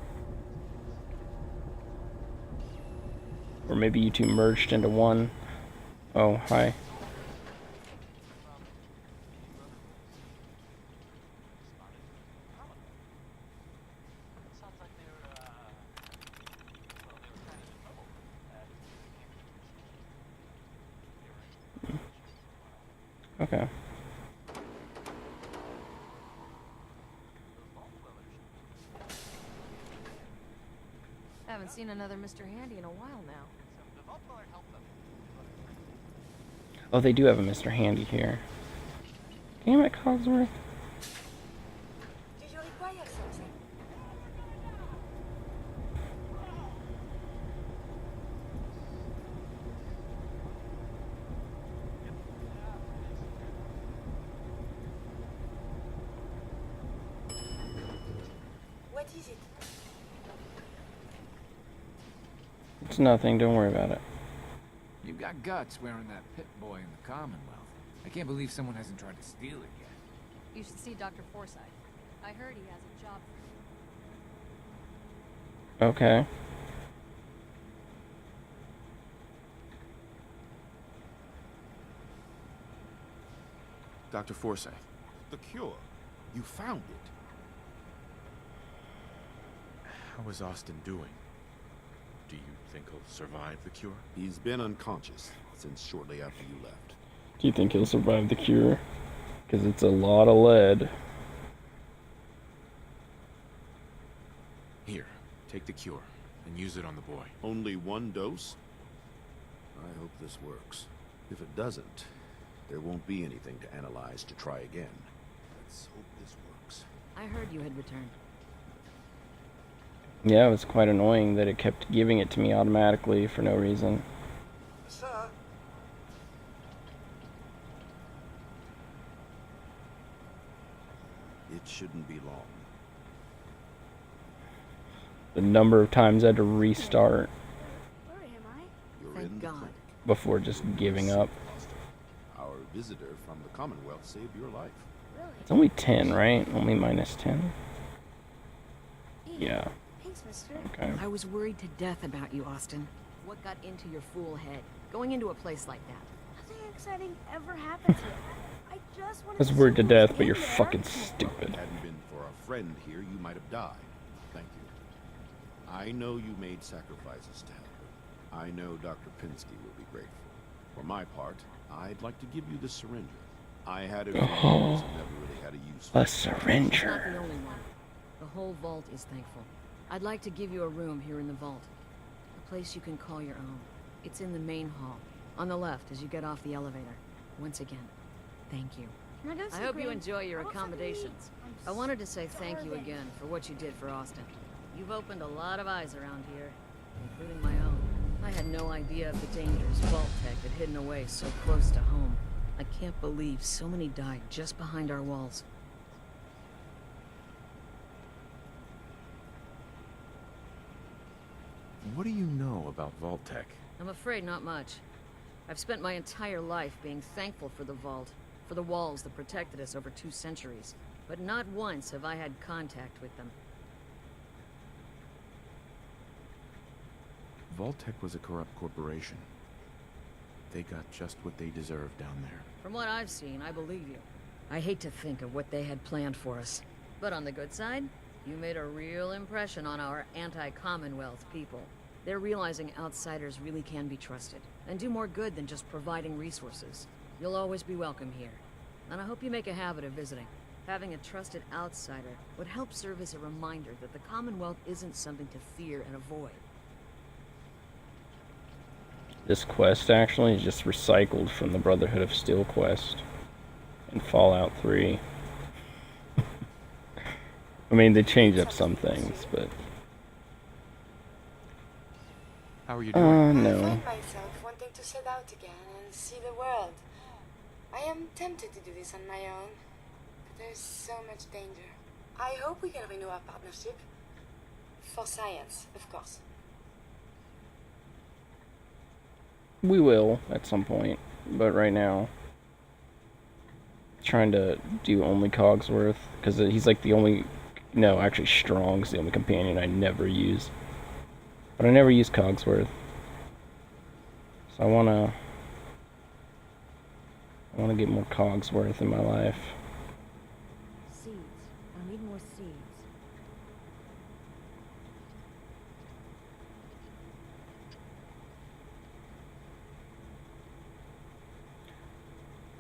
Or maybe you two merged into one. Oh, hi. Okay. I haven't seen another Mr. Handy in a while now. Oh, they do have a Mr. Handy here. Damn it, Cogsworth. Do you require something? What is it? It's nothing, don't worry about it. You've got guts wearing that pit boy in the Commonwealth. I can't believe someone hasn't tried to steal it yet. You should see Dr. Forsyth. I heard he has a job for you. Okay. Dr. Forsyth. The cure. You found it. How is Austin doing? Do you think he'll survive the cure? He's been unconscious since shortly after you left. Do you think he'll survive the cure? Because it's a lot of lead. Here, take the cure and use it on the boy. Only one dose? I hope this works. If it doesn't, there won't be anything to analyze to try again. Let's hope this works. I heard you had returned. Yeah, it was quite annoying that it kept giving it to me automatically for no reason. Sir? It shouldn't be long. The number of times I had to restart Where am I? You're Thank in the God. clinic. before just giving up. Our visitor from the Commonwealth saved your life. It's only 10, right? Only minus 10? Yeah. Thanks, mister. Okay. I was worried to death about you, Austin. What got into your fool head? Going into a place like that. Nothing exciting ever happened here. I just I wanted was to worried to see what was death, but in you're there. fucking If stupid. it hadn't been for a friend here, you might have died. Thank you. I know you made sacrifices to help her. I know Dr. Pinsky will be grateful. For my part, I'd like to give you the syringe. I had it for years and never really had a use for A it. She's not syringer. the only one. The whole vault is thankful. I'd like to give you a room here in the vault. A place you can call your own. It's in the main hall. On the left as you get off the elevator. Once again, thank you. Can I go I see hope you Graham? enjoy your I want something to eat. accommodations. I'm I wanted to say thank you starving. again for what you did for Austin. You've opened a lot of eyes around here, including my own. I had no idea of the dangers Vault Tech had hidden away so close to home. I can't believe so many died just behind our walls. What do you know about Vault-Tec? I'm afraid not much. I've spent my entire life being thankful for the Vault, for the walls that protected us over 2 centuries. But not once have I had contact with them. Vault-Tec was a corrupt corporation. They got just what they deserved down there. From what I've seen, I believe you. I hate to think of what they had planned for us. But on the good side, you made a real impression on our anti-Commonwealth people. They're realizing outsiders really can be trusted, and do more good than just providing resources. You'll always be welcome here. And I hope you make a habit of visiting. Having a trusted outsider would help serve as a reminder that the Commonwealth isn't something to fear and avoid. This quest actually is just recycled from the Brotherhood of Steel quest in Fallout 3. I mean, they change up some things, but... How are you doing? I No. find myself wanting to set out again and see the world. I am tempted to do this on my own, but there's so much danger. I hope we can renew our partnership. For science, of course. We will, at some point, but right now... Trying to do only Cogsworth, because he's like the only No, actually Strong's the only companion I never use. But I never use Cogsworth. So I wanna get more Cogsworth in my life. Seeds. I need more seeds.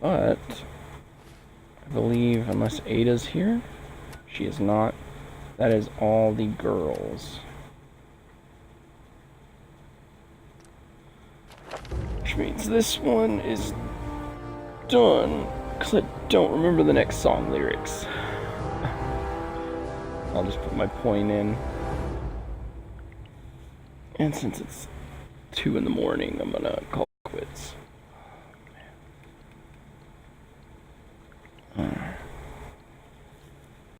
But I believe, unless Ada's here, she is not. That is all the girls. Which means this one is done, because I don't remember the next song lyrics. I'll just put my point in. And since it's 2 in the morning, I'm gonna call it quits.